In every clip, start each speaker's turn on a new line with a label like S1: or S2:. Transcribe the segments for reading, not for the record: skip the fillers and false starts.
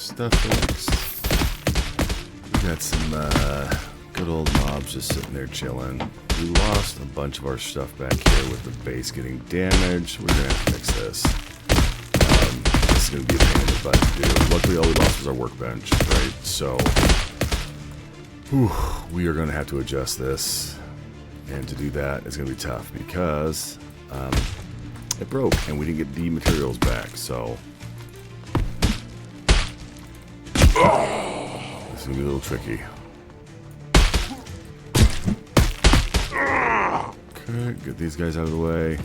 S1: this stuff fixed. We got some good old mobs just sitting there chilling. We lost a bunch of our stuff back here with the base getting damaged. We're gonna have to fix this. This is gonna be a pain in the butt to do. Luckily, all we lost was our workbench, right? So, we are gonna have to adjust this, and to do that is gonna be tough because it broke and we didn't get the materials back. So, this is gonna be a little tricky. Okay, get these guys out of the way.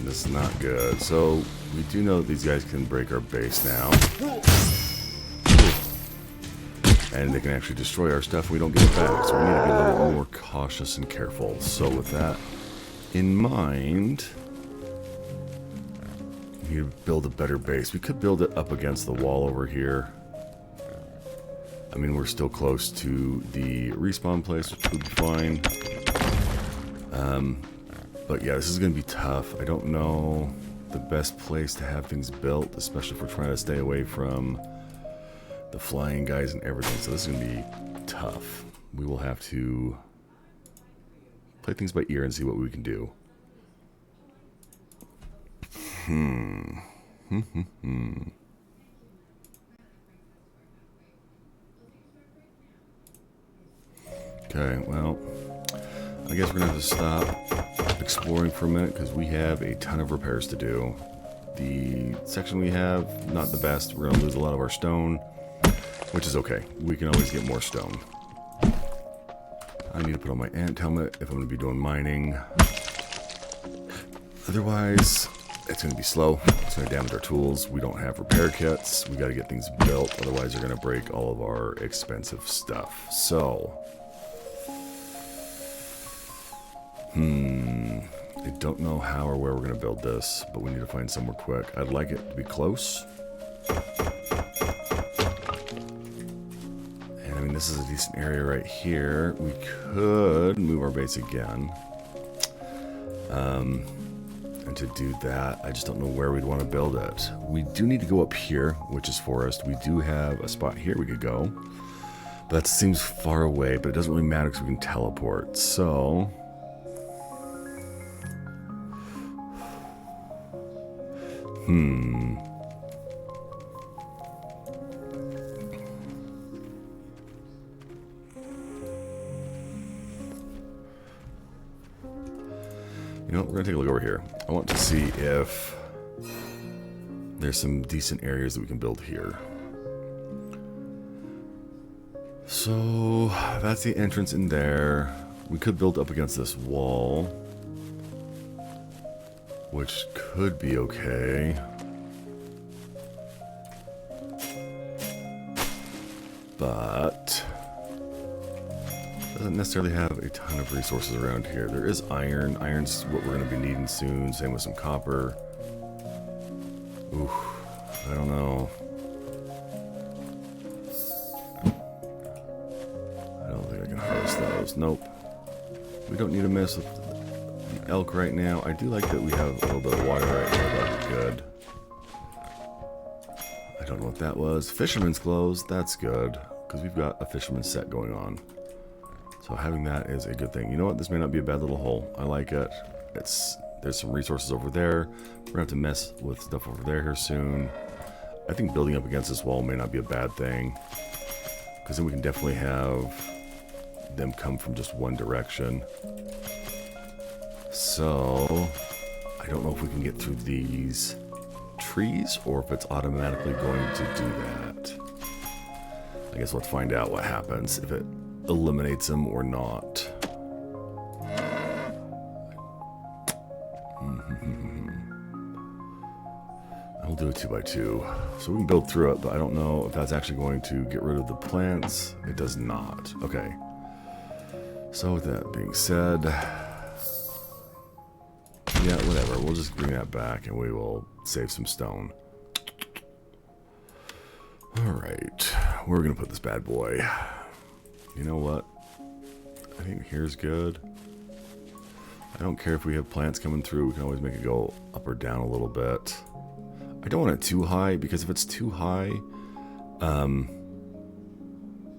S1: This is not good. So we do know that these guys can break our base now. And they can actually destroy our stuff if we don't get it back. So we need to be a little bit more cautious and careful. So with that in mind, we need to build a better base. We could build it up against the wall over here. I mean, we're still close to the respawn place, which would be fine. But yeah, this is going to be tough. I don't know the best place to have things built, especially if we're trying to stay away from the flying guys and everything. So this is going to be tough. We will have to play things by ear and see what we can do. Okay, well, I guess we're going to have to stop exploring for a minute because we have a ton of repairs to do. The section we have, not the best. We're going to lose a lot of our stone, which is okay. We can always get more stone. I need to put on my ant helmet if I'm going to be doing mining. Otherwise, it's going to be slow. It's going to damage our tools. We don't have repair kits. We got to get things built. Otherwise, they're going to break all of our expensive stuff. So, I don't know how or where we're going to build this, but we need to find somewhere quick. I'd like it to be close. And I mean, this is a decent area right here. We could move our base again. And to do that, I just don't know where we'd want to build it. We do need to go up here, which is forest. We do have a spot here we could go. But that seems far away, but it doesn't really matter because we can teleport. So, you know what, we're going to take a look over here. I want to see if there's some decent areas that we can build here. So, that's the entrance in there. We could build up against this wall, which could be okay. But doesn't necessarily have a ton of resources around here. There is iron. Iron's what we're going to be needing soon. Same with some copper. Ooh, I don't know. I don't think I can harvest those. Nope. We don't need to mess with the elk right now. I do like that we have a little bit of water right now. That'd be good. I don't know what that was. Fisherman's clothes. That's good, because we've got a fisherman's set going on. So having that is a good thing. You know what? This may not be a bad little hole. I like it. There's some resources over there. We're gonna have to mess with stuff over there here soon. I think building up against this wall may not be a bad thing, because then we can definitely have them come from just one direction. So I don't know if we can get through these trees or if it's automatically going to do that. I guess we'll have to find out what happens if it eliminates them or not. I'll do a 2x2 so we can build through it, but I don't know if that's actually going to get rid of the plants. It does not. Okay, so with that being said, yeah, whatever, we'll just bring that back and we will save some stone. Alright, we're gonna put this bad boy, you know what, I think here's good. I don't care if we have plants coming through. We can always make it go up or down a little bit. I don't want it too high, because if it's too high,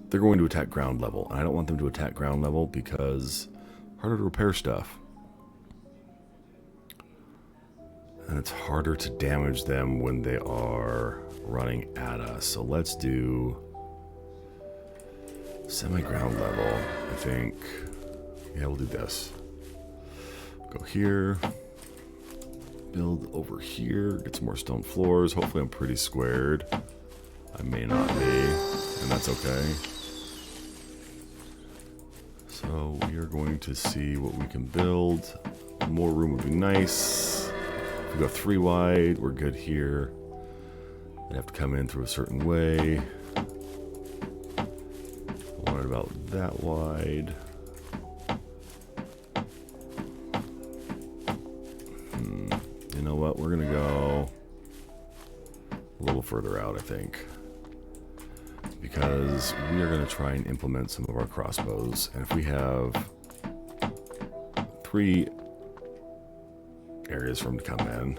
S1: they're going to attack ground level. And I don't want them to attack ground level because harder to repair stuff. And it's harder to damage them when they are running at us. So let's do semi-ground level, I think. Yeah, we'll do this. Go here. Build over here. Get some more stone floors. Hopefully I'm pretty squared. I may not be, and that's okay. So we are going to see what we can build. More room would be nice. If we go 3 wide, we're good here. I'd have to come in through a certain way. I want it about that wide. You know what? We're gonna go a little further out, I think, because we are gonna try and implement some of our crossbows. And if we have 3 areas for them to come in,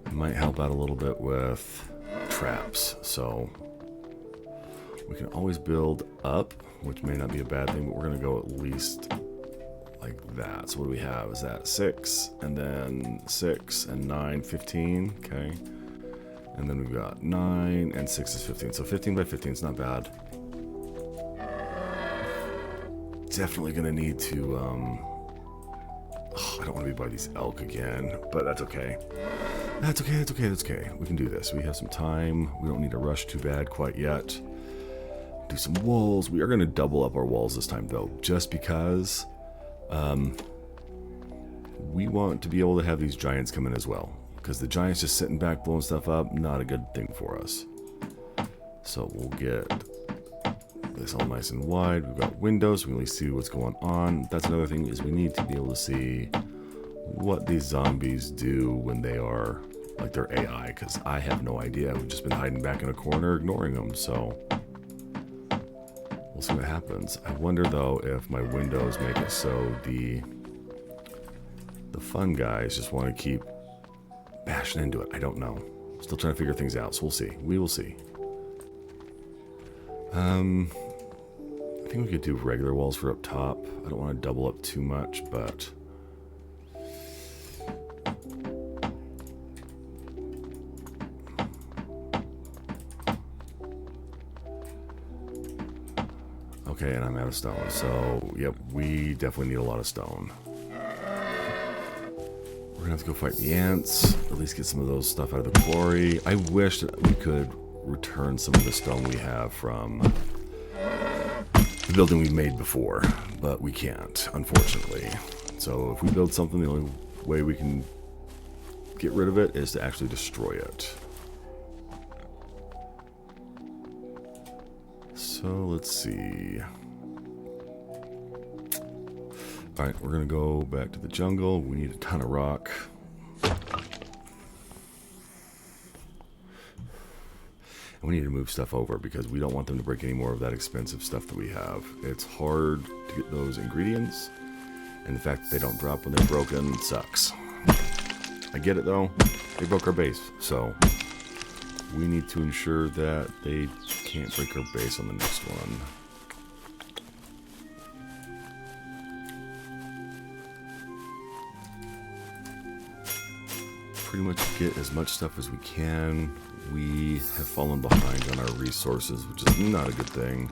S1: it might help out a little bit with traps. So we can always build up, which may not be a bad thing, but we're gonna go at least like that. So what do we have? Is that 6, and then 6 and 9, 15. Okay, and then we've got 9 and 6 is 15. So 15 by 15 is not bad. Definitely gonna need to I don't want to be by these elk again, but that's okay. That's okay. We can do this. We have some time. We don't need to rush too bad quite yet. Do some walls. We are going to double up our walls this time, though, just because we want to be able to have these giants come in as well. Because the giants just sitting back blowing stuff up, not a good thing for us. So we'll get this all nice and wide. We've got windows. We can at least see what's going on. That's another thing, is we need to be able to see what these zombies do when they are like their AI, because I have no idea. We've just been hiding back in a corner ignoring them, so we'll see what happens. I wonder though if my windows make it so the fun guys just want to keep bashing into it. I don't know. Still trying to figure things out, so we'll see. We will see. I think we could do regular walls for up top. I don't want to double up too much, but okay, and I'm out of stone, so yep, we definitely need a lot of stone. We're gonna have to go fight the ants, at least get some of those stuff out of the quarry. I wish that we could return some of the stone we have from the building we made before, but we can't, unfortunately. So if we build something, the only way we can get rid of it is to actually destroy it. So let's see. Alright, we're gonna go back to the jungle. We need a ton of rock. And we need to move stuff over because we don't want them to break any more of that expensive stuff that we have. It's hard to get those ingredients, and the fact that they don't drop when they're broken sucks. I get it though. They broke our base, so we need to ensure that they can't break our base on the next one. Pretty much get as much stuff as we can. We have fallen behind on our resources, which is not a good thing.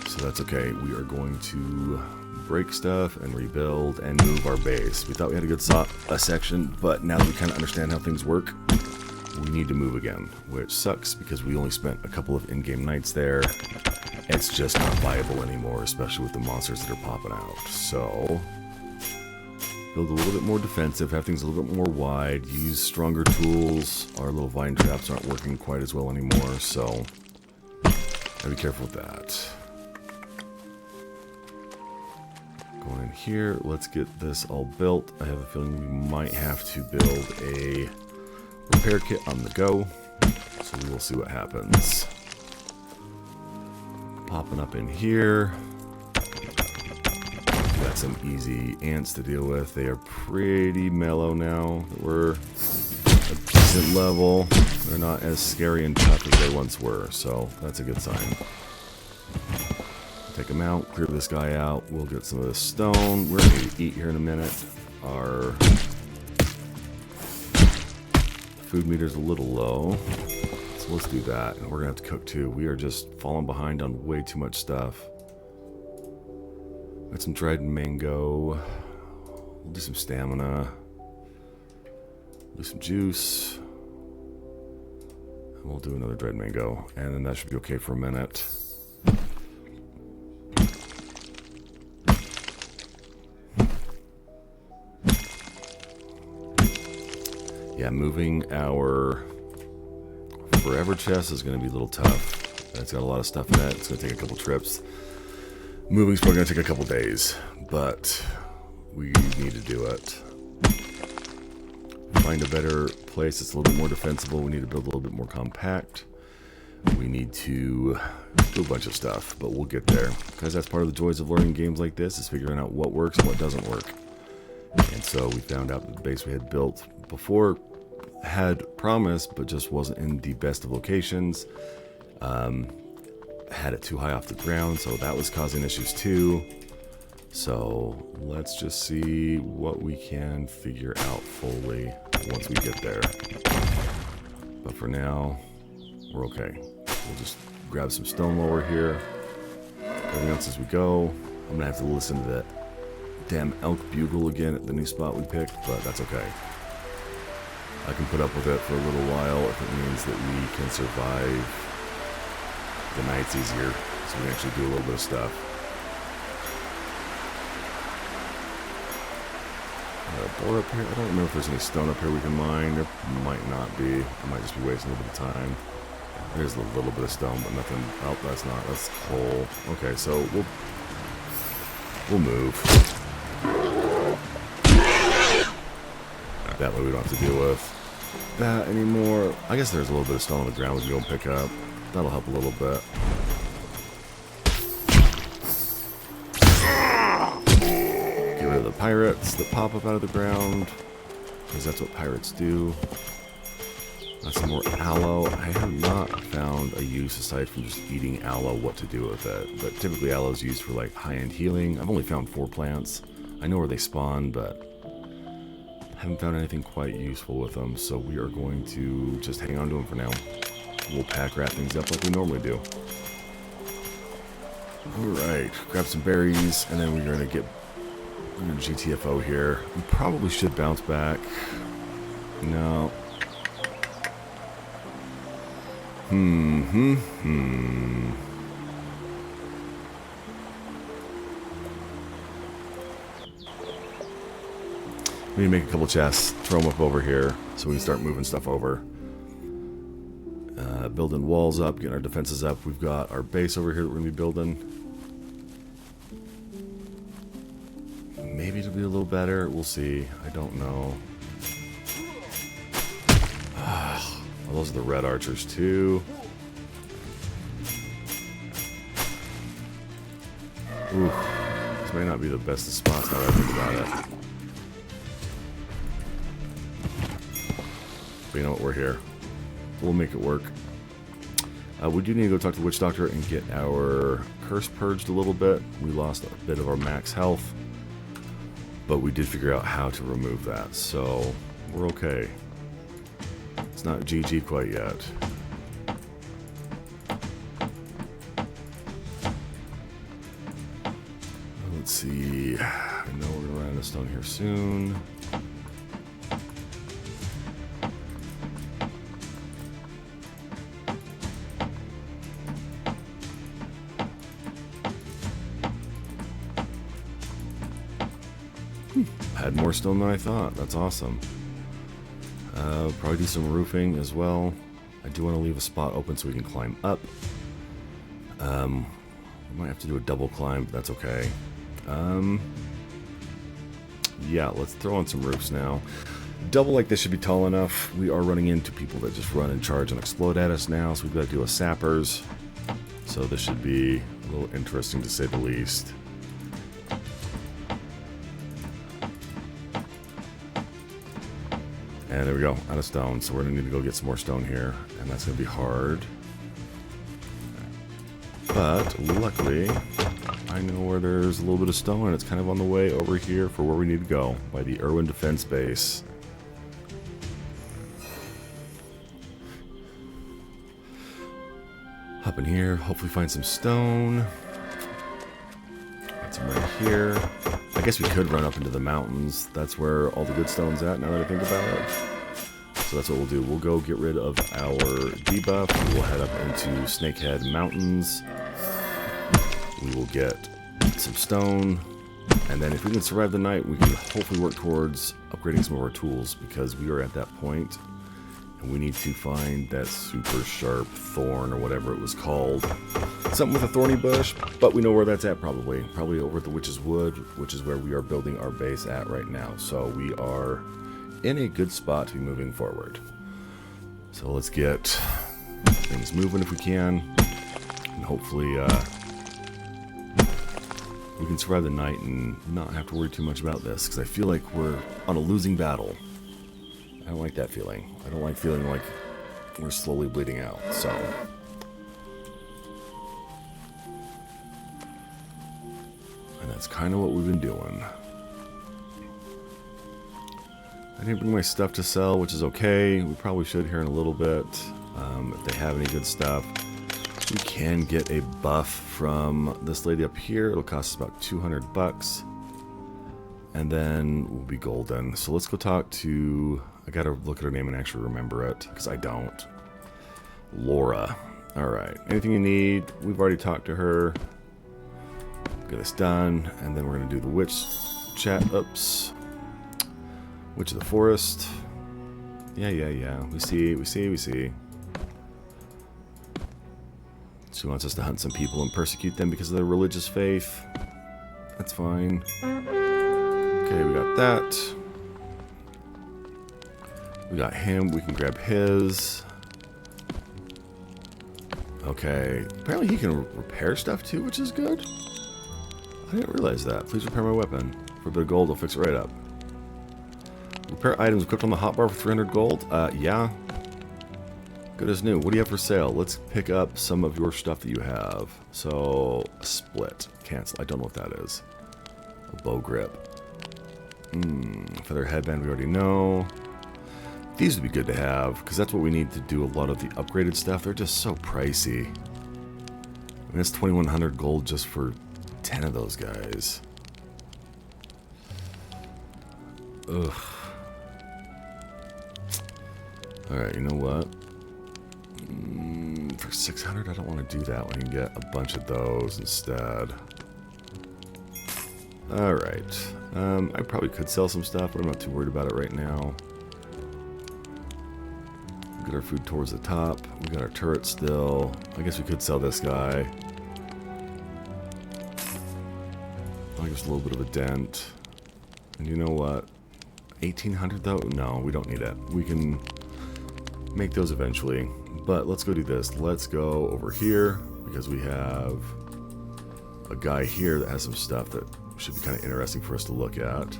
S1: So that's okay. We are going to break stuff and rebuild and move our base. We thought we had a good section, but now that we kind of understand how things work, we need to move again, which sucks because we only spent a couple of in-game nights there. It's just not viable anymore, especially with the monsters that are popping out. So build a little bit more defensive, have things a little bit more wide, use stronger tools. Our little vine traps aren't working quite as well anymore, so gotta be careful with that. Going in here, let's get this all built. I have a feeling we might have to build a repair kit on the go, so we will see what happens. Popping up in here. got some easy ants to deal with. They are pretty mellow now. We're a decent level. They're not as scary and tough as they once were, so that's a good sign. Take them out, clear this guy out. We'll get some of this stone. We're going to eat here in a minute. Our food meter's a little low, so let's do that. And we're going to have to cook too. We are just falling behind on way too much stuff. Got some dried mango. We'll do some stamina. Do some juice. And we'll do another dried mango. And then that should be okay for a minute. Yeah, moving our forever chest is going to be a little tough. It's got a lot of stuff in it. It's going to take a couple trips. Moving's probably going to take a couple days, but we need to do it. Find a better place that's a little bit more defensible. We need to build a little bit more compact. We need to do a bunch of stuff, but we'll get there. Because that's part of the joys of learning games like this, is figuring out what works and what doesn't work. And so we found out that the base we had built before had promise, but just wasn't in the best of locations. Had it too high off the ground, so that was causing issues too. So let's just see what we can figure out fully once we get there. But for now, we're okay. We'll just grab some stone while we're here. Everything else as we go. I'm gonna have to listen to that damn elk bugle again at the new spot we picked, but that's okay. I can put up with it for a little while if it means that we can survive the nights easier, so we can actually do a little bit of stuff. Door up here. I don't know if there's any stone up here we can mine. There might not be. I might just be wasting a little bit of time. There's a little bit of stone, but nothing. Oh, that's not. That's coal. Okay, so we'll move. That way we don't have to deal with that anymore. I guess there's a little bit of stone on the ground we can go and pick up. That'll help a little bit. Get rid of the pirates that pop up out of the ground, because that's what pirates do. Got some more aloe. I have not found a use aside from just eating aloe what to do with it. But typically aloe is used for like high-end healing. I've only found 4 plants. I know where they spawn, but haven't found anything quite useful with them. So we are going to just hang on to them for now. We'll pack rat things up like we normally do. Alright, grab some berries, and then we're going to GTFO here. We probably should bounce back. No. We need to make a couple chests, throw them up over here, so we can start moving stuff over. Building walls up, getting our defenses up. We've got our base over here that we're going to be building. Maybe it'll be a little better. We'll see. I don't know. Oh, those are the red archers too. Ooh, this may not be the best of spots now that I think about it. But you know what? We're here. We'll make it work. We do need to go talk to the witch doctor and get our curse purged a little bit. We lost a bit of our max health, but we did figure out how to remove that, so we're okay. It's not GG quite yet. Let's see. I know we're gonna run out of stone here soon. Had more stone than I thought. That's awesome. Probably do some roofing as well. I do want to leave a spot open so we can climb up. We might have to do a double climb, but that's okay. Yeah, let's throw on some roofs now. Double like this should be tall enough. We are running into people that just run and charge and explode at us now, so we've got to deal with sappers. So this should be a little interesting to say the least. And there we go, out of stone. So we're gonna need to go get some more stone here, and that's gonna be hard. But luckily, I know where there's a little bit of stone, and it's kind of on the way over here for where we need to go, by the Irwin Defense Base. Hop in here, hopefully find some stone. Got some right here. I guess we could run up into the mountains. That's where all the good stone's at, now that I think about it. So that's what we'll do. We'll go get rid of our debuff. We'll head up into Snakehead Mountains. We will get some stone. And then if we can survive the night, we can hopefully work towards upgrading some of our tools, because we are at that point. And we need to find that super sharp thorn, or whatever it was called. Something with a thorny bush, but we know where that's at probably. Probably over at the Witch's Wood, which is where we are building our base at right now. So we are in a good spot to be moving forward. So let's get things moving if we can, and hopefully we can survive the night and not have to worry too much about this, because I feel like we're on a losing battle. I don't like that feeling. I don't like feeling like we're slowly bleeding out, so. And that's kind of what we've been doing. I didn't bring my stuff to sell, which is okay. We probably should here in a little bit. If they have any good stuff. We can get a buff from this lady up here. It'll cost us about 200 bucks. And then we'll be golden. So let's go talk to... I gotta look at her name and actually remember it, because I don't. Laura. Alright. Anything you need. We've already talked to her. Get this done. And then we're gonna do the witch chat. Oops. Witch of the Forest. Yeah. We see. She wants us to hunt some people and persecute them because of their religious faith. That's fine. Okay, we got that. We got him. We can grab his. Okay. Apparently he can repair stuff too, which is good. I didn't realize that. Please repair my weapon. For a bit of gold, I'll fix it right up. Repair items equipped on the hotbar for 300 gold? Yeah. Good as new. What do you have for sale? Let's pick up some of your stuff that you have. So, a split. Cancel. I don't know what that is. A bow grip. Feather headband we already know. These would be good to have, because that's what we need to do a lot of the upgraded stuff. They're just so pricey. I mean, it's 2,100 gold just for 10 of those guys. Ugh. Alright, you know what? For 600, I don't want to do that. We can get a bunch of those instead. Alright. I probably could sell some stuff, but I'm not too worried about it right now. Get our food towards the top. We got our turret still. I guess we could sell this guy. I'll give us a little bit of a dent. And you know what? 1,800 though? No, we don't need it. We can make those eventually. But let's go do this. Let's go over here, because we have a guy here that has some stuff that should be kind of interesting for us to look at.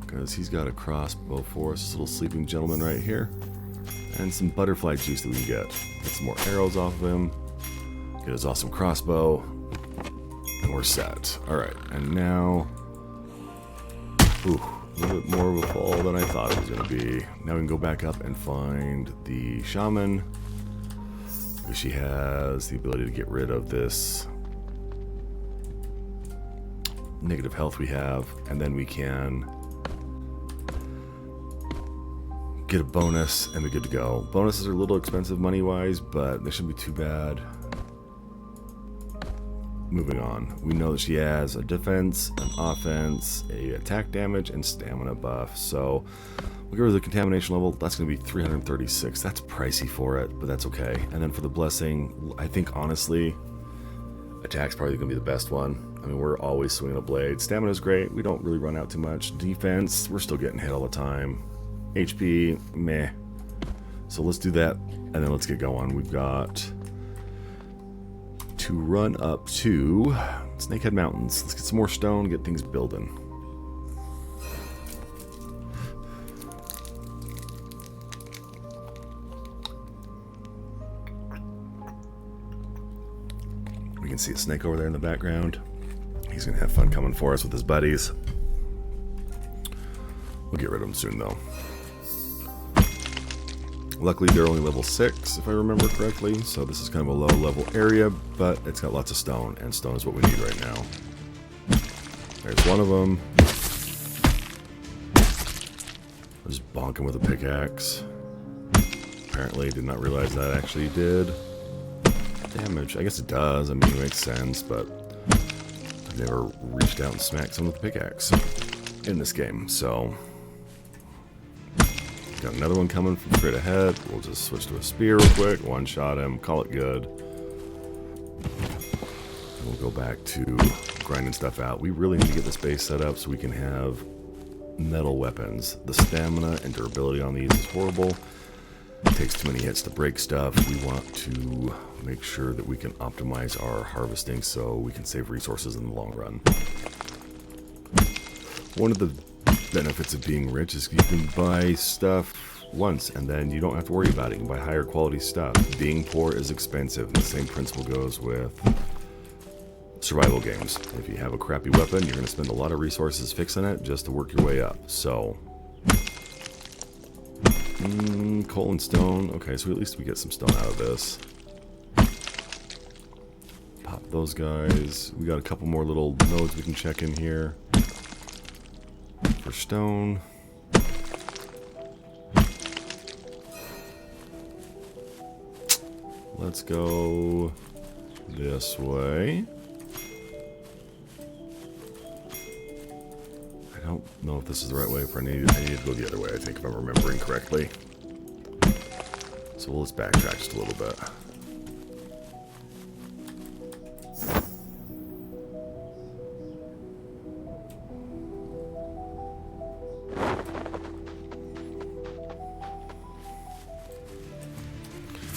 S1: Because he's got a crossbow for us, this little sleeping gentleman right here. And some butterfly juice that we can get. Get some more arrows off of him. Get his awesome crossbow. And we're set. Alright, and now... Ooh, a little bit more of a fall than I thought it was going to be. Now we can go back up and find the shaman. Because she has the ability to get rid of this negative health we have. And then we can get a bonus and be good to go. Bonuses are a little expensive money-wise, but they shouldn't be too bad. Moving on. We know that she has a defense, an offense, a attack damage, and stamina buff. So we'll give her the contamination level. That's going to be 336. That's pricey for it, but that's okay. And then for the blessing, I think honestly, attack's probably going to be the best one. I mean, we're always swinging a blade. Stamina's great. We don't really run out too much. Defense, we're still getting hit all the time. HP, meh. So let's do that, and then let's get going. We've got to run up to Snakehead Mountains. Let's get some more stone, get things building. We can see a snake over there in the background. He's going to have fun coming for us with his buddies. We'll get rid of him soon, though. Luckily, they're only level 6, if I remember correctly, so this is kind of a low-level area, but it's got lots of stone, and stone is what we need right now. There's one of them. Just bonking with a pickaxe. Apparently, did not realize that actually did damage. I guess it does. I mean, it makes sense, but I've never reached out and smacked someone with a pickaxe in this game, so... Got another one coming from straight ahead. We'll just switch to a spear real quick, one-shot him, call it good. And we'll go back to grinding stuff out. We really need to get this base set up so we can have metal weapons. The stamina and durability on these is horrible. It takes too many hits to break stuff. We want to make sure that we can optimize our harvesting so we can save resources in the long run. One of the benefits of being rich is you can buy stuff once and then you don't have to worry about it. You can buy higher quality stuff. Being poor is expensive, and the same principle goes with survival games. If you have a crappy weapon, you're going to spend a lot of resources fixing it just to work your way up. So coal and stone. Okay, so at least we get some stone out of this. Pop those guys. We got a couple more little nodes we can check in here. For stone. Let's go this way. I don't know if this is the right way. I need to go the other way, I think, if I'm remembering correctly. So let's backtrack just a little bit.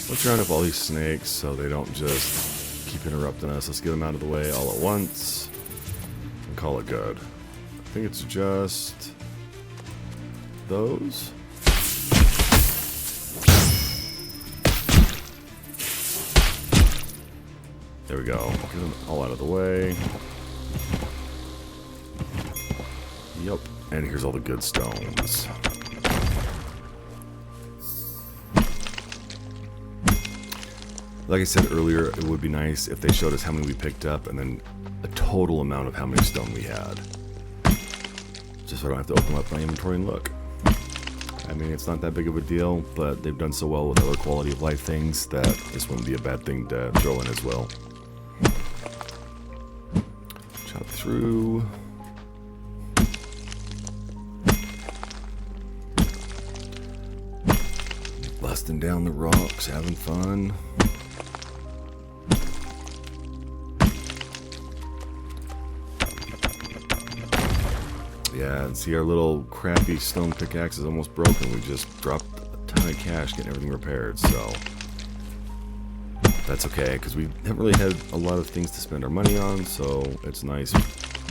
S1: Let's round up all these snakes so they don't just keep interrupting us. Let's get them out of the way all at once and call it good. I think it's just those. There we go. Get them all out of the way. Yep. And here's all the good stones. Like I said earlier, it would be nice if they showed us how many we picked up and then a total amount of how many stone we had. Just so I don't have to open up my inventory and look. I mean, it's not that big of a deal, but they've done so well with other quality of life things that this wouldn't be a bad thing to throw in as well. Chop through. Busting down the rocks, having fun. Yeah, and see our little crappy stone pickaxe is almost broken. We just dropped a ton of cash getting everything repaired, so that's okay, because we haven't really had a lot of things to spend our money on, so it's nice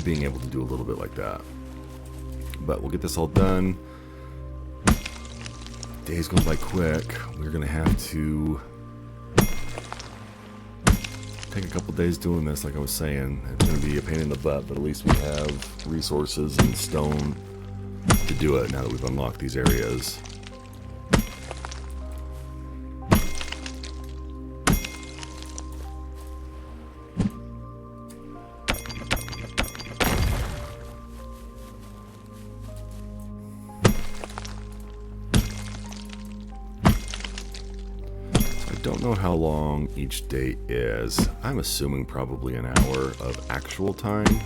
S1: being able to do a little bit like that. But we'll get this all done. Days going by quick. We're going to have to take a couple days doing this, like I was saying. It's going to be a pain in the butt, but at least we have resources and stone to do it now that we've unlocked these areas. I don't know how long each day is. I'm assuming probably an hour of actual time,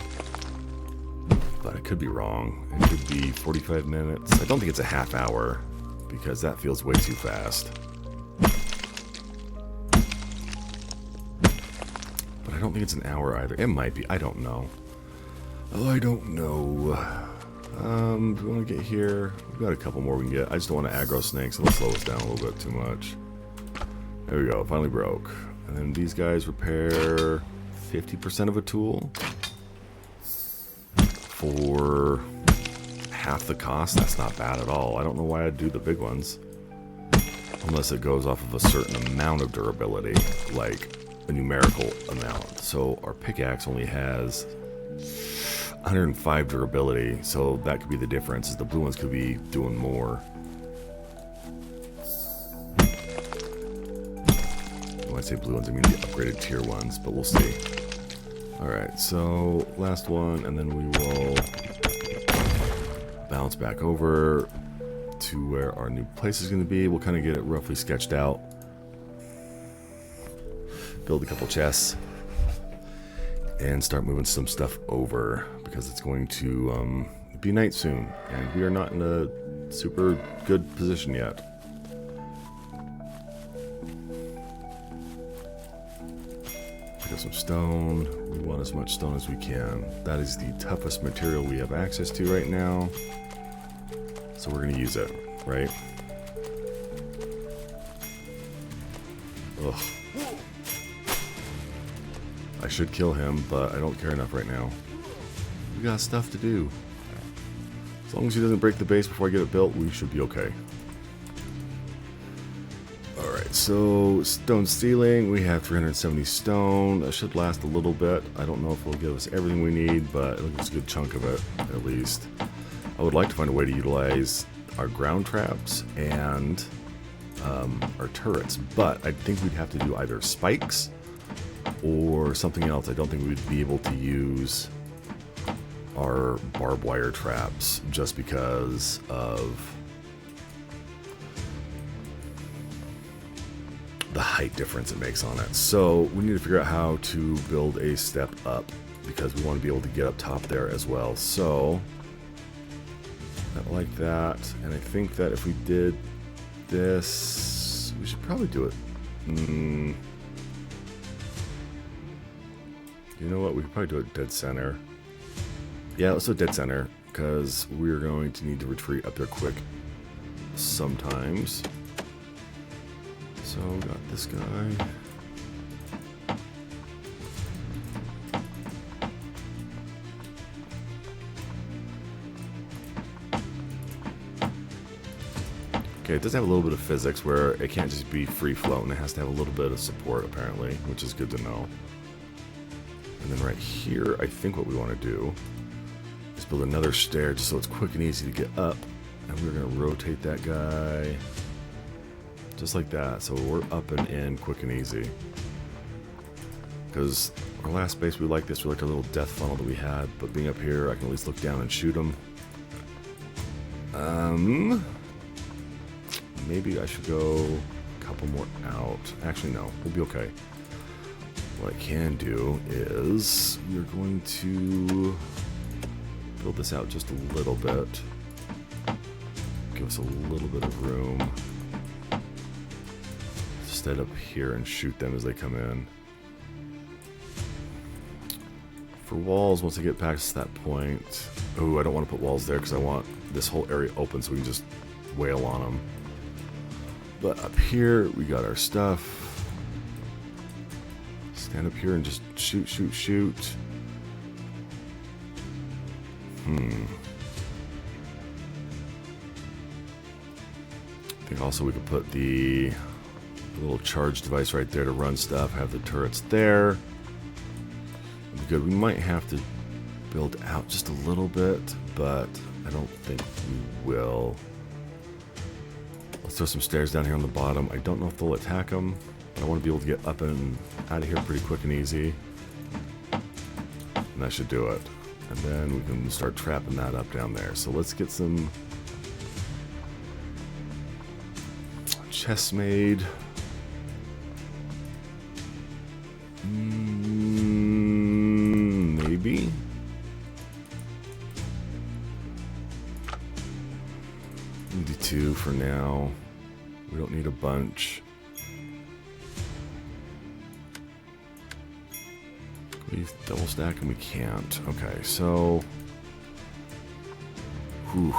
S1: but I could be wrong. It could be 45 minutes. I don't think it's a half hour because that feels way too fast. But I don't think it's an hour either. It might be. I don't know. Oh, I don't know. Do we want to get here? We've got a couple more we can get. I just don't want to aggro snakes. It'll slow us down a little bit too much. There we go, finally broke. And then these guys repair 50% of a tool for half the cost. That's not bad at all. I don't know why I'd do the big ones. Unless it goes off of a certain amount of durability, like a numerical amount. So our pickaxe only has 105 durability, so that could be the difference. Is the blue ones could be doing more. When I say blue ones, I mean the upgraded tier ones, but we'll see. Alright, so last one, and then we will bounce back over to where our new place is going to be. We'll kind of get it roughly sketched out. Build a couple chests. And start moving some stuff over, because it's going to be night soon. And we are not in a super good position yet. Pick up some stone. We want as much stone as we can. That is the toughest material we have access to right now. So we're going to use it, right? Ugh. I should kill him, but I don't care enough right now. We got stuff to do. As long as he doesn't break the base before I get it built, we should be okay. Alright, so stone ceiling, we have 370 stone. That should last a little bit. I don't know if it'll give us everything we need, but it looks a good chunk of it, at least. I would like to find a way to utilize our ground traps and our turrets, but I think we'd have to do either spikes or something else. I don't think we'd be able to use our barbed wire traps just because of the height difference it makes on it. So we need to figure out how to build a step up, because we want to be able to get up top there as well. So I like that, and I think that if we did this, we should probably do it. You know what? We could probably do it dead center. Yeah, let's do it dead center, because we're going to need to retreat up there quick sometimes. So, got this guy. Okay, it does have a little bit of physics where it can't just be free floating. It has to have a little bit of support, apparently, which is good to know. And then right here, I think what we want to do is build another stair just so it's quick and easy to get up. And we're going to rotate that guy just like that. So we're up and in quick and easy. Because our last base, we like this. We liked our little death funnel that we had. But being up here, I can at least look down and shoot them. Maybe I should go a couple more out. Actually, no. We'll be okay. What I can do is we're going to build this out just a little bit. Give us a little bit of room. Stand up here and shoot them as they come in. For walls, once I get past that point... Oh, I don't want to put walls there because I want this whole area open so we can just wail on them. But up here, we got our stuff. Stand up here and just shoot, shoot, shoot. I think also we could put the little charge device right there to run stuff, have the turrets there. It'd be good. We might have to build out just a little bit, but I don't think we will. Let's throw some stairs down here on the bottom. I don't know if they'll attack them, but I want to be able to get up and out of here pretty quick and easy. And that should do it. And then we can start trapping that up down there. So let's get some chests made. Maybe. Maybe 2 for now. We don't need a bunch. Can we double stack and we can't. Okay, so. Whew.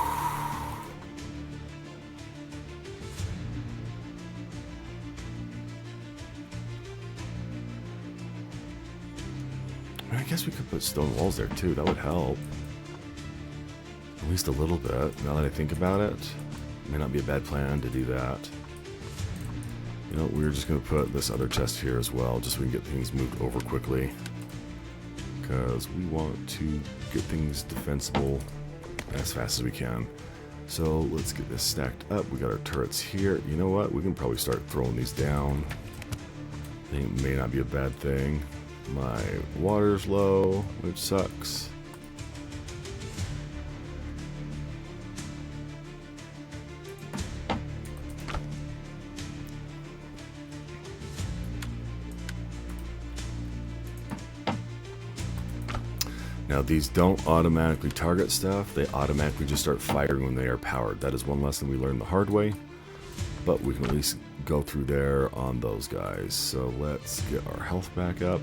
S1: I guess we could put stone walls there too. That would help. At least a little bit. Now that I think about it, it may not be a bad plan to do that. You know, we're just going to put this other chest here as well, just so we can get things moved over quickly. Because we want to get things defensible as fast as we can. So let's get this stacked up. We got our turrets here. You know what? We can probably start throwing these down. I think it may not be a bad thing. My water's low, which sucks. Now these don't automatically target stuff, they automatically just start firing when they are powered. That is one lesson we learned the hard way, but we can at least go through there on those guys. So let's get our health back up.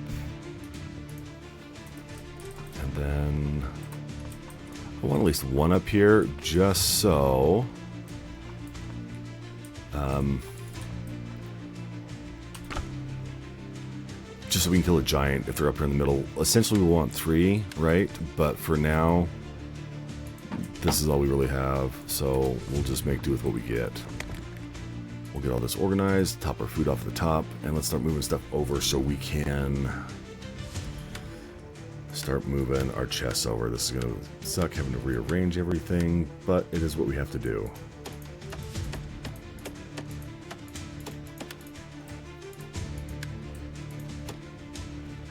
S1: And then I want at least one up here just so just so we can kill a giant if they're up here in the middle. Essentially we want 3, right? But for now, this is all we really have, so we'll just make do with what we get. We'll get all this organized, top our food off the top, and let's start moving stuff over so we can start moving our chests over. This is going to suck having to rearrange everything, but it is what we have to do.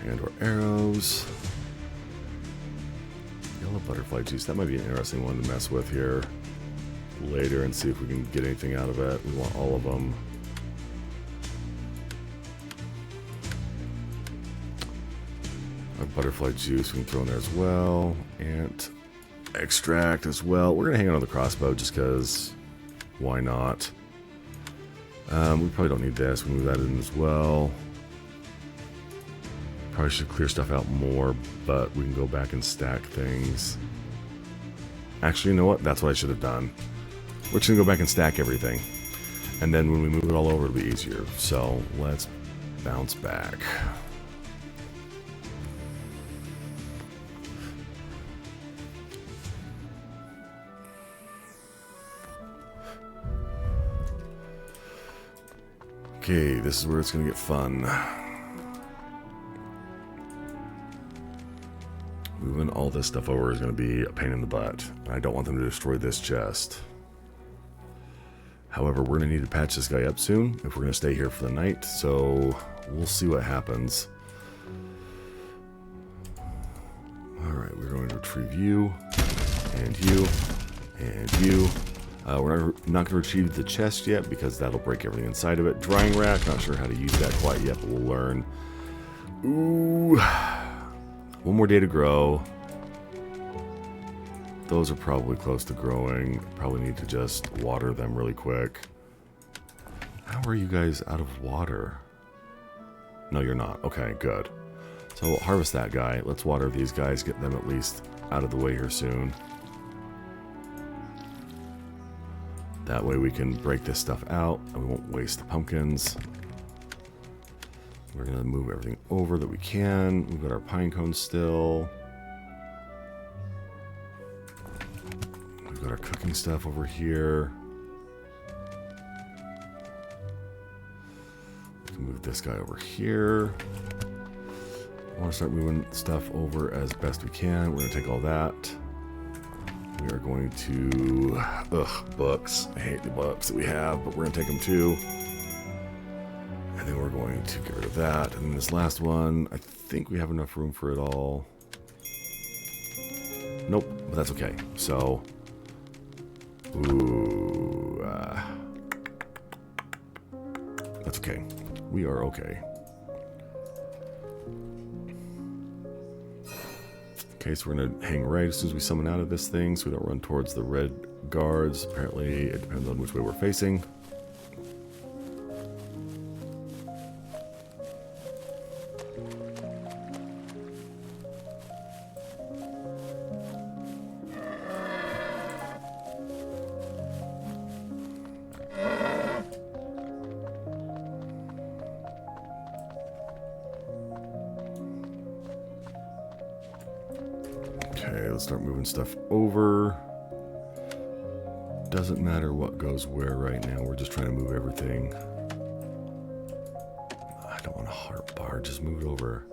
S1: And our arrows. Yellow butterfly juice. That might be an interesting one to mess with here later and see if we can get anything out of it. We want all of them. Our butterfly juice we can throw in there as well. Ant extract as well. We're going to hang on to the crossbow just because why not? We probably don't need this. We move that in as well. Probably should clear stuff out more, but we can go back and stack things. Actually, you know what? That's what I should have done. We're just going to go back and stack everything. And then when we move it all over, it'll be easier. So let's bounce back. Okay, this is where it's going to get fun. Moving all this stuff over is going to be a pain in the butt. I don't want them to destroy this chest. However, we're going to need to patch this guy up soon if we're going to stay here for the night. So we'll see what happens. Alright, we're going to retrieve you. And you. And you. We're not going to retrieve the chest yet because that'll break everything inside of it. Drying rack, not sure how to use that quite yet, but we'll learn. Ooh. One more day to grow. Those are probably close to growing. Probably need to just water them really quick. How are you guys out of water? No, you're not. Okay, good. So we'll harvest that guy. Let's water these guys, get them at least out of the way here soon. That way we can break this stuff out and we won't waste the pumpkins. We're going to move everything over that we can. We've got our pine cones still. We've got our cooking stuff over here. We can move this guy over here. I want to start moving stuff over as best we can. We're going to take all that. We are going to... books. I hate the books that we have, but we're going to take them too. And then we're going to get rid of that. And then this last one, I think we have enough room for it all. Nope, but that's okay. So, that's okay. We are okay. Okay, so we're going to hang right as soon as we summon out of this thing so we don't run towards the red guards. Apparently, it depends on which way we're facing. Okay, let's start moving stuff over. Doesn't matter what goes where right now. We're just trying to move everything. heart bar just moved over.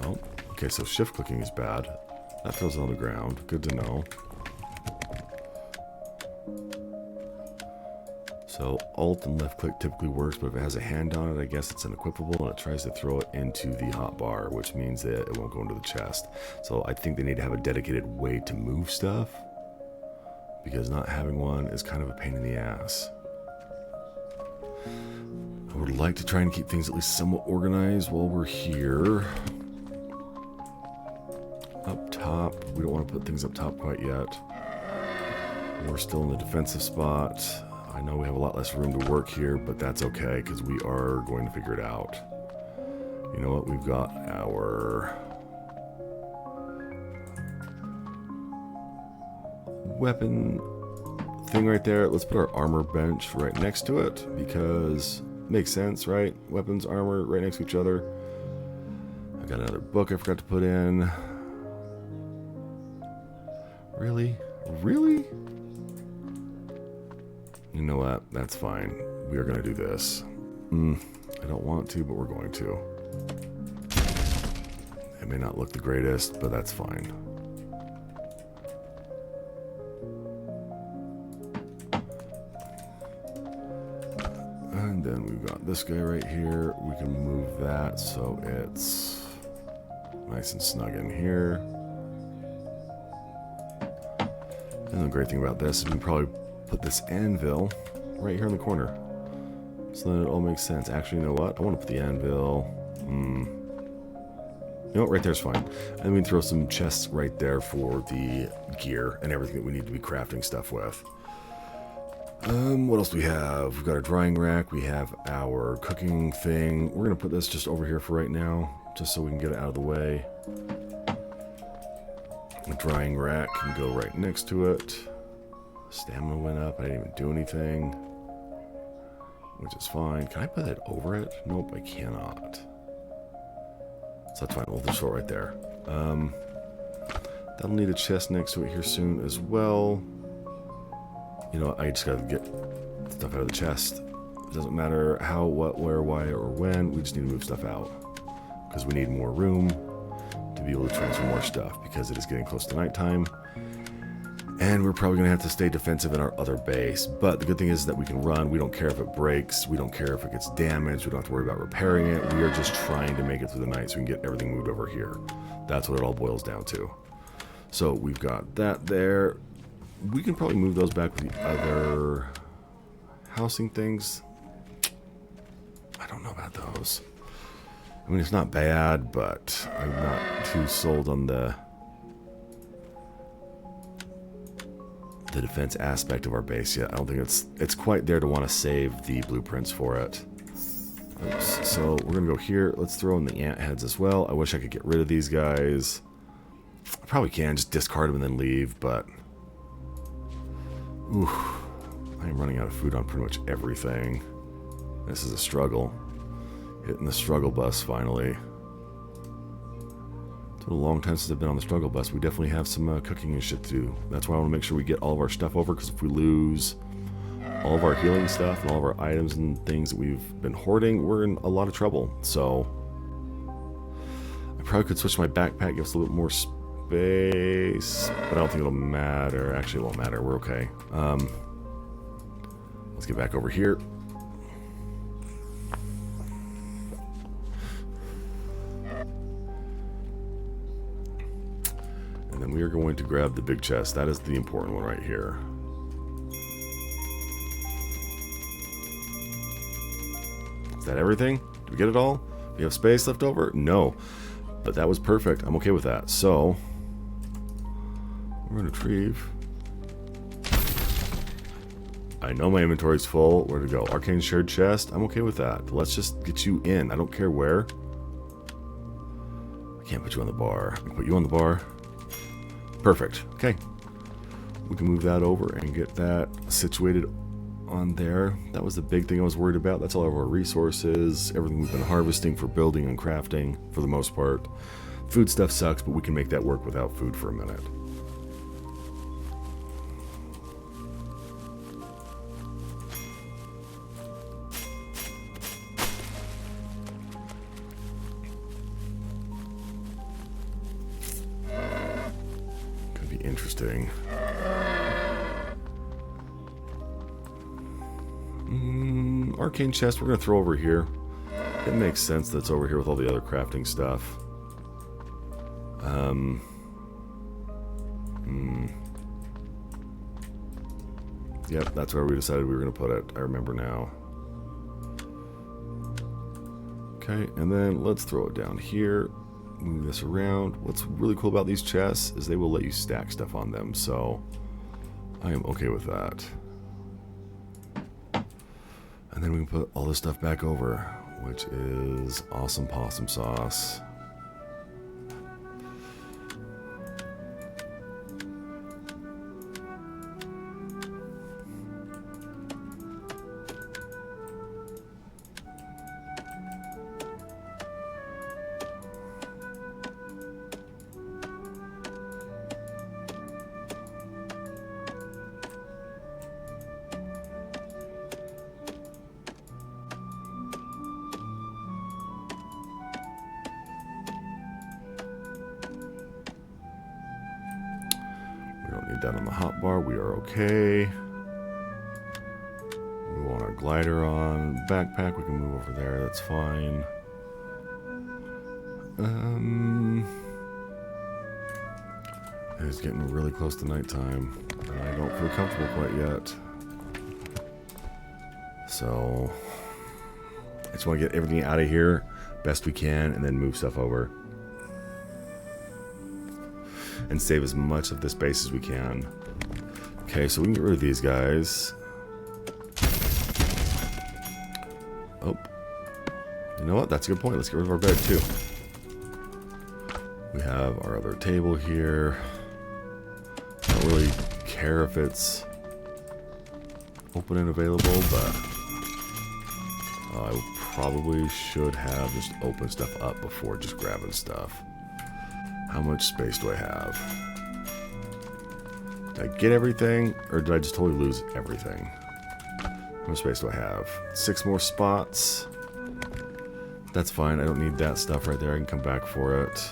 S1: Oh, okay, so shift clicking is bad. That throws it on the ground. Good to know. So alt and left click typically works, but if it has a hand on it, I guess it's unequipable, and it tries to throw it into the hotbar, which means that it won't go into the chest. So I think they need to have a dedicated way to move stuff, because not having one is kind of a pain in the ass. I would like to try and keep things at least somewhat organized while we're here. Up top, we don't want to put things up top quite yet. We're still in the defensive spot. I know we have a lot less room to work here, but that's okay, because we are going to figure it out. You know what? We've got our weapon thing right there. Let's put our armor bench right next to it, because it makes sense, right? Weapons, armor, right next to each other. I got another book I forgot to put in. Really? Really? You know what? That's fine. We are going to do this. I don't want to, but we're going to. It may not look the greatest, but that's fine. And then we've got this guy right here. We can move that so it's nice and snug in here. And the great thing about this is we can probably put this anvil right here in the corner. So then it all makes sense. Actually, you know what? I want to put the anvil. You know what? Right there's fine. And we can throw some chests right there for the gear and everything that we need to be crafting stuff with. What else do we have? We've got our drying rack. We have our cooking thing. We're going to put this just over here for right now, just so we can get it out of the way. The drying rack can go right next to it. Stamina went up. I didn't even do anything, which is fine. Can I put that over it? Nope, I cannot. So that's fine. We'll just throw it right there. That'll need a chest next to it here soon as well. You know, I just gotta get stuff out of the chest. It doesn't matter how, what, where, why, or when. We just need to move stuff out, because we need more room to be able to transfer more stuff, because it is getting close to nighttime. And we're probably going to have to stay defensive in our other base. But the good thing is that we can run. We don't care if it breaks. We don't care if it gets damaged. We don't have to worry about repairing it. We are just trying to make it through the night so we can get everything moved over here. That's what it all boils down to. So we've got that there. We can probably move those back with the other housing things. I don't know about those. I mean, it's not bad, but I'm not too sold on the defense aspect of our base yet. I don't think it's quite there to want to save the blueprints for it. Oops. So we're gonna go here. Let's throw in the ant heads as well. I wish I could get rid of these guys. I probably can just discard them and then leave, but ooh, I am running out of food on pretty much everything. This is a struggle. Hitting the struggle bus finally. It's been a long time since I've been on the struggle bus. We definitely have some cooking and shit to do. That's why I want to make sure we get all of our stuff over, because if we lose all of our healing stuff and all of our items and things that we've been hoarding, we're in a lot of trouble. So I probably could switch my backpack, give us a little more space, but I don't think it'll matter. Actually, it won't matter. We're okay. Let's get back over here. And then we are going to grab the big chest. That is the important one right here. Is that everything? Did we get it all? Do we have space left over? No. But that was perfect. I'm okay with that. So we're going to retrieve. I know my inventory's full. Where to go? Arcane shared chest. I'm okay with that. Let's just get you in. I don't care where. I can't put you on the bar. I can put you on the bar. Perfect. Okay. We can move that over and get that situated on there. That was the big thing I was worried about. That's all of our resources, everything we've been harvesting for building and crafting for the most part. Food stuff sucks, but we can make that work without food for a minute. interesting. Arcane chest we're going to throw over here. It makes sense that it's over here with all the other crafting stuff. Yep, that's where we decided we were going to put it. I remember now. Okay, and then let's throw it down here. Move this around. What's really cool about these chests is they will let you stack stuff on them, so I am okay with that. And then we can put all this stuff back over, which is awesome possum sauce. Need that on the hotbar. We are okay. We want our glider on. Backpack, we can move over there. That's fine. It's getting really close to nighttime, and I don't feel comfortable quite yet. So I just want to get everything out of here best we can, and then move stuff over. And save as much of the space as we can. Okay, so we can get rid of these guys. Oh. You know what? That's a good point. Let's get rid of our bed, too. We have our other table here. I don't really care if it's open and available, but I probably should have just opened stuff up before just grabbing stuff. How much space do I have? Did I get everything, or did I just totally lose everything? How much space do I have? 6 more spots. That's fine. I don't need that stuff right there. I can come back for it.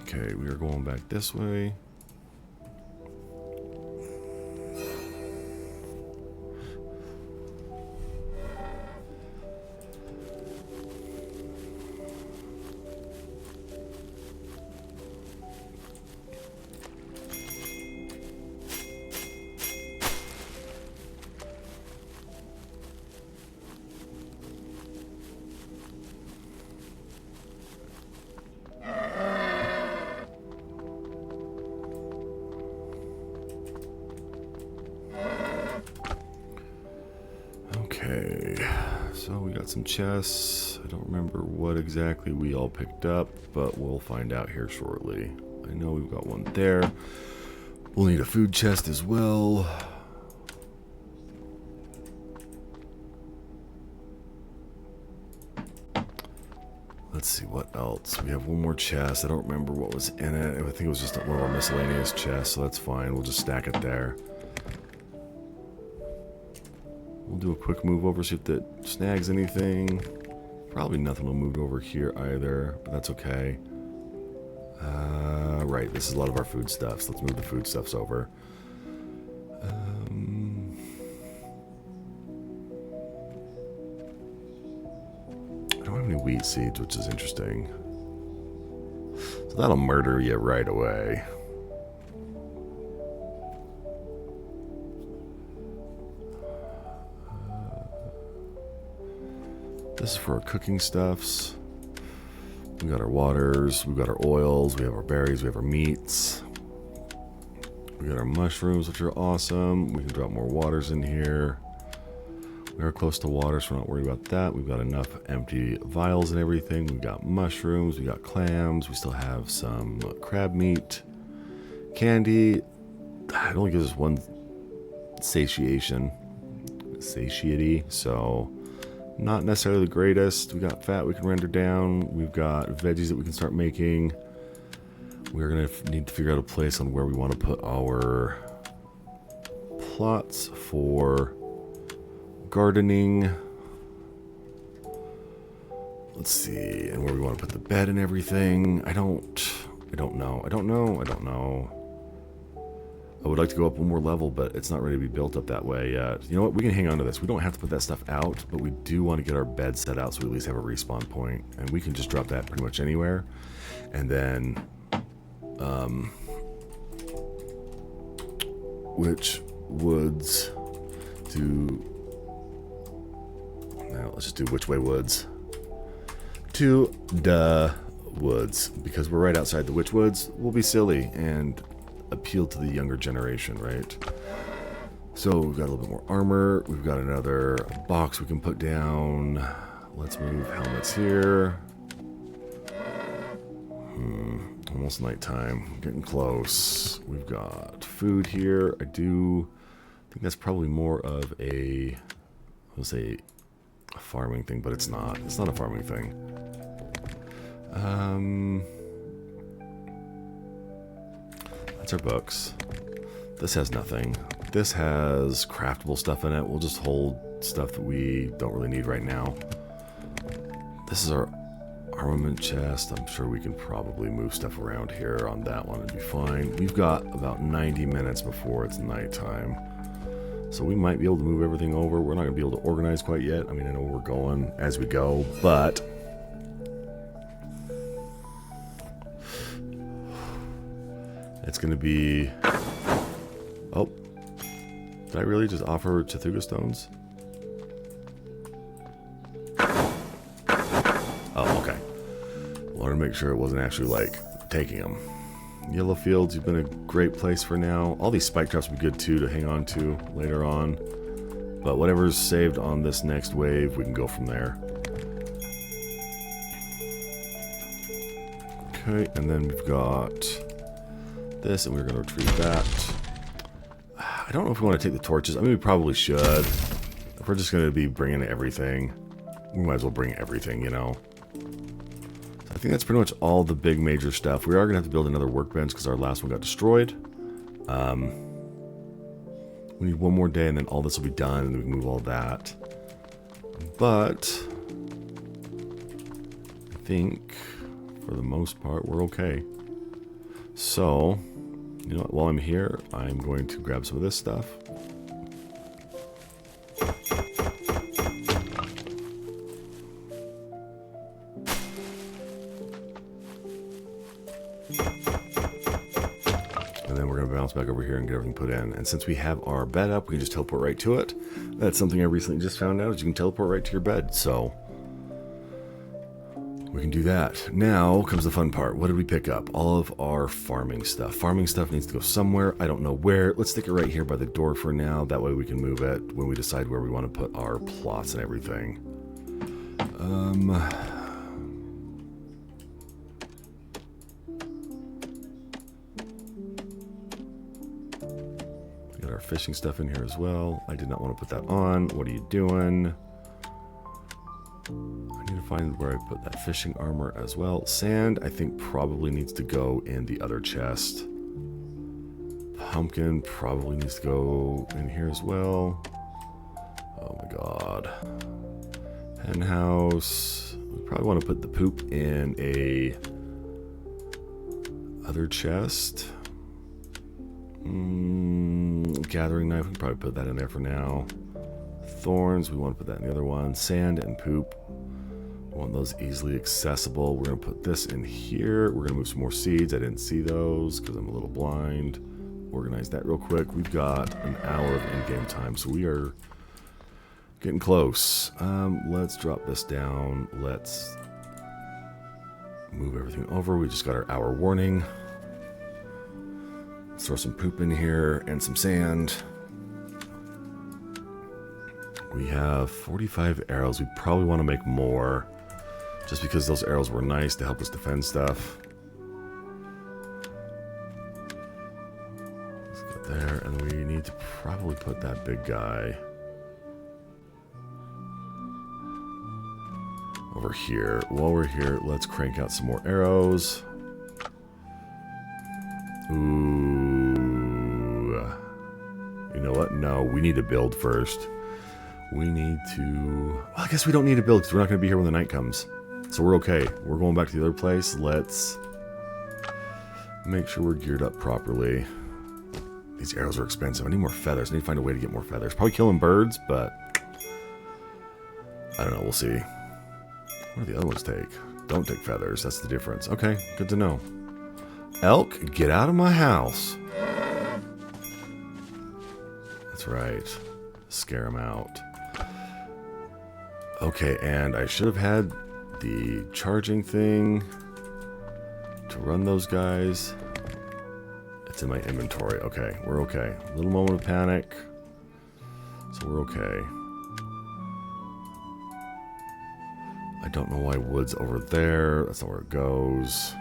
S1: Okay, we are going back this way. Okay, so we got some chests. I don't remember what exactly we all picked up, but we'll find out here shortly. I know we've got one there. We'll need a food chest as well. Let's see what else. We have one more chest. I don't remember what was in it. I think it was just one of our miscellaneous chests, so that's fine. We'll just stack it there. We'll do a quick move over, see if that snags anything. Probably nothing will move over here either, but that's okay. Right, this is a lot of our foodstuffs. Let's move the foodstuffs over. I don't have any wheat seeds, which is interesting. So that'll murder you right away. This is for our cooking stuffs. We got our waters, we got our oils, we have our berries, we have our meats. We got our mushrooms, which are awesome. We can drop more waters in here. We are close to water, so we're not worried about that. We've got enough empty vials and everything. We've got mushrooms, we got clams, we still have some crab meat, candy. It only gives us one satiety, so not necessarily the greatest. We got fat we can render down. We've got veggies that we can start making. We're going to need to figure out a place on where we want to put our plots for gardening. Let's see, and where we want to put the bed and everything. I don't I don't know. I don't know. I don't know. I would like to go up one more level, but it's not ready to be built up that way yet. You know what? We can hang on to this. We don't have to put that stuff out, but we do want to get our bed set out so we at least have a respawn point. And we can just drop that pretty much anywhere. And then, which woods to... Now, let's just do which way woods. To the woods. Because we're right outside the witch woods. We'll be silly and appeal to the younger generation, right? So we've got a little bit more armor. We've got another box we can put down. Let's move helmets here. Almost nighttime. Getting close. We've got food here. I think that's probably more of a, let's say, a farming thing, but it's not. It's not a farming thing. That's our books. This has nothing. This has craftable stuff in it. We'll just hold stuff that we don't really need right now. This is our armament chest. I'm sure we can probably move stuff around here on that one. It'd be fine. We've got about 90 minutes before it's nighttime. So we might be able to move everything over. We're not going to be able to organize quite yet. I mean, I know we're going as we go, but... it's going to be... Oh. Did I really just offer Chathuga stones? Oh, okay. Wanted to make sure it wasn't actually, like, taking them. Yellow fields, you've been a great place for now. All these spike traps would be good, too, to hang on to later on. But whatever's saved on this next wave, we can go from there. Okay, and then we've got... this, and we're going to retrieve that. I don't know if we want to take the torches. I mean, we probably should. If we're just going to be bringing everything, we might as well bring everything, you know. So I think that's pretty much all the big major stuff. We are going to have to build another workbench because our last one got destroyed. We need one more day, and then all this will be done, and we can move all that. But I think, for the most part, we're okay. So, you know what, while I'm here, I'm going to grab some of this stuff. And then we're going to bounce back over here and get everything put in. And since we have our bed up, we can just teleport right to it. That's something I recently just found out, is you can teleport right to your bed. So... we can do that. Now comes the fun part. What did we pick up? All of our farming stuff. Farming stuff needs to go somewhere. I don't know where. Let's stick it right here by the door for now. That way we can move it when we decide where we want to put our plots and everything. We got our fishing stuff in here as well. I did not want to put that on. What are you doing? I need to find where I put that fishing armor as well. Sand, I think, probably needs to go in the other chest. Pumpkin probably needs to go in here as well. Oh my god. Hen house. We probably want to put the poop in a other chest. Gathering knife, we can probably put that in there for now. Thorns, we want to put that in the other one. Sand and poop, we want those easily accessible. We're going to put this in here. We're going to move some more seeds. I didn't see those because I'm a little blind. Organize that real quick. We've got an hour of in-game time, so we are getting close. Let's drop this down. Let's move everything over. We just got our hour warning. Let's throw some poop in here and some sand. We have 45 arrows. We probably want to make more, just because those arrows were nice to help us defend stuff. Let's get there, and we need to probably put that big guy over here. While we're here, let's crank out some more arrows. Ooh. You know what? No, we need to build first. We need to... well, I guess we don't need to build because we're not going to be here when the night comes. So we're okay. We're going back to the other place. Let's Make sure we're geared up properly. These arrows are expensive. I need more feathers. I need to find a way to get more feathers. Probably killing birds, but I don't know. We'll see. What do the other ones take? Don't take feathers. That's the difference. Okay, good to know. Elk, get out of my house. That's right. Scare them out. Okay, and I should have had the charging thing to run those guys. It's in my inventory. Okay, we're okay. A little moment of panic. So we're okay. I don't know why wood's over there. That's not where it goes.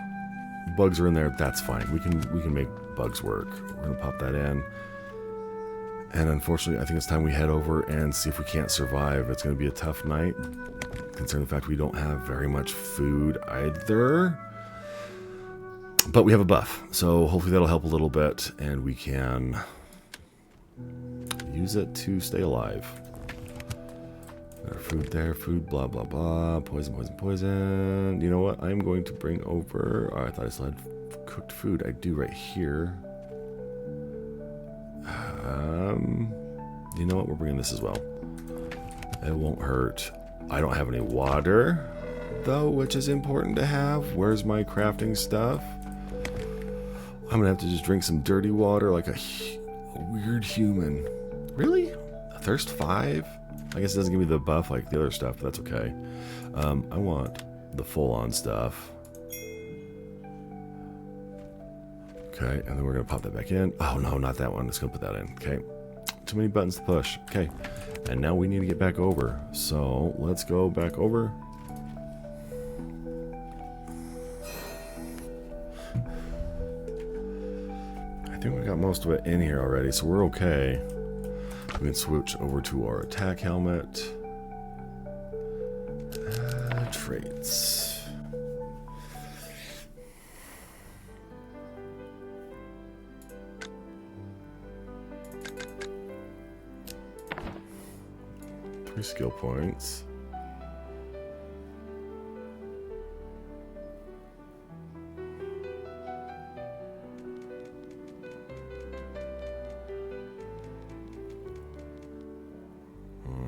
S1: Bugs are in there. That's fine. We can make bugs work. We're gonna pop that in. And unfortunately, I think it's time we head over and see if we can't survive. It's gonna be a tough night, considering the fact we don't have very much food either. But we have a buff, so hopefully that'll help a little bit, and we can use it to stay alive. Food there, food, blah, blah, blah. Poison, poison, poison. You know what? I'm going to bring over... Oh, I thought I still had cooked food. I do right here. You know what? We're bringing this as well. It won't hurt. I don't have any water, though, which is important to have. Where's my crafting stuff? I'm gonna have to just drink some dirty water like a weird human. Really? Thirst 5? I guess it doesn't give me the buff like the other stuff, but that's okay. I want the full-on stuff. Okay, and then we're gonna pop that back in. Oh no, not that one. Just gonna put that in. Okay. Too many buttons to push. Okay. And now we need to get back over. So let's go back over. I think we got most of it in here already, so we're okay. We can switch over to our attack helmet. Traits. Three skill points.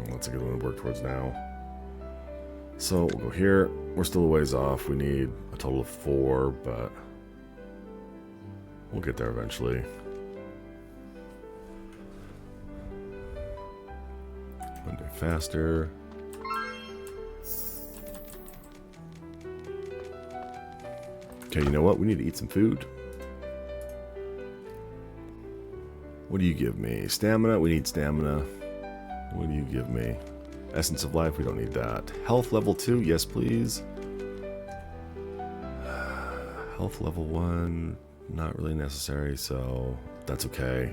S1: That's a good one to work towards now. So we'll go here. We're still a ways off. We need a total of 4, but we'll get there eventually. One day faster. Okay, you know what? We need to eat some food. What do you give me? Stamina? We need stamina. What do you give me? Essence of life? We don't need that. Health level 2? Yes, please. Health level 1? Not really necessary, so that's okay.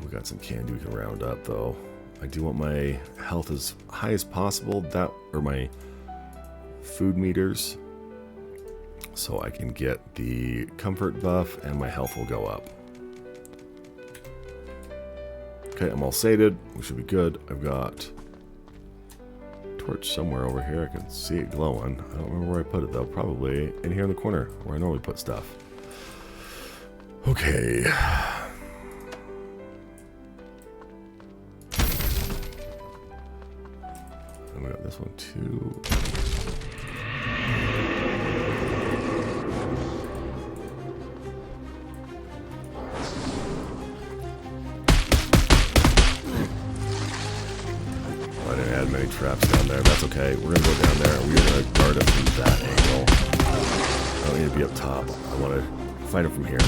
S1: We got some candy we can round up, though. I do want my health as high as possible. That, or my food meters, so I can get the comfort buff and my health will go up. Okay, I'm all sated. We should be good. I've got a torch somewhere over here. I can see it glowing. I don't remember where I put it, though. Probably in here in the corner where I normally put stuff. Okay. And we got this one, too. Many traps down there. That's okay. We're gonna go down there and we're gonna guard it from that angle. I don't need to be up top. I want to fight it from here.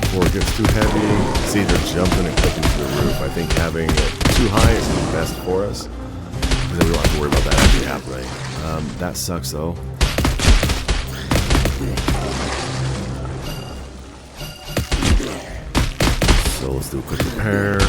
S1: Before it gets too heavy, see, they're jumping and clicking to the roof. I think having it too high is the best for us, because then we don't have to worry about that actually happening. That sucks though. So let's do a quick repair.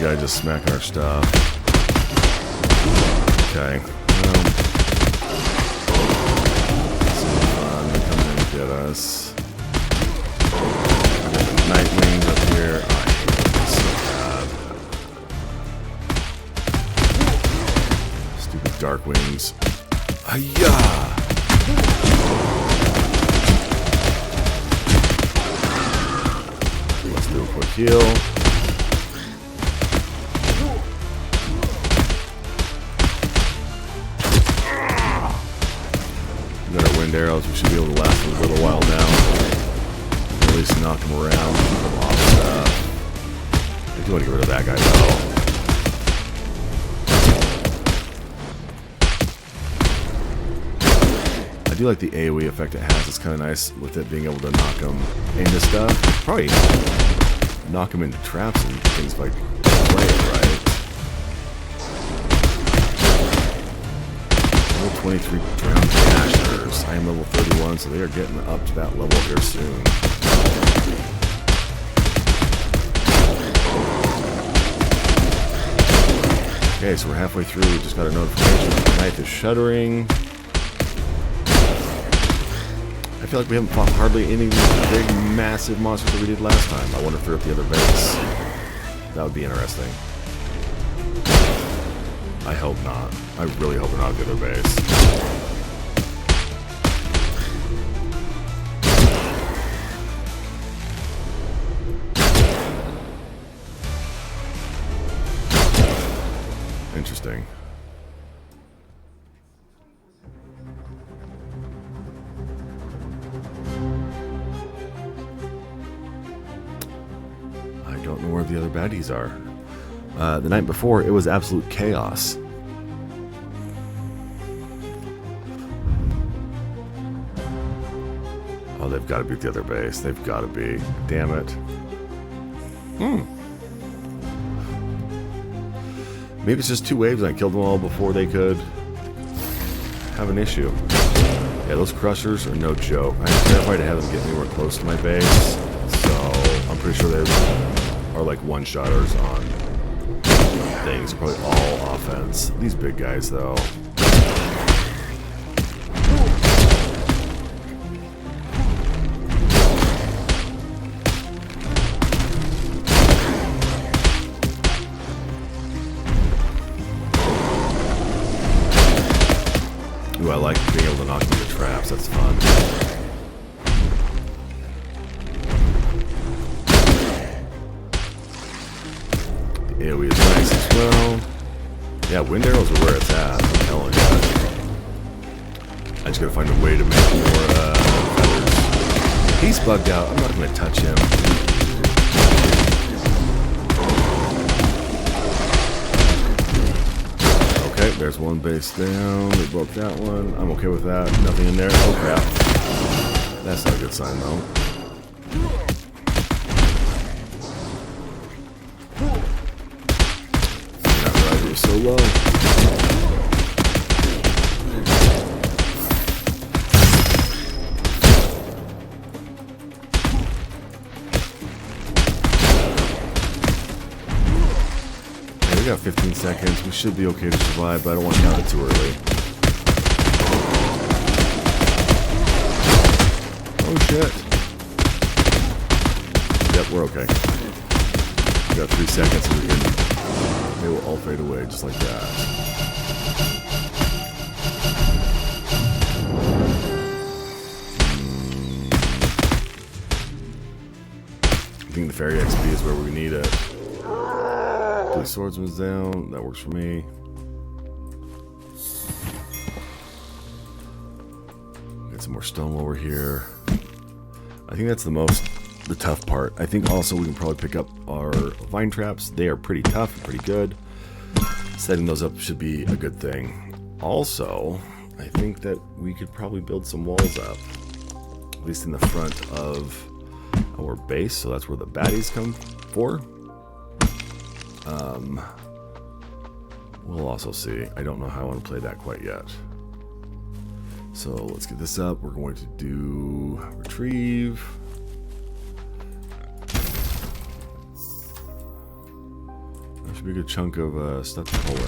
S1: guy just smacking our stuff. Okay. Well, some fun. They're coming in to get us. Night wings up here. Oh, I hate this so bad. Stupid dark wings. Hiya! Let's do a quick heal. We got our wind arrows. We should be able to last for a little while now. At least knock him around. Keep him off stuff. I do want to get rid of that guy though. I do like the AoE effect it has. It's kind of nice with it being able to knock him into stuff. Probably knock him into traps and things like that, right? Level 23 drowned dashers. I am level 31, so they are getting up to that level here soon. Okay, so we're halfway through. We just got a notification. The knife is shuddering. I feel like we haven't fought hardly any of these big, massive monsters that we did last time. I wonder if they're at the other base. That would be interesting. I hope not. I really hope they're not at the other base. Interesting. I don't know where the other baddies are. The night before, it was absolute chaos. Oh, they've got to be at the other base. They've got to be. Damn it. Maybe it's just two waves and I killed them all before they could have an issue. Yeah, those crushers are no joke. I'm terrified to have them get anywhere close to my base. So I'm pretty sure they are like one-shotters on things. Probably all offense. These big guys, though. Ooh, I like being able to knock them into traps. That's fun. The AoE is nice as well. Yeah, wind arrows are where it's at. I'm telling you. I just gotta find a way to make more feathers. He's bugged out. I'm not gonna touch him. Okay, there's one base down. We broke that one. I'm okay with that. Nothing in there. Oh crap. That's not a good sign though. Not realize it was so low. We got 15 seconds. We should be okay to survive, but I don't want to count it too early. Oh shit. Yep, we're okay. We got 3 seconds and they will all fade away just like that. I think the fairy XP is where we need it. Blue swordsman's down. That works for me. Get some more stone while we're here. I think that's the tough part. I think also we can probably pick up our vine traps. They are pretty tough and pretty good. Setting those up should be a good thing. Also, I think that we could probably build some walls up, at least in the front of our base. So that's where the baddies come for. We'll also see. I don't know how I want to play that quite yet. So let's get this up. We're going to do retrieve. Should be a good chunk of stuff to pull in.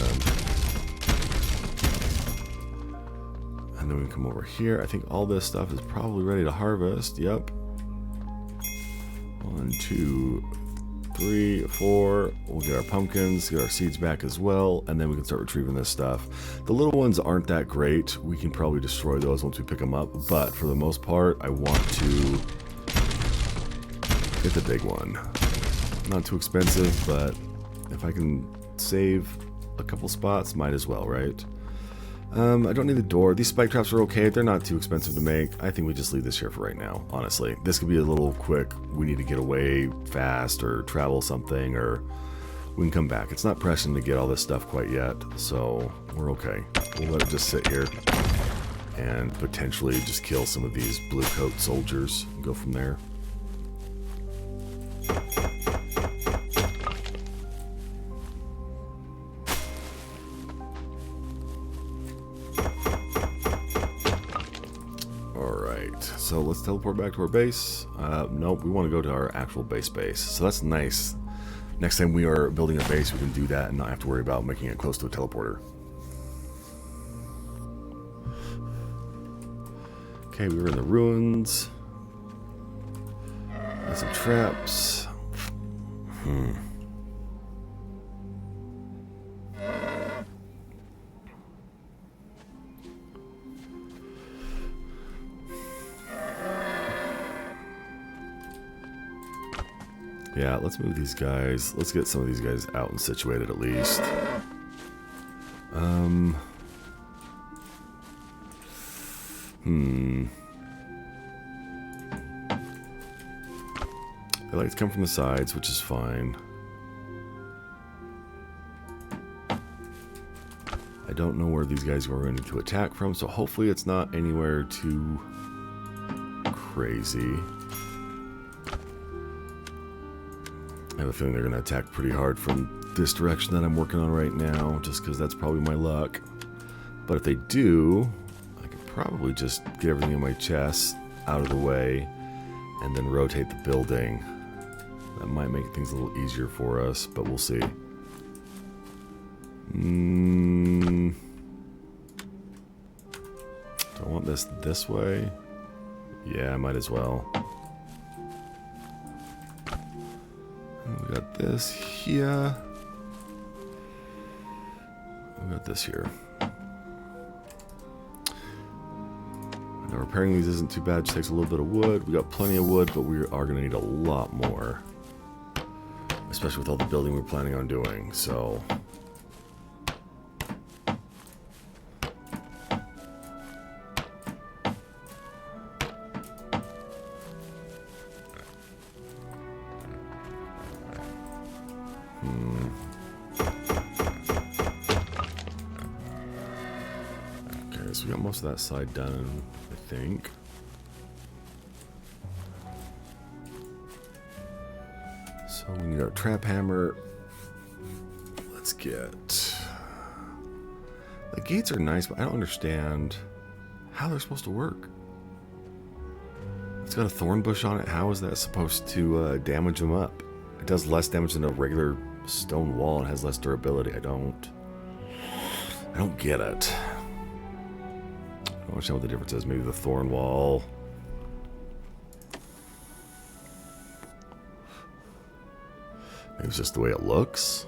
S1: And then we can come over here. I think all this stuff is probably ready to harvest. Yep. 1, 2, 3, 4. We'll get our pumpkins, get our seeds back as well, and then we can start retrieving this stuff. The little ones aren't that great. We can probably destroy those once we pick them up, but for the most part, I want to get the big one. Not too expensive, but if I can save a couple spots, might as well, right? I don't need the door. These spike traps are okay. They're not too expensive to make. I think we just leave this here for right now, honestly. This could be a little quick. We need to get away fast or travel something, or we can come back. It's not pressing to get all this stuff quite yet, so we're okay. We'll let it just sit here and potentially just kill some of these blue coat soldiers and go from there. So let's teleport back to our base. Nope, we want to go to our actual base. So that's nice. Next time we are building a base, we can do that and not have to worry about making it close to a teleporter. Okay, we were in the ruins. Got some traps. Yeah, let's move these guys. Let's get some of these guys out and situated at least. They like to come from the sides, which is fine. I don't know where these guys are going to attack from, so hopefully it's not anywhere too crazy. I have a feeling they're going to attack pretty hard from this direction that I'm working on right now, just because that's probably my luck. But if they do, I could probably just get everything in my chest out of the way and then rotate the building. That might make things a little easier for us, but we'll see. Do I want this way? Yeah, I might as well. We got this here. We got this here. Now repairing these isn't too bad. Just takes a little bit of wood. We got plenty of wood, but we are going to need a lot more, especially with all the building we're planning on doing. So we got most of that side done, I think. So we need our trap hammer. Let's get... The gates are nice, but I don't understand how they're supposed to work. It's got a thorn bush on it. How is that supposed to damage them up? It does less damage than a regular stone wall and has less durability. I don't get it. I don't understand what the difference is. Maybe the thorn wall. Maybe it's just the way it looks.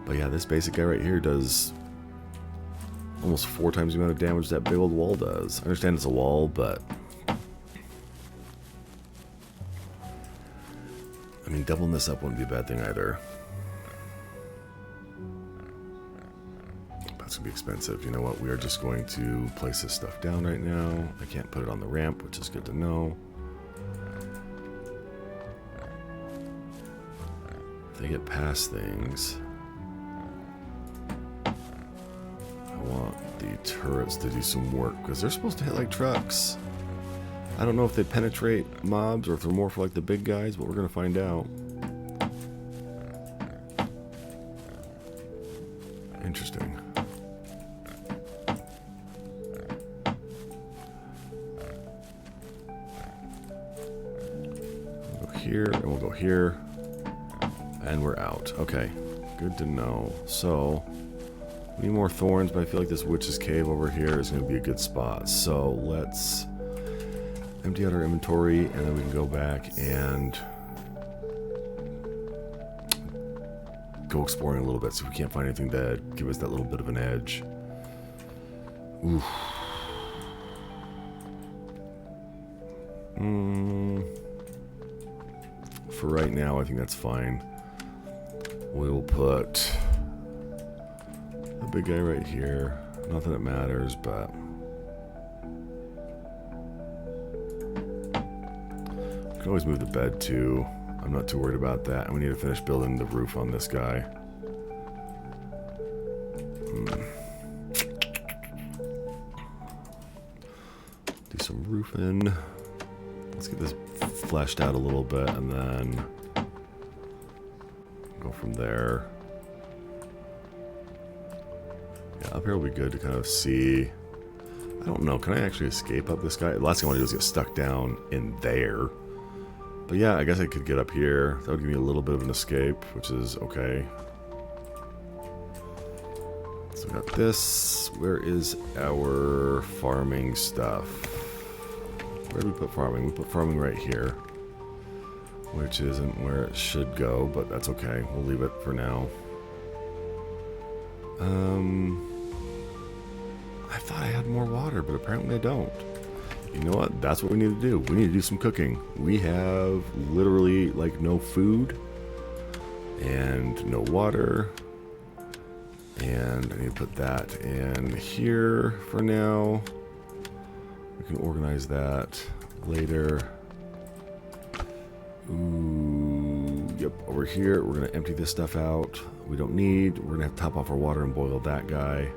S1: But yeah, this basic guy right here does almost 4 times the amount of damage that big old wall does. I understand it's a wall, but I mean, doubling this up wouldn't be a bad thing either. That's gonna be expensive. You know what? We are just going to place this stuff down right now. I can't put it on the ramp, which is good to know. If they get past things, I want the turrets to do some work because they're supposed to hit like trucks. I don't know if they penetrate mobs or if they're more for like the big guys, but we're gonna find out. Interesting. here, and we'll go here. And we're out. Okay, good to know. So, we need more thorns, but I feel like this witch's cave over here is going to be a good spot. So, let's empty out our inventory, and then we can go back and go exploring a little bit, see if we can't find anything that give us that little bit of an edge. Oof. For right now, I think that's fine. We'll put the big guy right here. Not that it matters, but we can always move the bed too. I'm not too worried about that. And we need to finish building the roof on this guy. Do some roofing. Let's get this fleshed out a little bit and then go from there. Yeah, up here will be good to kind of see. I don't know. Can I actually escape up this guy? The last thing I want to do is get stuck down in there. But yeah, I guess I could get up here. That would give me a little bit of an escape, which is okay. So we got this. Where is our farming stuff? Where do we put farming? We put farming right here, which isn't where it should go, but that's okay. We'll leave it for now. I thought I had more water, but apparently I don't. You know what? That's what we need to do. We need to do some cooking. We have literally like no food and no water. And I need to put that in here for now. We can organize that later. Ooh, yep, over here. We're going to empty this stuff out. We don't need. We're going to have to top off our water and boil that guy.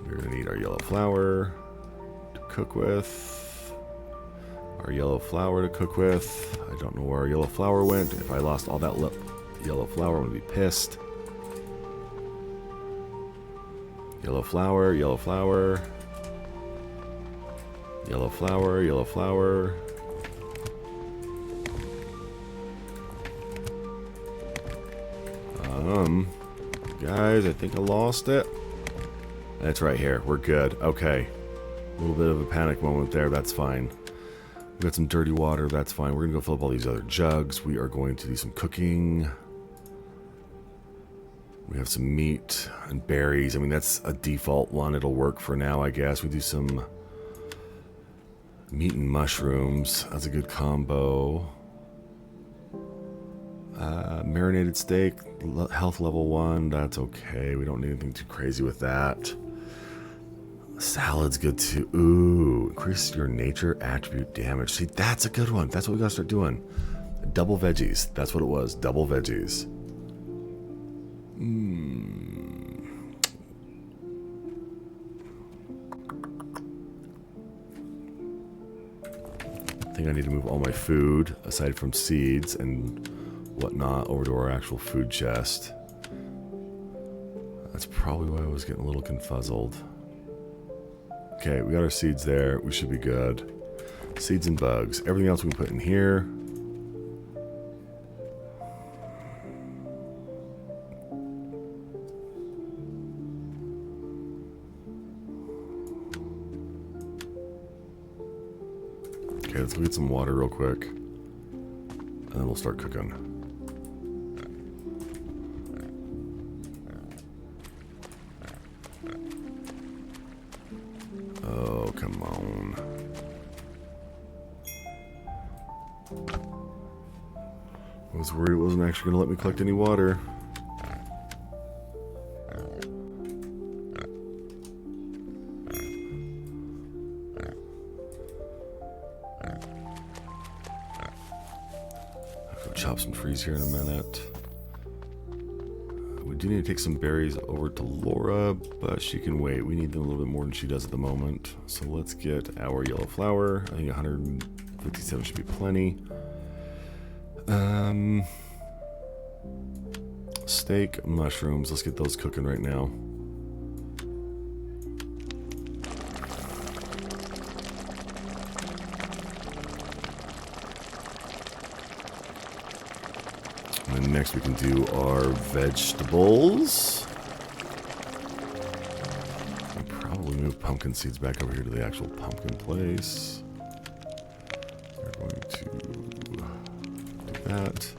S1: We're going to need our yellow flour to cook with. Our yellow flour to cook with. I don't know where our yellow flour went. If I lost all that yellow flour, I'm going to be pissed. Yellow flour, yellow flour. Yellow flour, yellow flour. Guys, I think I lost it. That's right here. We're good. Okay. A little bit of a panic moment there. That's fine. We've got some dirty water. That's fine. We're going to go fill up all these other jugs. We are going to do some cooking. We have some meat and berries. I mean, that's a default one. It'll work for now, I guess. We do some meat and mushrooms. That's a good combo. Marinated steak, health level 1. That's okay. We don't need anything too crazy with that. Salad's good too. Ooh, increase your nature attribute damage. See, that's a good one. That's what we gotta start doing. Double veggies. That's what it was. Double veggies. I think I need to move all my food, aside from seeds and whatnot, over to our actual food chest. That's probably why I was getting a little confuzzled. Okay, we got our seeds there. We should be good. Seeds and bugs. Everything else we can put in here. Okay, let's go get some water real quick. And then we'll start cooking. Oh, come on. I was worried it wasn't actually going to let me collect any water. I'll go chop some trees here in a minute. We do need to take some berries over to Laura, but she can wait. We need them a little bit more than she does at the moment. So let's get our yellow flour. I think 157 should be plenty. Steak, mushrooms. Let's get those cooking right now. And then next we can do our vegetables. And probably move pumpkin seeds back over here to the actual pumpkin place. We're going to do that.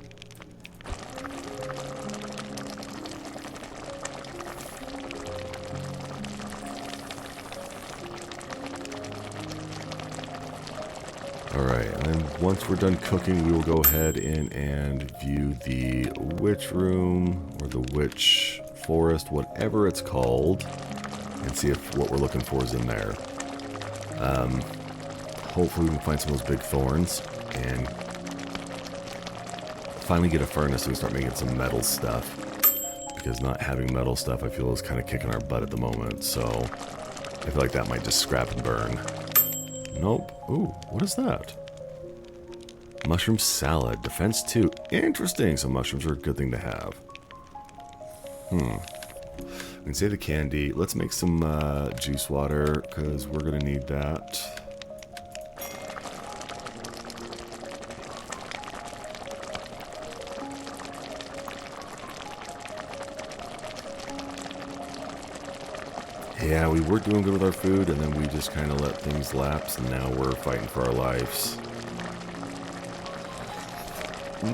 S1: Alright, and then once we're done cooking, we will go ahead in and view the witch room, or the witch forest, whatever it's called, and see if what we're looking for is in there. Hopefully we can find some of those big thorns, and finally get a furnace so we can start making some metal stuff. Because not having metal stuff, I feel, is kind of kicking our butt at the moment, so I feel like that might just scrap and burn. Nope. Ooh, what is that? Mushroom salad. Defense 2. Interesting. So mushrooms are a good thing to have. We can save the candy. Let's make some juice water, because we're going to need that. Yeah, we were doing good with our food, and then we just kind of let things lapse, and now we're fighting for our lives. I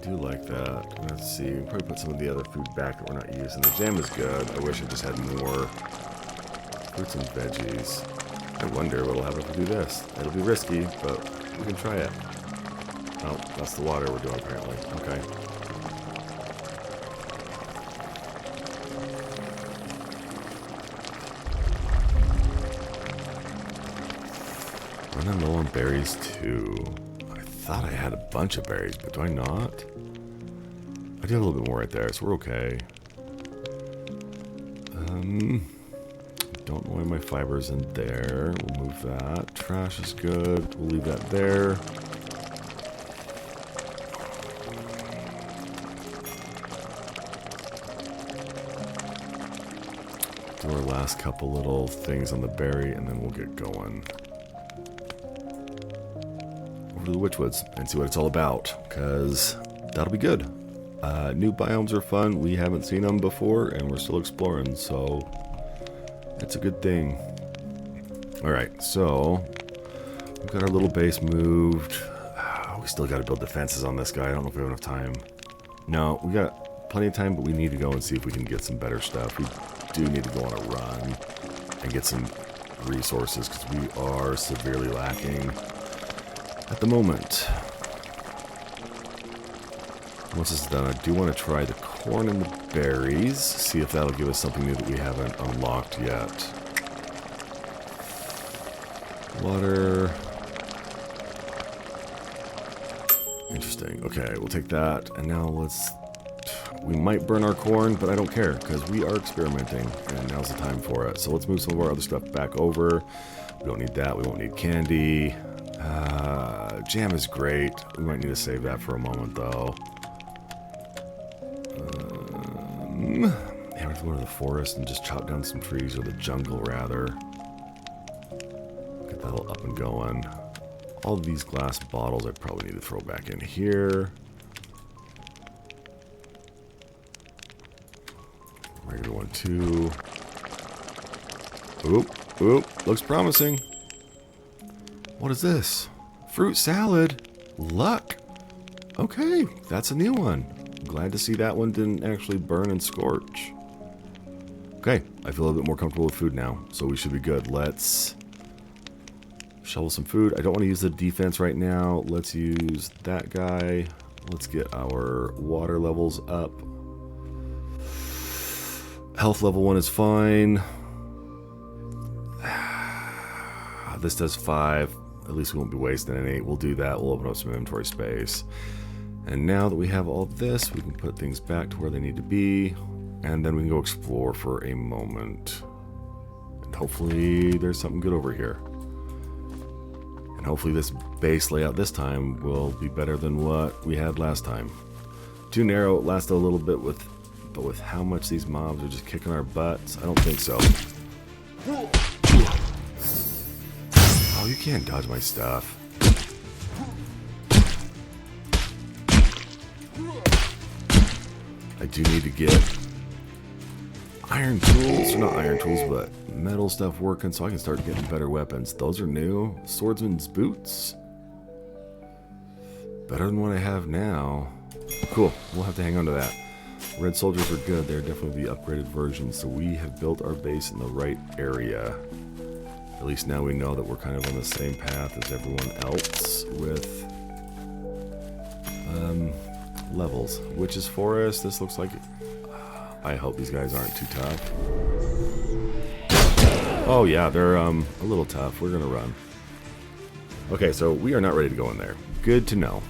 S1: do like that. Let's see, we'll probably put some of the other food back that we're not using. The jam is good. I wish I just had more fruits and veggies. I wonder what'll happen if we do this. It'll be risky, but we can try it. Oh, that's the water we're doing apparently. Okay. Running low on berries too. I thought I had a bunch of berries, but do I not? I do have a little bit more right there, so we're okay. Don't know why my fiber's in there. We'll move that. Trash is good. We'll leave that there. Do our last couple little things on the berry, and then we'll get going. Over to the Witchwoods and see what it's all about, because that'll be good. New biomes are fun. We haven't seen them before, and we're still exploring, so it's a good thing. Alright, so we've got our little base moved. We still got to build defenses on this guy. I don't know if we have enough time. No, we got plenty of time, but we need to go and see if we can get some better stuff. We do need to go on a run and get some resources, because we are severely lacking at the moment. Once this is done, I do want to try the corn and the berries, see if that'll give us something new that we haven't unlocked yet. Water. Interesting. Okay, we'll take that, and now let's... We might burn our corn, but I don't care, because we are experimenting, and now's the time for it. So let's move some of our other stuff back over. We don't need that. We won't need candy. Jam is great. We might need to save that for a moment, though. Yeah, we have to go to the forest and just chop down some trees, or the jungle, rather. Get that all up and going. All of these glass bottles I probably need to throw back in here. Regular one, too. Oop, oop, looks promising. What is this? Fruit salad? Luck. Okay, that's a new one. Glad to see that one didn't actually burn and scorch. Okay, I feel a little bit more comfortable with food now, so we should be good. Let's shovel some food. I don't want to use the defense right now. Let's use that guy. Let's get our water levels up. Health level 1 is fine. This does 5. At least we won't be wasting any. We'll do that. We'll open up some inventory space. And now that we have all this, we can put things back to where they need to be. And then we can go explore for a moment. And hopefully there's something good over here. And hopefully this base layout this time will be better than what we had last time. Too narrow. It lasted a little bit with... But with how much these mobs are just kicking our butts, I don't think so. you can't dodge my stuff. I do need to get iron tools, or not iron tools, but metal stuff working so I can start getting better weapons. Those are new. Swordsman's boots. Better than what I have now. Cool. We'll have to hang on to that. Red soldiers are good. They're definitely the upgraded version. So we have built our base in the right area. At least now we know that we're kind of on the same path as everyone else with levels. Witch's Forest. This looks like... I hope these guys aren't too tough. Oh yeah, they're a little tough. We're gonna run. Okay, so we are not ready to go in there. Good to know.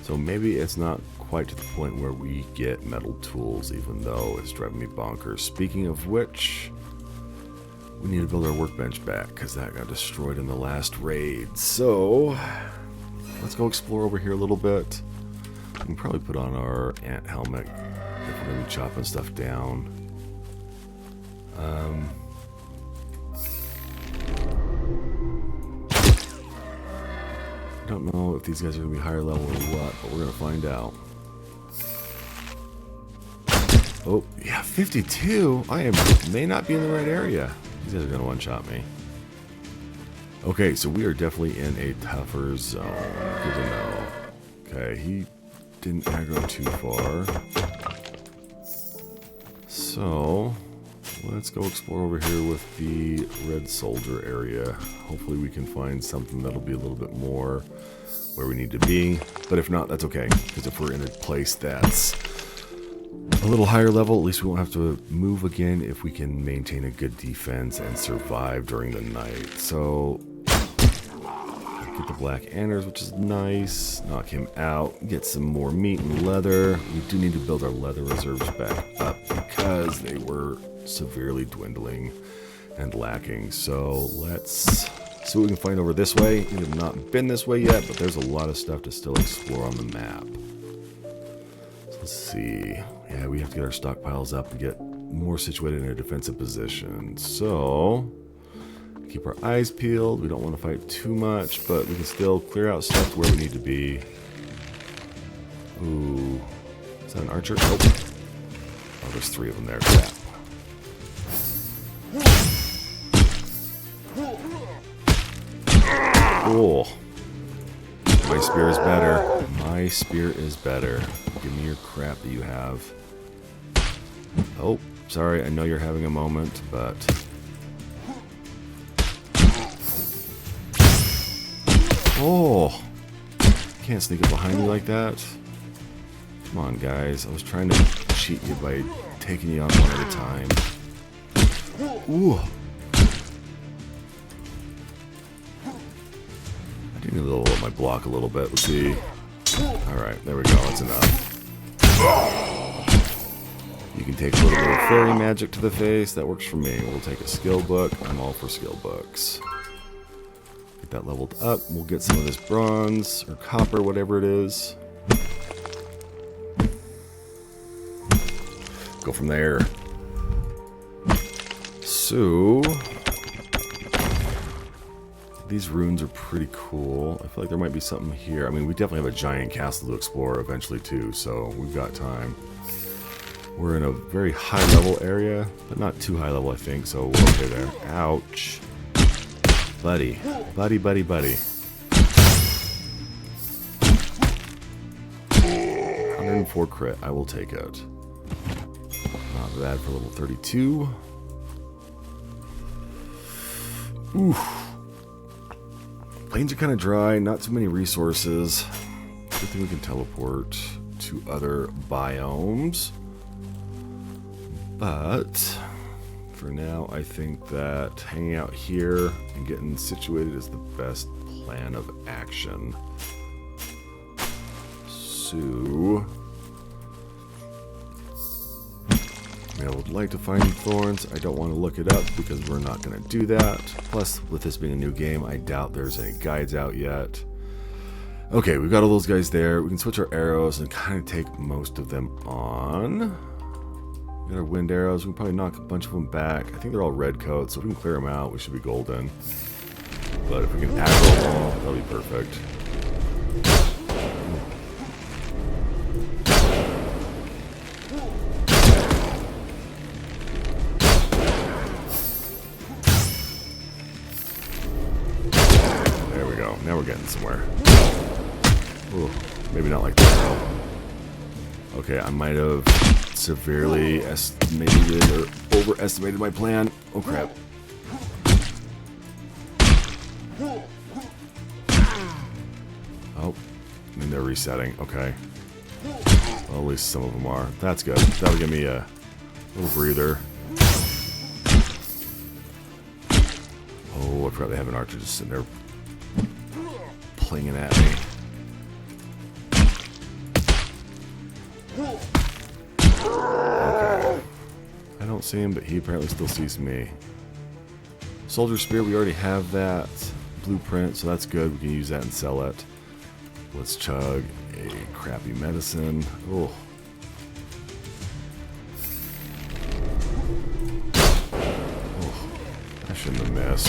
S1: So maybe it's not quite to the point where we get metal tools, even though it's driving me bonkers. Speaking of which, we need to build our workbench back because that got destroyed in the last raid. So let's go explore over here a little bit. We can probably put on our ant helmet if we're gonna be chopping stuff down. I don't know if these guys are gonna be higher level or what, but we're gonna find out. Oh, yeah, 52. I may not be in the right area. These guys are gonna one-shot me. Okay, so we are definitely in a tougher zone. Good to know. Okay, he didn't aggro too far. So let's go explore over here with the red soldier area. Hopefully we can find something that'll be a little bit more where we need to be. But if not, that's okay. Because if we're in a place that's a little higher level, at least we won't have to move again if we can maintain a good defense and survive during the night. So get the black antlers, which is nice. Knock him out. Get some more meat and leather. We do need to build our leather reserves back up because they were severely dwindling and lacking. So let's see what we can find over this way. We have not been this way yet, but there's a lot of stuff to still explore on the map. So let's see. Yeah, we have to get our stockpiles up and get more situated in a defensive position. So keep our eyes peeled. We don't want to fight too much, but we can still clear out stuff where we need to be. Ooh. Is that an archer? Nope. Oh, there's 3 of them there. Crap. Cool. My spear is better. My spear is better. Give me your crap that you have. Oh, sorry. I know you're having a moment, but... Oh! Can't sneak up behind me like that. Come on, guys. I was trying to cheat you by taking you out one at a time. Ooh! I do need to lower my block a little bit. Let's see. Alright, there we go. That's enough. You can take a little bit of fairy magic to the face. That works for me. We'll take a skill book. I'm all for skill books. Get that leveled up. We'll get some of this bronze or copper, whatever it is. Go from there. So these runes are pretty cool. I feel like there might be something here. I mean, we definitely have a giant castle to explore eventually too, so we've got time. We're in a very high level area, but not too high level, I think, so we're okay there. Ouch. Buddy. Buddy, buddy, buddy. 104 crit. I will take it. Not bad for level 32. Oof. Plains are kind of dry. Not too many resources. Good thing we can teleport to other biomes. But for now, I think that hanging out here and getting situated is the best plan of action. So I would like to find thorns. I don't want to look it up because we're not going to do that. Plus, with this being a new game, I doubt there's any guides out yet. Okay, we've got all those guys there. We can switch our arrows and kind of take most of them on. We got our wind arrows. We can probably knock a bunch of them back. I think they're all red coats, so if we can clear them out, we should be golden. But if we can aggro them all, that'll be perfect. There we go. Now we're getting somewhere. Ooh, maybe not like that though. Okay, I might have severely estimated or overestimated my plan. Oh crap. Oh, and they're resetting. Okay. Well, at least some of them are. That's good. That'll give me a little breather. Oh, I forgot they have an archer just sitting there plinging at me. Okay. I don't see him, but he apparently still sees me. Soldier Spear, we already have that blueprint, so that's good. We can use that and sell it. Let's chug a crappy medicine. Oh. Oh, I shouldn't have missed.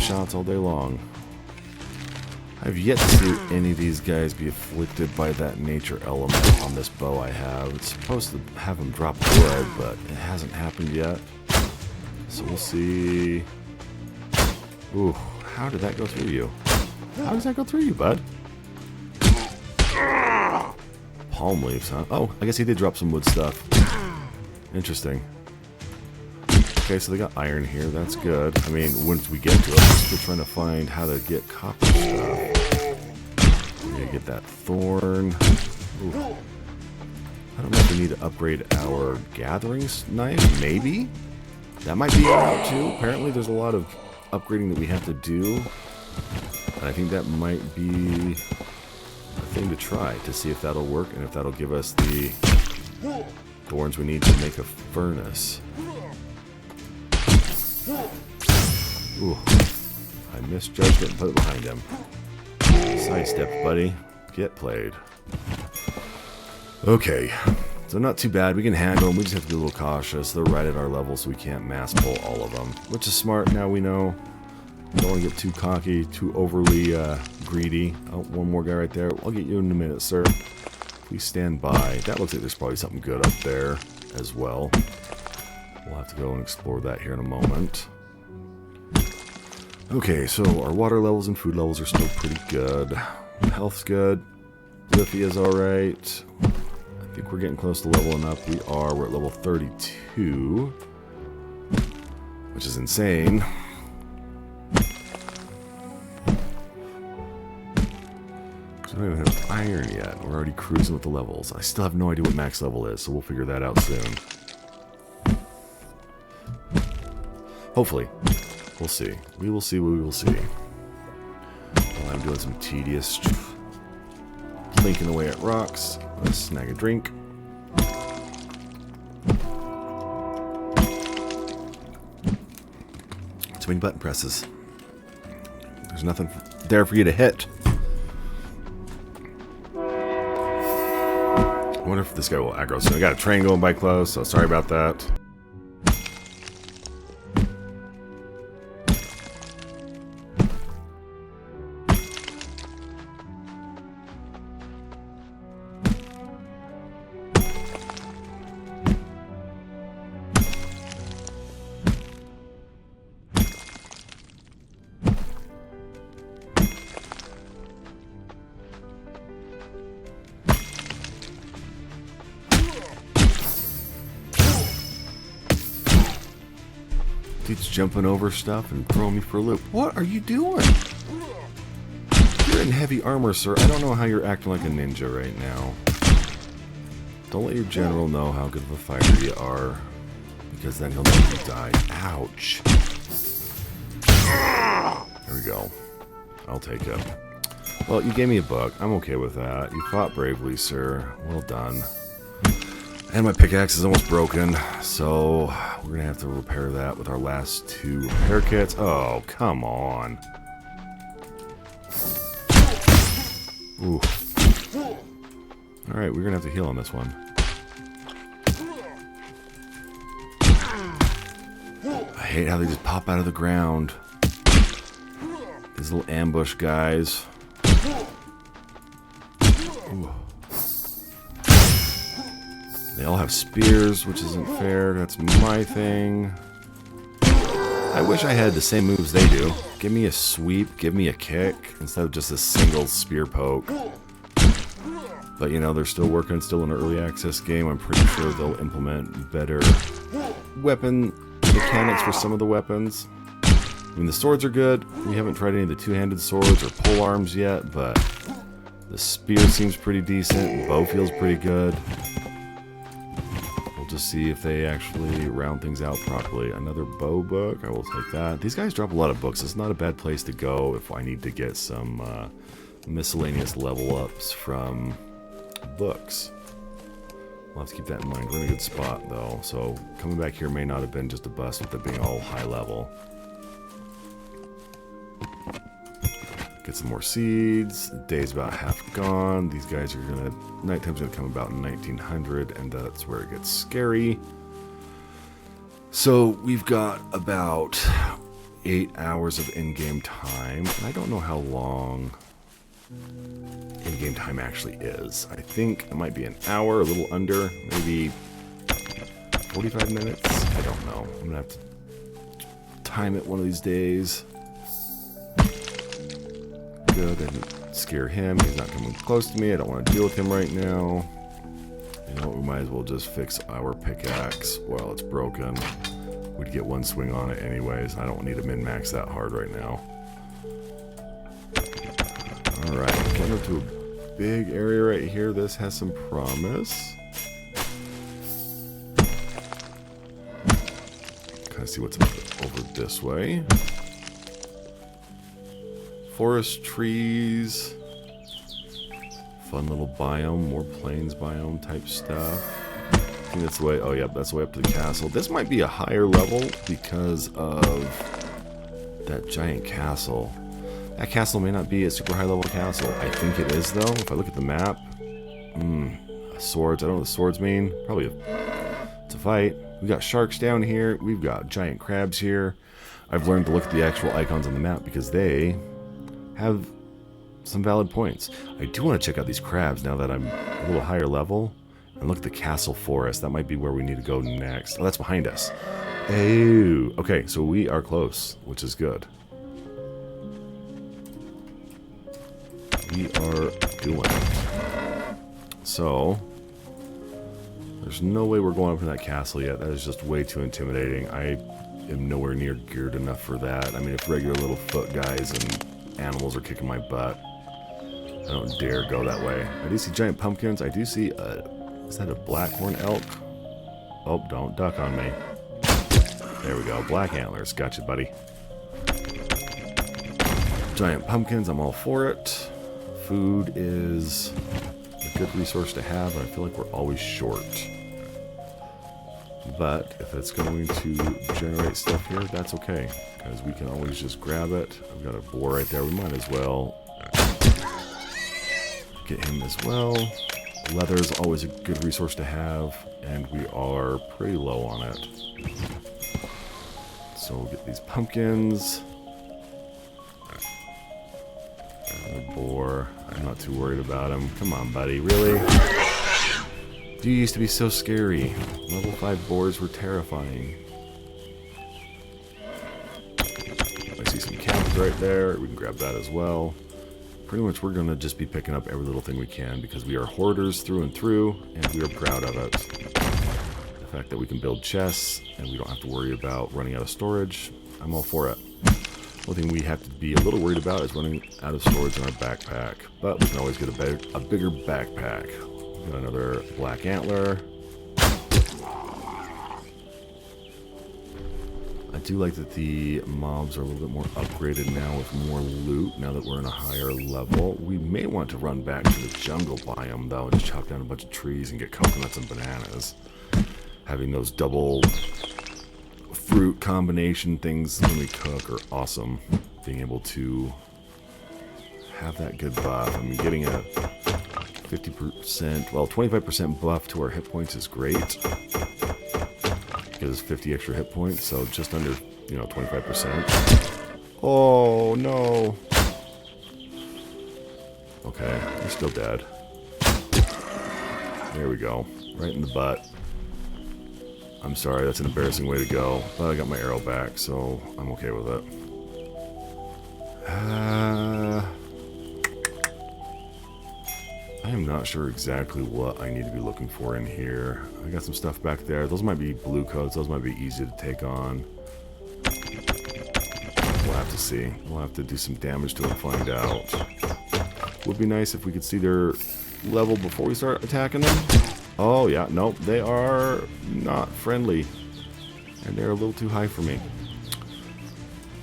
S1: Shots all day long. I've yet to see any of these guys be afflicted by that nature element on this bow I have. It's supposed to have them drop wood, but it hasn't happened yet. So we'll see. Ooh, how did that go through you? How does that go through you, bud? Palm leaves, huh? Oh, I guess he did drop some wood stuff. Interesting. Okay, so they got iron here. That's good. I mean, once we get to it, we're still trying to find how to get copper stuff. We're gonna get that thorn. Ooh. I don't know if we need to upgrade our gathering knife. Maybe? That might be out too. Apparently there's a lot of upgrading that we have to do. And I think that might be a thing to try to see if that'll work and if that'll give us the thorns we need to make a furnace. Ooh, I misjudged it and put it behind him. Sidestep, buddy. Get played. Okay, so not too bad. We can handle them. We just have to be a little cautious. They're right at our level, so we can't mass pull all of them. Which is smart, now we know. Don't want to get too cocky, too overly greedy. Oh, one more guy right there. I'll get you in a minute, sir. Please stand by. That looks like there's probably something good up there as well. We'll have to go and explore that here in a moment. Okay, so our water levels and food levels are still pretty good. Health's good. Lithia's alright. I think we're getting close to leveling up. We are. We're at level 32. Which is insane. We don't even have iron yet. We're already cruising with the levels. I still have no idea what max level is, so we'll figure that out soon. Hopefully. We'll see. We will see. We will see. While I'm doing some tedious plinking away at rocks. Let's snag a drink. Too many button presses. There's nothing there for you to hit. I wonder if this guy will aggro soon. I got a train going by close, so sorry about that. Dude's jumping over stuff and throwing me for a loop. What are you doing? You're in heavy armor, sir. I don't know how you're acting like a ninja right now. Don't let your general know how good of a fighter you are, because then he'll make you die. Ouch. There we go. I'll take it. Well, you gave me a buck. I'm okay with that. You fought bravely, sir. Well done. And my pickaxe is almost broken, so we're going to have to repair that with our last 2 repair kits. Oh, come on. Ooh. Alright, we're gonna have to heal on this one. I hate how they just pop out of the ground. These little ambush guys. Ooh. They all have spears, which isn't fair. That's my thing. I wish I had the same moves they do. Give me a sweep, give me a kick, instead of just a single spear poke. But you know, they're still working, still in an early access game. I'm pretty sure they'll implement better weapon mechanics for some of the weapons. I mean, the swords are good. We haven't tried any of the two-handed swords or pole arms yet, but the spear seems pretty decent. Bow feels pretty good. We'll just see if they actually round things out properly. Another bow book. I will take that. These guys drop a lot of books. It's not a bad place to go if I need to get some miscellaneous level ups from books. We'll have to keep that in mind. We're in a good spot, though. So coming back here may not have been just a bust with it being all high level. Get some more seeds. The day's about half gone. These guys are gonna... Nighttime's gonna come about in 1900, and that's where it gets scary. So we've got about 8 hours of in-game time. And I don't know how long in-game time actually is. I think it might be an hour, a little under, maybe 45 minutes. I don't know. I'm gonna have to time it one of these days. Good, I didn't scare him. He's not coming close to me. I don't want to deal with him right now. You know, we might as well just fix our pickaxe while it's broken. We'd get one swing on it anyways. I don't need to min-max that hard right now. Alright, getting up to a big area right here. This has some promise. Kind of see what's over this way. Forest trees. Fun little biome. More plains biome type stuff. I think that's the way. Oh, yeah, that's the way up to the castle. This might be a higher level because of that giant castle. That castle may not be a super high level castle. I think it is, though. If I look at the map. Swords. I don't know what the swords mean. Probably it's a fight. We got sharks down here. We've got giant crabs here. I've learned to look at the actual icons on the map because they have some valid points. I do want to check out these crabs now that I'm a little higher level. And look at the castle forest. That might be where we need to go next. Oh, that's behind us. Oh, okay, so we are close, which is good. We are doing it. So, there's no way we're going up in that castle yet. That is just way too intimidating. I am nowhere near geared enough for that. I mean, if regular little foot guys and animals are kicking my butt, I don't dare go that way. I do see giant pumpkins. I do see is that a blackhorn elk? Oh, don't duck on me. There we go. Black antlers. Gotcha, buddy. Giant pumpkins. I'm all for it. Food is a good resource to have, and I feel like we're always short. But if it's going to generate stuff here, that's okay, because we can always just grab it. I've got a boar right there. We might as well get him as well. Leather is always a good resource to have, and we are pretty low on it. So we'll get these pumpkins. The boar. I'm not too worried about him. Come on, buddy. Really? You used to be so scary. Level 5 boars were terrifying. I see some cabins right there. We can grab that as well. Pretty much we're going to just be picking up every little thing we can because we are hoarders through and through, and we are proud of it. The fact that we can build chests and we don't have to worry about running out of storage, I'm all for it. One thing we have to be a little worried about is running out of storage in our backpack, but we can always get a bigger backpack. Got another black antler. I do like that the mobs are a little bit more upgraded now with more loot, now that we're in a higher level. We may want to run back to the jungle biome, though, and just chop down a bunch of trees and get coconuts and bananas. Having those double fruit combination things when we cook are awesome. Being able to have that good buff. I mean, getting a 50%, well, 25% buff to our hit points is great. Gives us 50 extra hit points, so just under, 25%. Oh, no. Okay, he's still dead. There we go. Right in the butt. I'm sorry, that's an embarrassing way to go. But I got my arrow back, so I'm okay with it. I am not sure exactly what I need to be looking for in here. I got some stuff back there. Those might be blue coats. Those might be easy to take on. We'll have to see. We'll have to do some damage to them and find out. Would be nice if we could see their level before we start attacking them. Oh, yeah. Nope. They are not friendly. And they're a little too high for me.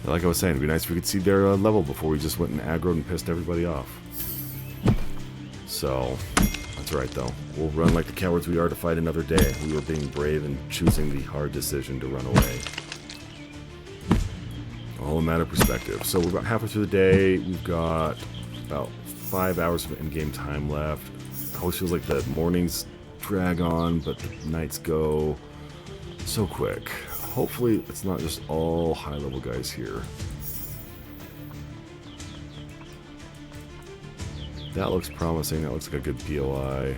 S1: Like I was saying, it'd be nice if we could see their level before we just went and aggroed and pissed everybody off. So, that's right though. We'll run like the cowards we are to fight another day. We were being brave and choosing the hard decision to run away. All a matter of perspective. So we're about halfway through the day. We've got about 5 hours of in-game time left. It always feels like the mornings drag on, but the nights go so quick. Hopefully it's not just all high-level guys here. That looks promising. That looks like a good POI.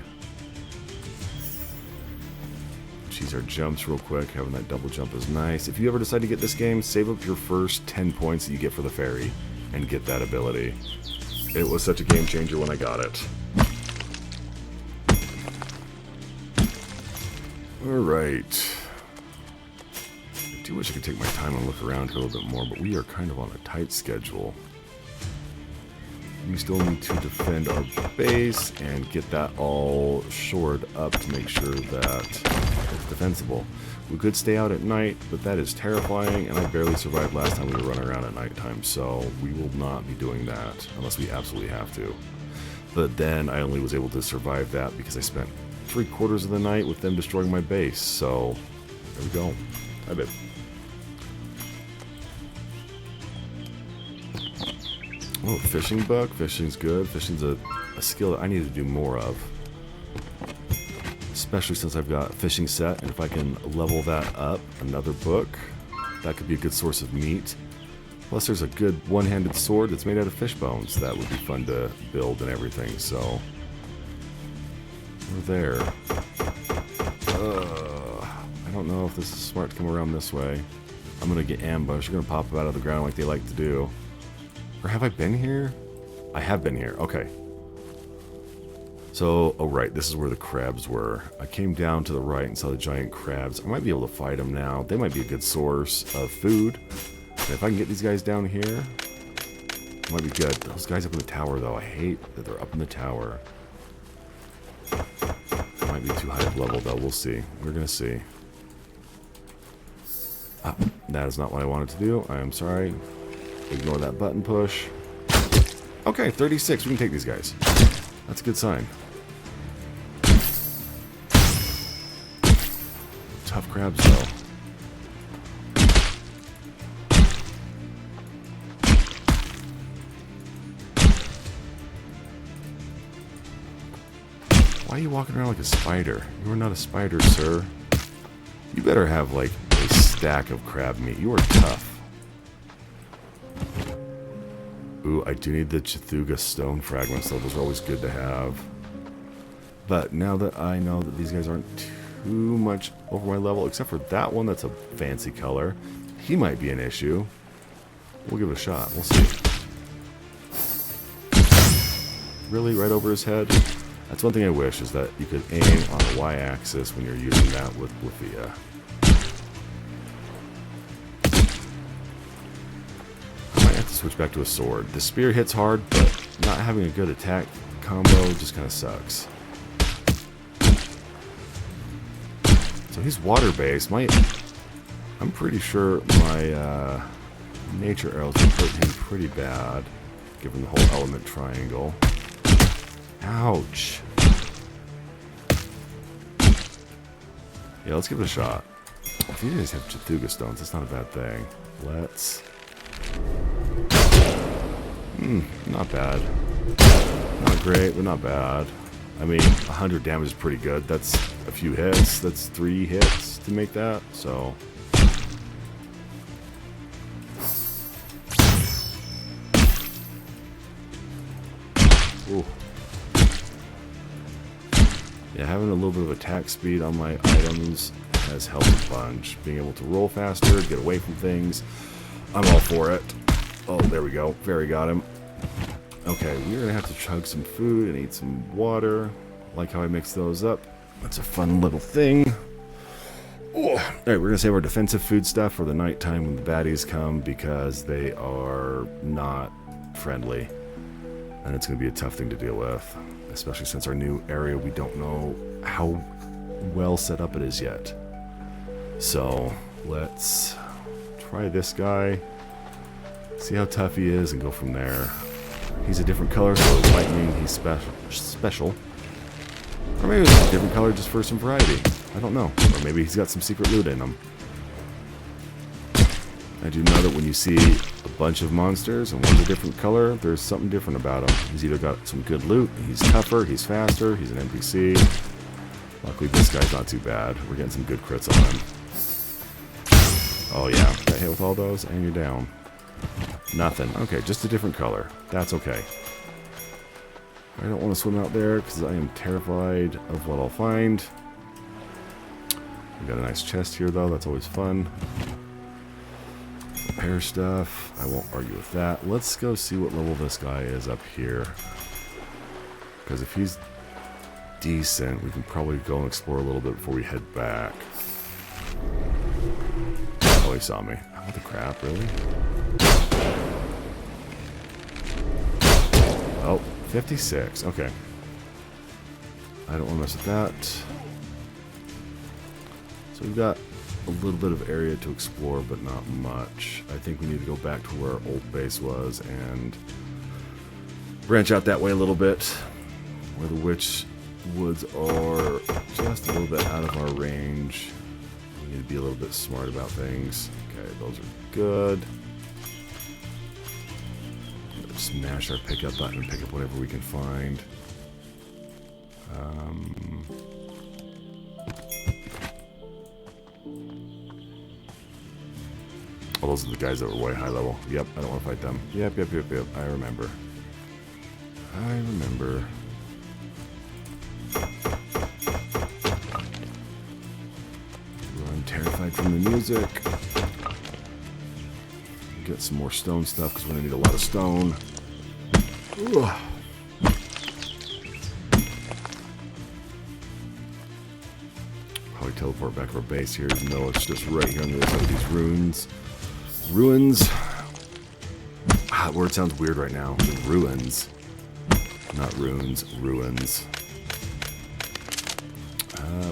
S1: Cheese our jumps real quick. Having that double jump is nice. If you ever decide to get this game, save up your first 10 points that you get for the fairy and get that ability. It was such a game changer when I got it. Alright. I do wish I could take my time and look around here a little bit more, but we are kind of on a tight schedule. We still need to defend our base and get that all shored up to make sure that it's defensible. We could stay out at night, but that is terrifying, and I barely survived last time we were running around at nighttime, so we will not be doing that unless we absolutely have to. But then I only was able to survive that because I spent 3/4 of the night with them destroying my base, so there we go. Hi, babe. Oh, fishing buck. Fishing's good. Fishing's a skill that I need to do more of. Especially since I've got a fishing set, and if I can level that up, another book, that could be a good source of meat. Plus there's a good one-handed sword that's made out of fish bones. That would be fun to build and everything, so... We're there. I don't know if this is smart to come around this way. I'm gonna get ambushed. They're gonna pop up out of the ground like they like to do. Or have I been here? I have been here. Okay. So, oh right, this is where the crabs were. I came down to the right and saw the giant crabs. I might be able to fight them now. They might be a good source of food. And if I can get these guys down here, it might be good. Those guys up in the tower, though, I hate that they're up in the tower. It might be too high of level, though. We'll see. We're gonna see. Ah, that is not what I wanted to do. I am sorry. Ignore that button push. Okay, 36. We can take these guys. That's a good sign. Tough crabs, though. Why are you walking around like a spider? You are not a spider, sir. You better have, like, a stack of crab meat. You are tough. Ooh, I do need the Chathuga stone fragments, though. Those are always good to have. But now that I know that these guys aren't too much over my level, except for that one that's a fancy color, he might be an issue. We'll give it a shot. We'll see. Really? Right over his head? That's one thing I wish, is that you could aim on the Y-axis when you're using that with the... Switch back to a sword. The spear hits hard, but not having a good attack combo just kind of sucks. So he's water-based. I'm pretty sure my nature arrows will hurt him pretty bad, given the whole element triangle. Ouch. Yeah, let's give it a shot. If you guys have Chathuga stones, that's not a bad thing. Let's... Not bad. Not great, but not bad. I mean, 100 damage is pretty good. That's a few hits. That's 3 hits to make that, so... Ooh. Yeah, having a little bit of attack speed on my items has helped a bunch. Being able to roll faster, get away from things. I'm all for it. Oh, there we go. Fairy got him. Okay, we're going to have to chug some food and eat some water. Like how I mix those up. That's a fun little thing. Oh. Alright, we're going to save our defensive food stuff for the nighttime when the baddies come because they are not friendly. And it's going to be a tough thing to deal with. Especially since our new area, we don't know how well set up it is yet. So, let's try this guy. See how tough he is and go from there. He's a different color, so it might mean he's special. Or maybe it's a different color just for some variety. I don't know. Or maybe he's got some secret loot in him. I do know that when you see a bunch of monsters and one's a different color, there's something different about him. He's either got some good loot, he's tougher, he's faster, he's an NPC. Luckily this guy's not too bad. We're getting some good crits on him. Oh yeah, got hit with all those and you're down. Nothing. Okay, just a different color. That's okay. I don't want to swim out there because I am terrified of what I'll find. We got a nice chest here though, that's always fun. Repair stuff. I won't argue with that. Let's go see what level this guy is up here. Because if he's decent, we can probably go and explore a little bit before we head back. Oh, he saw me. What the crap, really? Oh, 56. Okay. I don't want to mess with that. So we've got a little bit of area to explore, but not much. I think we need to go back to where our old base was and branch out that way a little bit, where the witch woods are just a little bit out of our range. We need to be a little bit smart about things. Okay, those are good. Smash our pickup button and pick up whatever we can find. Oh, those are the guys that were way high level. Yep, I don't want to fight them. Yep. I remember. I'm terrified from the music. Get some more stone stuff because we're going to need a lot of stone. Ugh. Probably teleport back to our base here, even though it's just right here on the other side of these ruins. Ruins. Ah, that word sounds weird right now. Ruins. Not runes, ruins.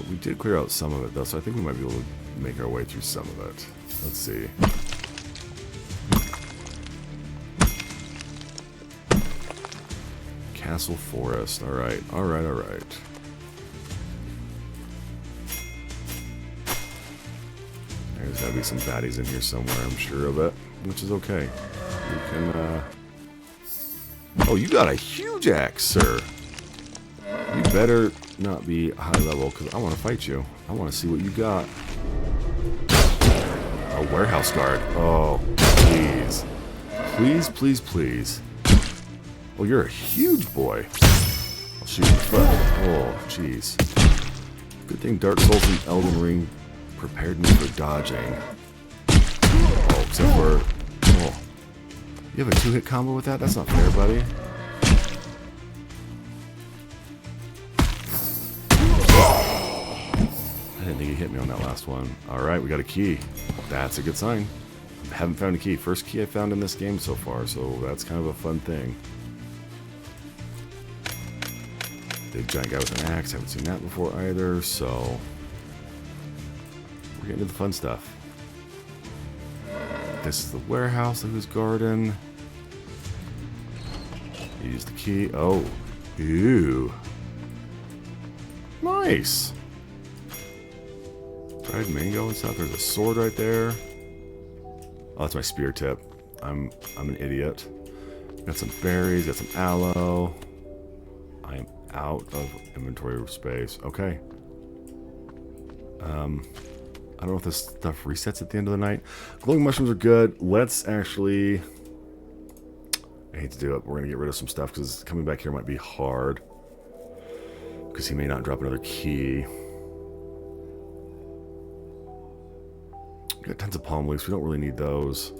S1: We did clear out some of it though, so I think we might be able to make our way through some of it. Let's see. Castle Forest. Alright. There's gotta be some baddies in here somewhere, I'm sure of it. Which is okay. We can, Oh, you got a huge axe, sir! You better not be high level, because I want to fight you. I want to see what you got. A warehouse guard. Oh, please. Please. Oh, you're a huge boy. I'll shoot your foot. Oh, jeez. Good thing Dark Souls and Elden Ring prepared me for dodging. Oh, except for... Oh. You have a 2-hit combo with that? That's not fair, buddy. I didn't think he hit me on that last one. Alright, we got a key. That's a good sign. I haven't found a key. First key I found in this game so far, so that's kind of a fun thing. Big giant guy with an axe. Haven't seen that before either, so we're getting to the fun stuff. This is the warehouse of his garden. Use the key. Oh. Ew. Nice. Dried mango and stuff. There's a sword right there. Oh, that's my spear tip. I'm an idiot. Got some berries, got some aloe. I am out of inventory space. Okay. I don't know if this stuff resets at the end of the night. Glowing mushrooms are good. Let's actually... I hate to do it. We're going to get rid of some stuff because coming back here might be hard. Because he may not drop another key. Got tons of palm leaves. We don't really need those.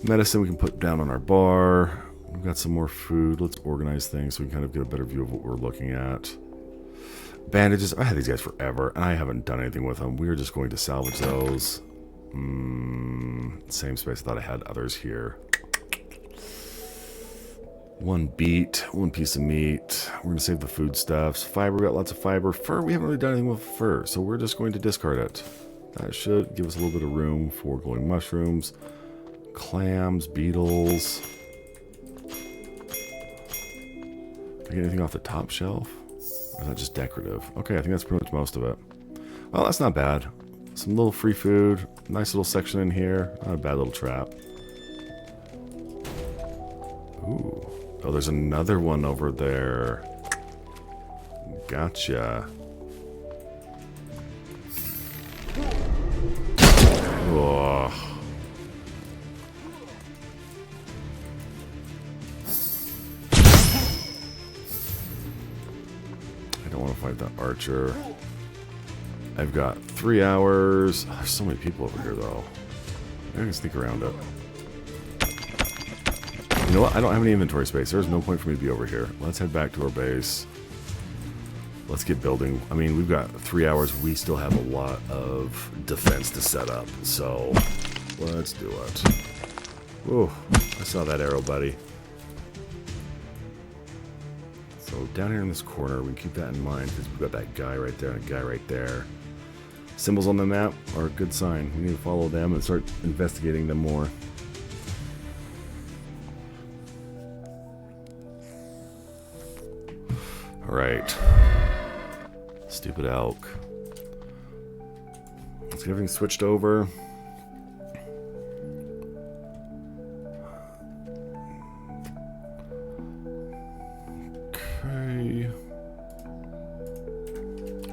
S1: Medicine we can put down on our bar. We've got some more food. Let's organize things so we can kind of get a better view of what we're looking at. Bandages. I had these guys forever, and I haven't done anything with them. We are just going to salvage those. Same space. I thought I had others here. One beet, one piece of meat. We're going to save the foodstuffs. Fiber, we got lots of fiber. Fur, we haven't really done anything with fur, so we're just going to discard it. That should give us a little bit of room for glowing mushrooms, clams, beetles. Can I get anything off the top shelf? Or is that just decorative? Okay, I think that's pretty much most of it. Well, that's not bad. Some little free food. Nice little section in here. Not a bad little trap. Ooh. Oh, there's another one over there. Gotcha. Oh. I don't want to fight that archer. I've got 3 hours. Oh, there's so many people over here, though. Maybe I can sneak around it. You know what? I don't have any inventory space. There's no point for me to be over here. Let's head back to our base. Let's get building. I mean, we've got 3 hours. We still have a lot of defense to set up. So, let's do it. Whoa, I saw that arrow, buddy. So, down here in this corner, we can keep that in mind because we've got that guy right there and a guy right there. Symbols on the map are a good sign. We need to follow them and start investigating them more. Alright. Stupid elk. Let's get everything switched over. Okay.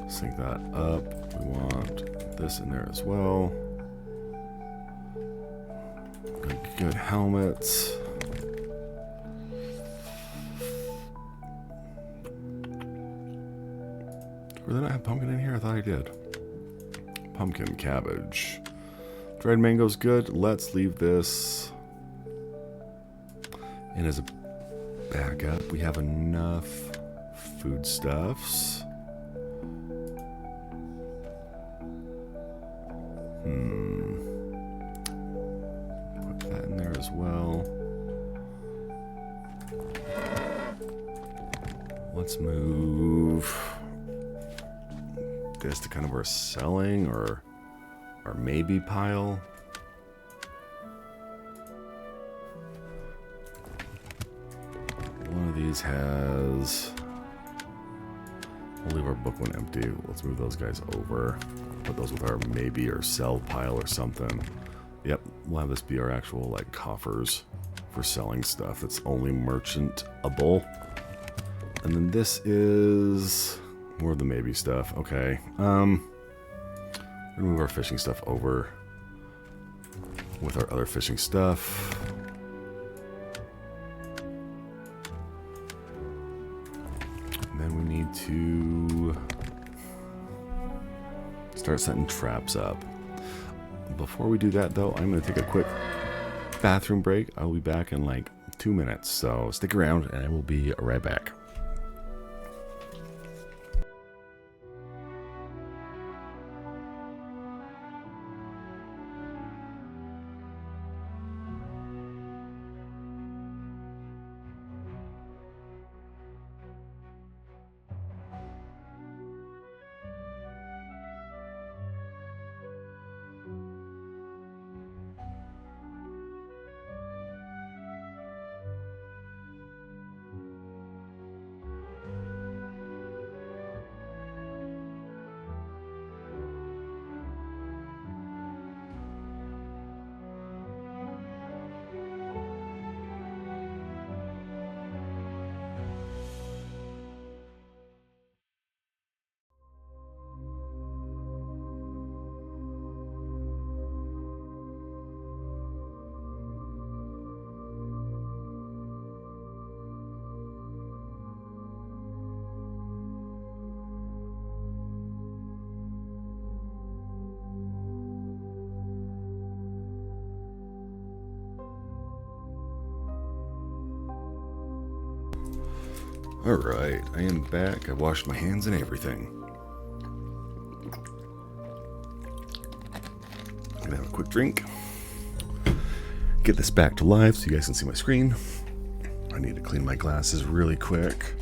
S1: Sync that up. We want this in there as well. Good helmets. Did I not have pumpkin in here? I thought I did. Pumpkin, cabbage. Dried mango's good. Let's leave this in as a backup. We have enough foodstuffs. Put that in there as well. Let's move this to kind of our selling or our maybe pile. One of these has... We'll leave our book one empty. Let's move those guys over. Put those with our maybe or sell pile or something. Yep, we'll have this be our actual like coffers for selling stuff that's only merchantable. And then this is more of the maybe stuff. Okay. We're gonna move our fishing stuff over with our other fishing stuff. And then we need to start setting traps up. Before we do that though, I'm gonna take a quick bathroom break. I'll be back in like 2 minutes, so stick around and I will be right back. Alright, I am back. I washed my hands and everything. I'm gonna have a quick drink. Get this back to life so you guys can see my screen. I need to clean my glasses really quick.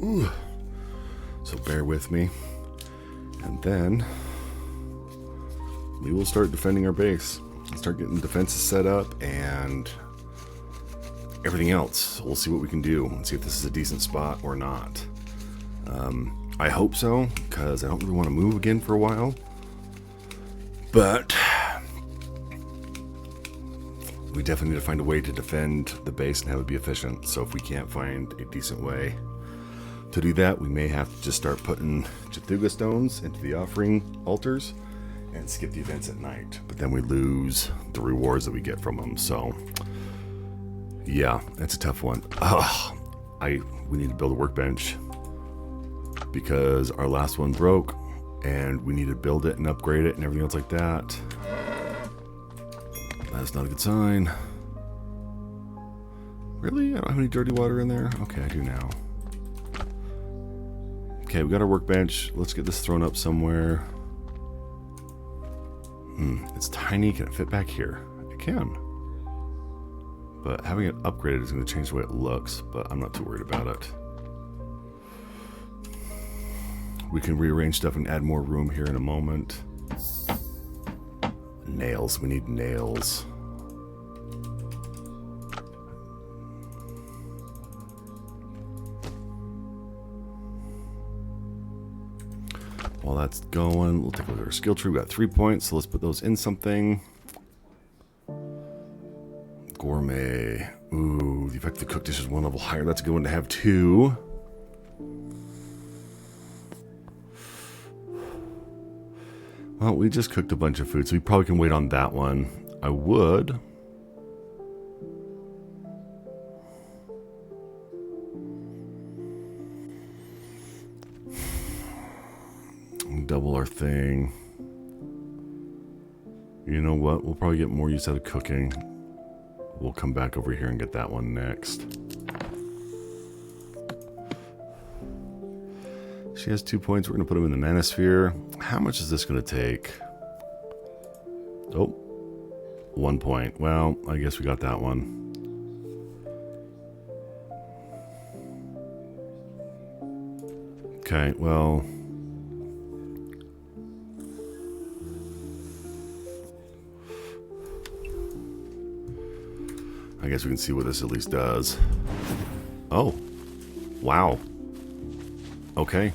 S1: Ooh. So bear with me. And then we will start defending our base. Start getting defenses set up and everything else. We'll see what we can do and see if this is a decent spot or not. I hope so, because I don't really want to move again for a while. But we definitely need to find a way to defend the base and have it be efficient. So if we can't find a decent way to do that, we may have to just start putting Chathuga stones into the offering altars and skip the events at night. But then we lose the rewards that we get from them. So yeah, that's a tough one. We need to build a workbench because our last one broke and we need to build it and upgrade it and everything else like that. That's not a good sign. Really? I don't have any dirty water in there? Okay, I do now. Okay, we got our workbench. Let's get this thrown up somewhere. It's tiny. Can it fit back here? It can. But having it upgraded is going to change the way it looks, but I'm not too worried about it. We can rearrange stuff and add more room here in a moment. Nails. We need nails. While that's going, we'll take a look at our skill tree. We got 3 points, so let's put those in something. Gourmet. Ooh, the effect of the cooked dish is 1 level higher. That's a good one to have too. Well, we just cooked a bunch of food, so we probably can wait on that one. I would. Double our thing. You know what? We'll probably get more use out of cooking. We'll come back over here and get that one next. She has 2 points. We're going to put them in the manosphere. How much is this going to take? Oh, 1 point. Well, I guess we got that one. Okay, well, I guess we can see what this at least does. Oh, wow. Okay.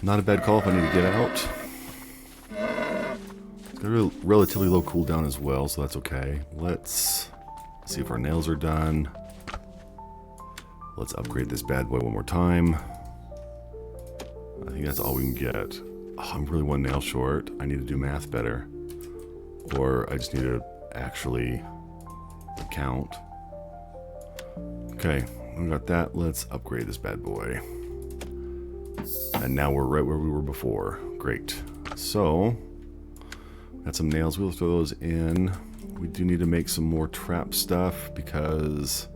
S1: Not a bad call if I need to get out. It's got a relatively low cooldown as well, so that's okay. Let's see if our nails are done. Let's upgrade this bad boy one more time. I think that's all we can get. Oh, I'm really 1 nail short. I need to do math better. Or I just need to actually count. Okay, we got that. Let's upgrade this bad boy. And now we're right where we were before. Great. So, got some nails. We'll throw those in. We do need to make some more trap stuff because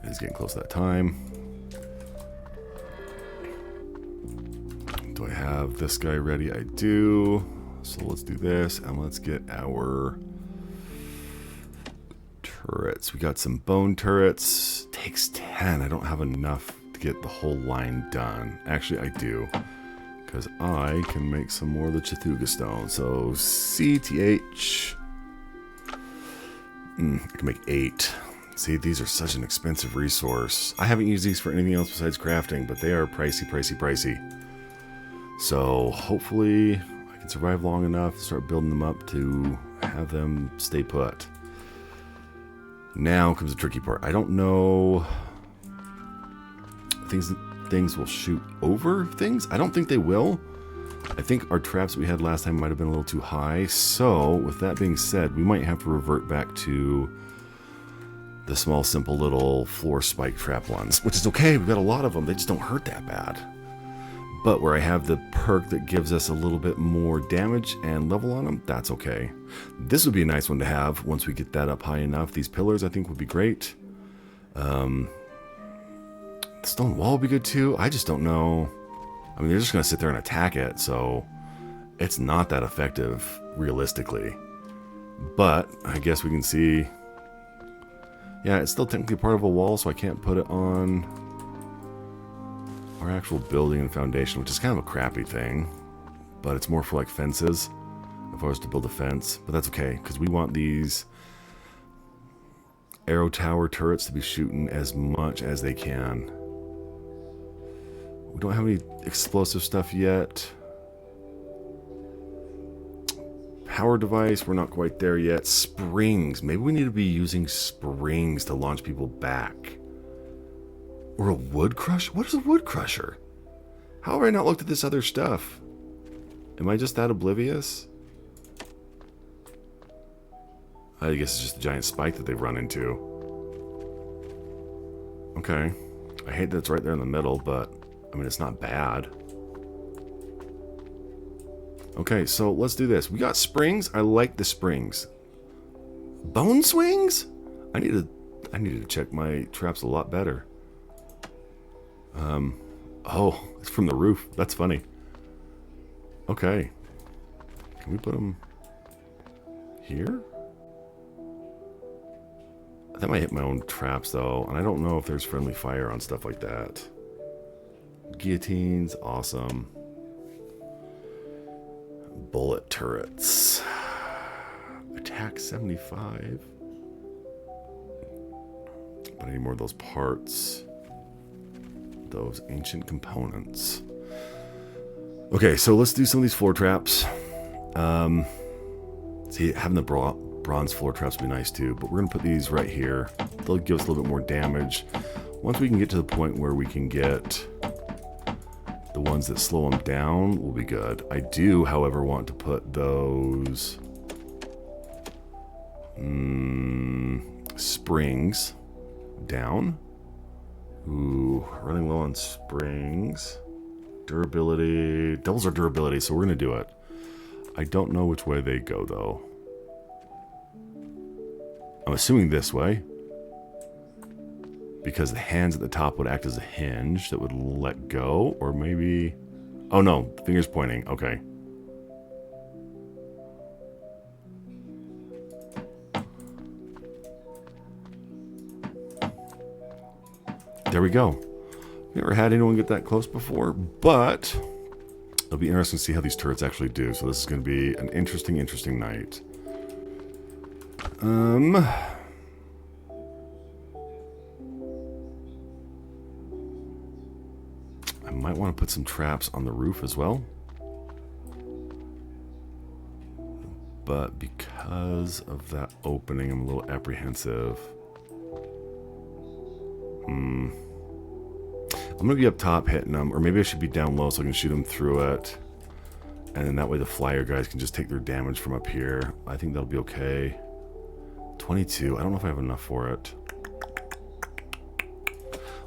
S1: it is getting close to that time. Do I have this guy ready? I do. So let's do this and let's get our turrets. We got some bone turrets. Takes 10. I don't have enough to get the whole line done. Actually, I do. Because I can make some more of the Chathuga stone. So, CTH. I can make 8. See, these are such an expensive resource. I haven't used these for anything else besides crafting, but they are pricey, pricey, pricey. So, hopefully, I can survive long enough to start building them up to have them stay put. Now comes the tricky part. I don't know. Things will shoot over things. I don't think they will. I think our traps we had last time might have been a little too high. So, with that being said, we might have to revert back to the small, simple little floor spike trap ones, which is okay. We've got a lot of them. They just don't hurt that bad. But where I have the perk that gives us a little bit more damage and level on them, that's okay. This would be a nice one to have once we get that up high enough. These pillars, I think, would be great. The stone wall would be good too. I just don't know. I mean, they're just going to sit there and attack it, so it's not that effective, realistically. But I guess we can see... Yeah, it's still technically part of a wall, so I can't put it on our actual building and foundation, which is kind of a crappy thing. But it's more for like fences, if I was to build a fence. But that's okay, because we want these arrow tower turrets to be shooting as much as they can. We don't have any explosive stuff yet. Power device, we're not quite there yet. Springs, maybe we need to be using springs to launch people back. Or a wood crusher? What is a wood crusher? How have I not looked at this other stuff? Am I just that oblivious? I guess it's just a giant spike that they've run into. Okay. I hate that it's right there in the middle, but I mean, it's not bad. Okay, so let's do this. We got springs. I like the springs. Bone swings? I needed to check my traps a lot better. Oh, it's from the roof. That's funny. Okay. Can we put them here? That might hit my own traps, though. And I don't know if there's friendly fire on stuff like that. Guillotines, awesome. Bullet turrets. Attack 75. But I need more of those parts. Those ancient components. Okay, so let's do some of these floor traps. See, having the bronze floor traps would be nice too, but we're going to put these right here. They'll give us a little bit more damage. Once we can get to the point where we can get the ones that slow them down, will be good. I do, however, want to put those springs down. Ooh, running low on springs. Durability. Doubles our durability, so we're going to do it. I don't know which way they go, though. I'm assuming this way. Because the hands at the top would act as a hinge that would let go. Or maybe... Oh, no. Fingers pointing. Okay. There we go. Never had anyone get that close before, but it'll be interesting to see how these turrets actually do. So this is going to be an interesting night. I might want to put some traps on the roof as well. But because of that opening, I'm a little apprehensive. I'm going to be up top hitting them, or maybe I should be down low so I can shoot them through it. And then that way the flyer guys can just take their damage from up here. I think that'll be okay. 22, I don't know if I have enough for it.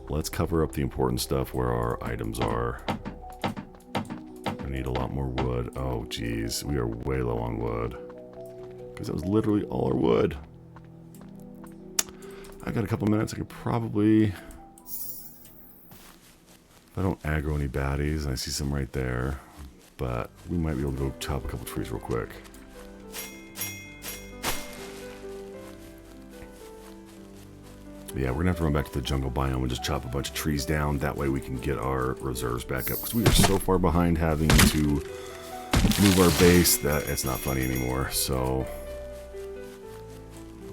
S1: Let's cover up the important stuff where our items are. I need a lot more wood. Oh, geez, we are way low on wood. Because that was literally all our wood. I got a couple minutes, I could probably... If I don't aggro any baddies, and I see some right there, but we might be able to go chop a couple trees real quick. But yeah, we're gonna have to run back to the jungle biome and just chop a bunch of trees down. That way we can get our reserves back up, because we are so far behind having to move our base that it's not funny anymore. So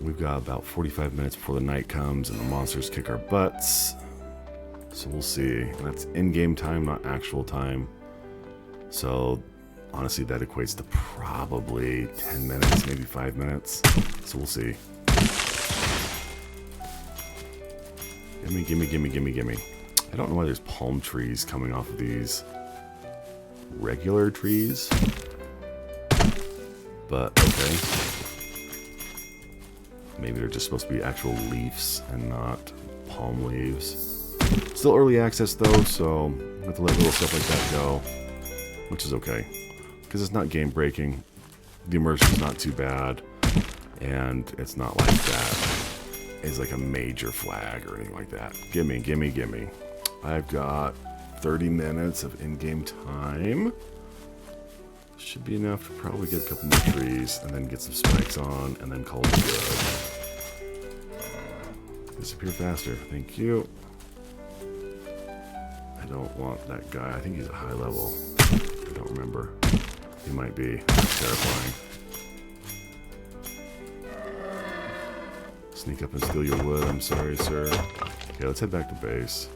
S1: we've got about 45 minutes before the night comes and the monsters kick our butts. So we'll see. That's in-game time, not actual time. So honestly, that equates to probably 10 minutes, maybe 5 minutes. So we'll see. Gimme. I don't know why there's palm trees coming off of these regular trees. But okay. Maybe they're just supposed to be actual leaves and not palm leaves. Still early access though, so I have to let little stuff like that go, which is okay, because it's not game breaking. The immersion is not too bad, and it's not like that is like a major flag or anything like that. Gimme. I've got 30 minutes of in-game time. Should be enough to probably get a couple more trees and then get some spikes on and then call it good. Disappear faster. Thank you. I don't want that guy. I think he's a high level. I don't remember. He might be. That's terrifying. Sneak up and steal your wood. I'm sorry, sir. Okay, let's head back to base.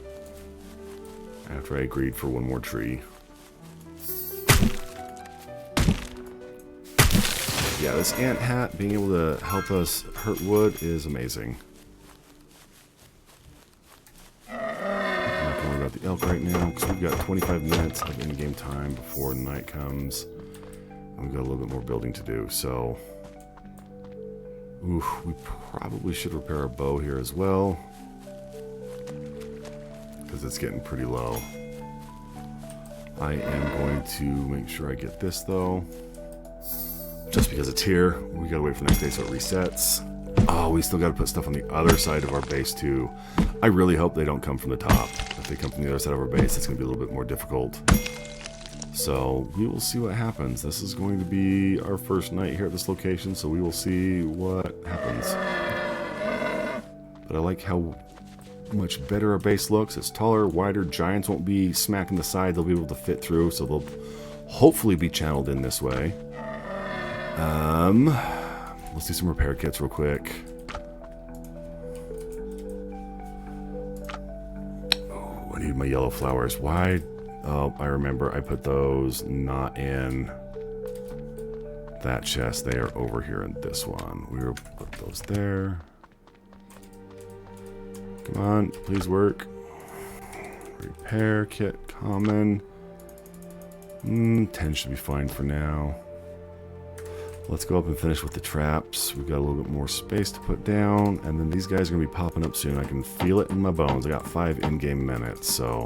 S1: After I agreed for one more tree. Yeah, this ant hat being able to help us hurt wood is amazing. I'm not going to worry about the elk right now because we've got 25 minutes of in-game time before night comes. And we've got a little bit more building to do, so... Oof, we probably should repair our bow here as well. Because it's getting pretty low. I am going to make sure I get this though. Just because it's here, we gotta wait for the next day so it resets. Oh, we still gotta put stuff on the other side of our base too. I really hope they don't come from the top. If they come from the other side of our base, it's gonna be a little bit more difficult. So we will see what happens. This is going to be our first night here at this location, so we will see what happens. But I like how much better our base looks. It's taller, wider. Giants won't be smacking the side. They'll be able to fit through, so they'll hopefully be channeled in this way. Let's do some repair kits real quick. Oh, I need my yellow flowers. Why? Oh, I remember. I put those not in that chest. They are over here in this one. We will put those there. Come on, please work. Repair kit, common. 10 should be fine for now. Let's go up and finish with the traps. We've got a little bit more space to put down, and then these guys are going to be popping up soon. I can feel it in my bones. I got 5 in-game minutes, so...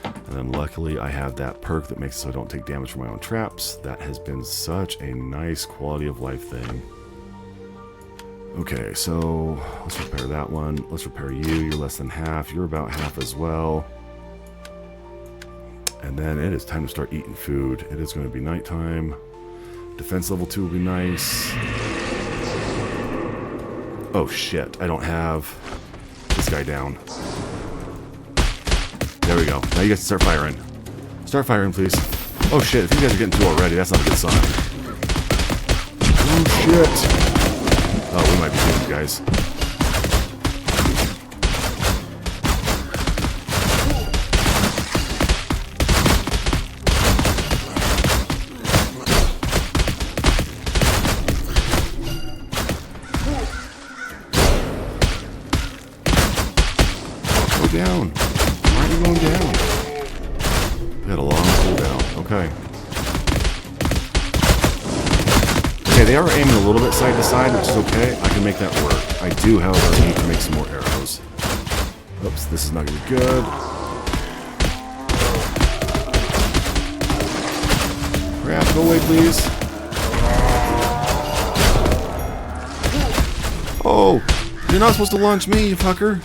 S1: And then luckily I have that perk that makes it so I don't take damage from my own traps. That has been such a nice quality of life thing. Okay, so let's repair that one. Let's repair you. You're less than half. You're about half as well. And then it is time to start eating food. It is going to be nighttime. Defense level 2 will be nice. Oh shit, I don't have this guy down. There we go. Now you guys can start firing. Start firing, please. Oh shit, if you guys are getting 2 already, that's not a good sign. Oh shit. Oh, we might be doomed, guys. Go down. Why are you going down? We got a long cooldown. Okay. Okay, they are aiming a little bit side to side, which is okay. I can make that work. I do, however, need to make some more arrows. Oops, this is not going to be good. Crap, go away, please. Oh, you're not supposed to launch me, you fucker.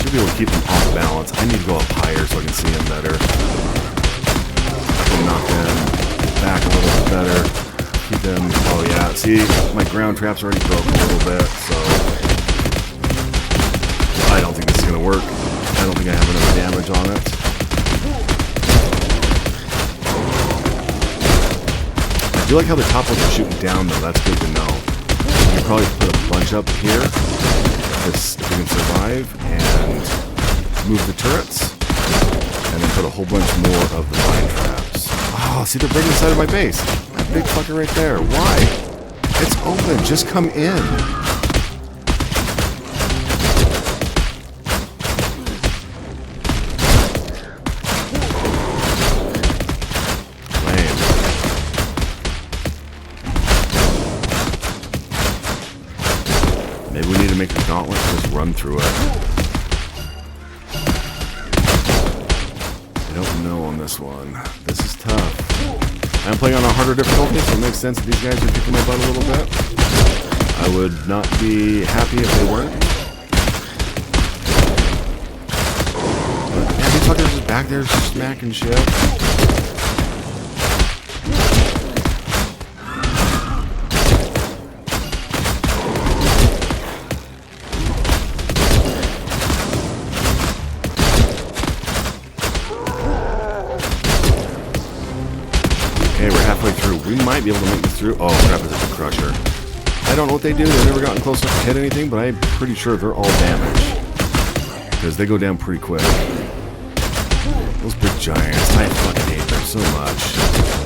S1: Should be able to keep them off balance. I need to go up higher so I can see them better. Knock them back a little bit better. Keep them. Oh yeah, see, my ground trap's already broken a little bit, so I don't think this is gonna work. I don't think I have enough damage on it. I do like how the top ones are shooting down though. That's good to know. We can probably put a bunch up here if we can survive and move the turrets, and then put a whole bunch more of the vine traps. Oh, see, they're breaking the side of my base. That big fucker right there. Why? It's open. Just come in. Lame. Maybe we need to make the gauntlet just run through it. I don't know on this one. This is tough. I'm playing on a harder difficulty, so it makes sense that these guys are kicking my butt a little bit. I I would not be happy if they weren't. But yeah, these fuckers just back there smacking shit. Okay, we're halfway through. We might be able to make this through. Oh crap, it's a crusher. I don't know what they do. They've never gotten close enough to hit anything, but I'm pretty sure they're all damaged. Because they go down pretty quick. Those big giants, I fucking hate them so much.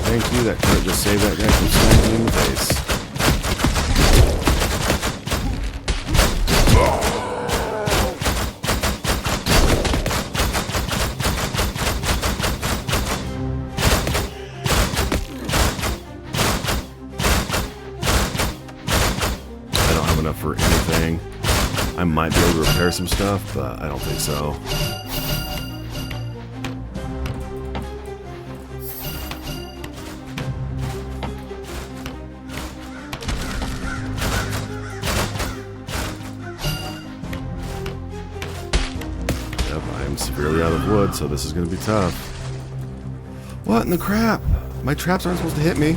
S1: Thank you, that turret just saved that guy from smacking me in the face. Enough for anything. I might be able to repair some stuff, but I don't think so. Yep, I'm severely out of wood, so this is going to be tough. What in the crap? My traps aren't supposed to hit me.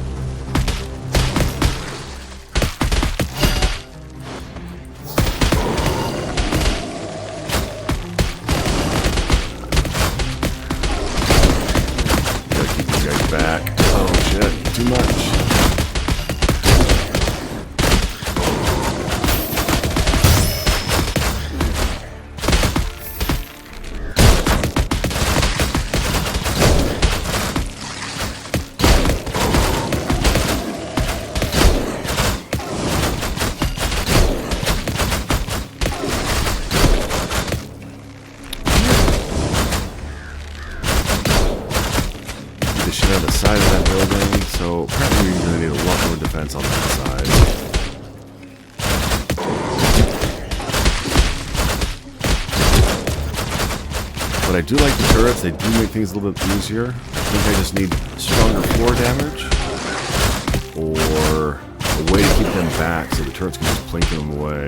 S1: Back. Oh shit, too much. Shit on the side of that building, so apparently we're going to need a lot more defense on that side. But I do like the turrets, they do make things a little bit easier. I think I just need stronger floor damage, or a way to keep them back so the turrets can just plink them away.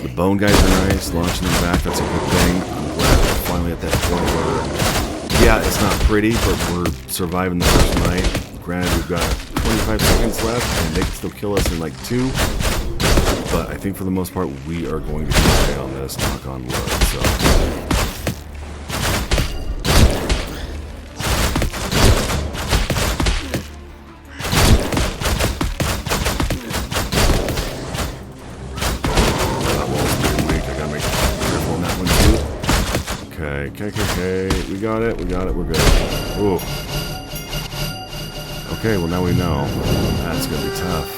S1: The bone guys are nice, launching them back, that's a good thing. I'm glad we're finally at that point where, yeah, it's not pretty, but we're surviving the first night. Granted, we've got 25 seconds left, and they can still kill us in like 2. But I think for the most part, we are going to be okay on this, knock on wood, so... Okay, we got it, we're good. Ooh. Okay, well now we know. That's gonna be tough.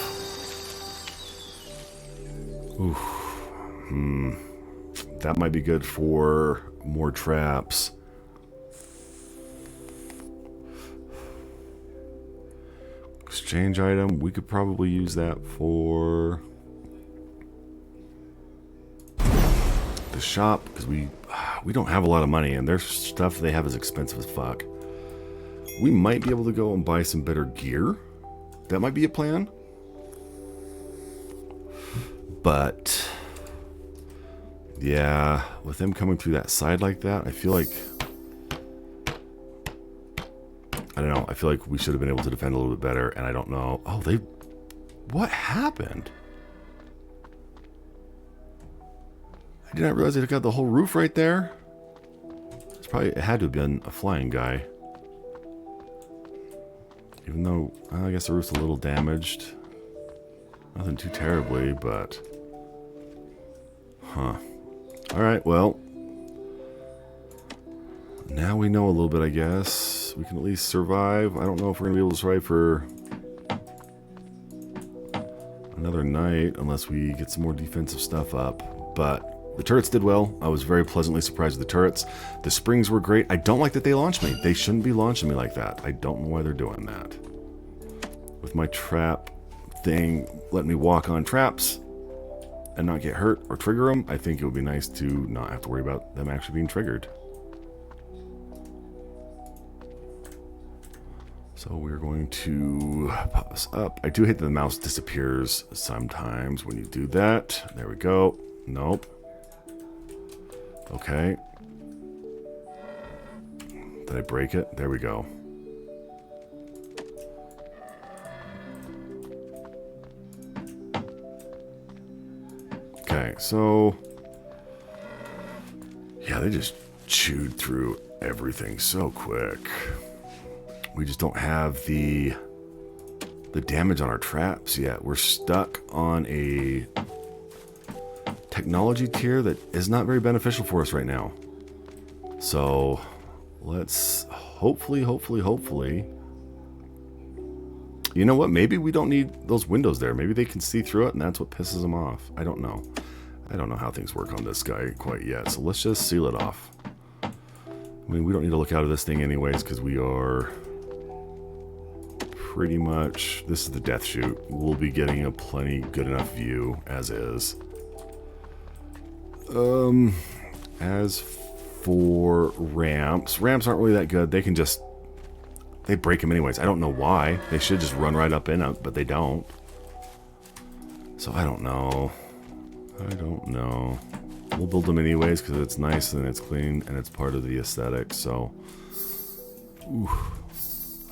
S1: Ooh. That might be good for more traps. Exchange item, we could probably use that for the shop, because we don't have a lot of money, and their stuff they have is expensive as fuck. We might be able to go and buy some better gear. That might be a plan. But yeah, with them coming through that side like that, I feel like, I don't know, I feel like we should have been able to defend a little bit better, and I don't know. Oh, what happened? I did not realize they took out the whole roof right there. It had to have been a flying guy. Even though, I guess the roof's a little damaged. Nothing too terribly, but... Huh. Alright, well. Now we know a little bit, I guess. We can at least survive. I don't know if we're going to be able to survive for another night, unless we get some more defensive stuff up. But... the turrets did well. I was very pleasantly surprised with the turrets. The springs were great. I don't like that they launched me. They shouldn't be launching me like that. I don't know why they're doing that. With my trap thing letting me walk on traps and not get hurt or trigger them, I think it would be nice to not have to worry about them actually being triggered. So we're going to pop this up. I do hate that the mouse disappears sometimes when you do that. There we go. Nope. Okay. Did I break it? There we go. Okay, so yeah, they just chewed through everything so quick. We just don't have the damage on our traps yet. We're stuck on a technology tier that is not very beneficial for us right now. So let's hopefully. You know what? Maybe we don't need those windows there. Maybe they can see through it and that's what pisses them off. I don't know. I don't know how things work on this guy quite yet. So let's just seal it off. I mean, we don't need to look out of this thing anyways because we are pretty much... This is the death chute. We'll be getting a plenty good enough view as is. As for ramps aren't really that good. They can just... They break them anyways. I don't know why. They should just run right up in them, but they don't. So I don't know. We'll build them anyways because it's nice and it's clean and it's part of the aesthetic. So, ooh,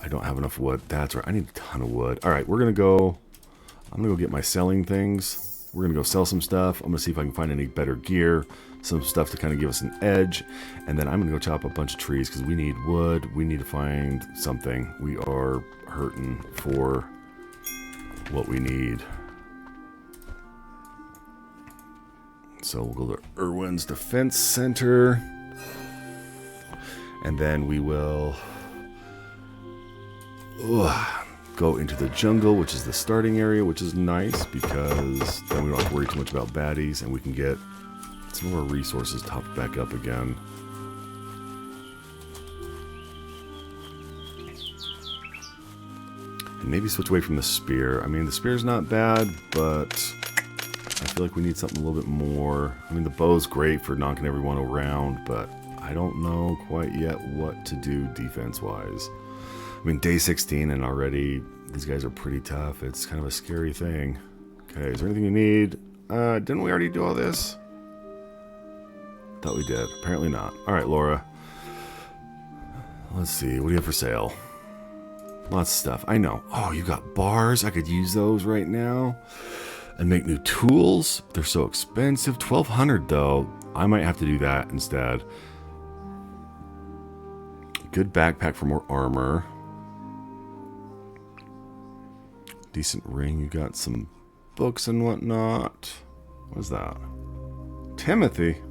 S1: I don't have enough wood. That's right. I need a ton of wood. All right, we're gonna go. I'm gonna go get my selling things. We're gonna go sell some stuff. I'm gonna see if I can find any better gear, some stuff to kind of give us an edge, and then I'm gonna go chop a bunch of trees because we need wood. We need to find something. We are hurting for what we need. So we'll go to Irwin's Defense Center. And then we will go into the jungle, which is the starting area, which is nice because then we don't have to worry too much about baddies and we can get some of our resources topped back up again. And maybe switch away from the spear. I mean, the spear's not bad, but I feel like we need something a little bit more. I mean, the bow's great for knocking everyone around, but I don't know quite yet what to do defense-wise. I mean, day 16 and already these guys are pretty tough. It's kind of a scary thing. Okay, is there anything you need? Didn't we already do all this? Thought we did. Apparently not. All right, Laura. Let's see. What do you have for sale? Lots of stuff. I know. Oh, you got bars. I could use those right now. And make new tools. They're so expensive. 1,200 though. I might have to do that instead. Good backpack for more armor. Decent ring. You got some books and whatnot. What's that? Timothy.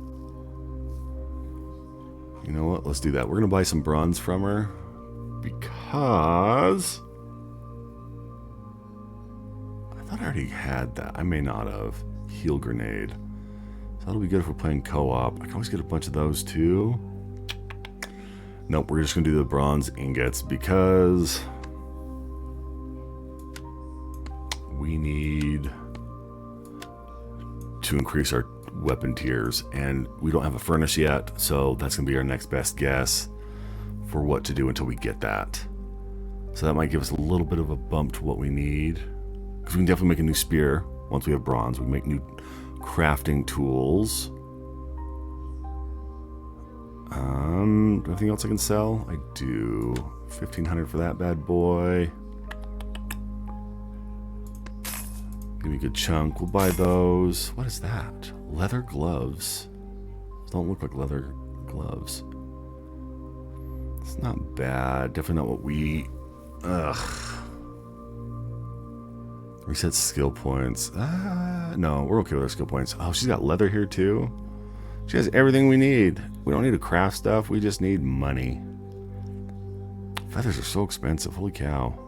S1: You know what? Let's do that. We're gonna buy some bronze from her because I thought I already had that. I may not have. Heal grenade. So that'll be good if we're playing co-op. I can always get a bunch of those too. Nope, we're just gonna do the bronze ingots because we need to increase our weapon tiers and we don't have a furnace yet, so that's gonna be our next best guess for what to do until we get that. So that might give us a little bit of a bump to what we need. Because we can definitely make a new spear once we have bronze. We can make new crafting tools. Anything else I can sell? I do. 1,500 for that bad boy. Give me a good chunk. We'll buy those. What is that? Leather gloves. Those don't look like leather gloves. It's not bad. Definitely not what we... Ugh. Reset skill points. No, we're okay with our skill points. Oh, she's got leather here too. She has everything we need. We don't need to craft stuff. We just need money. Feathers are so expensive. Holy cow.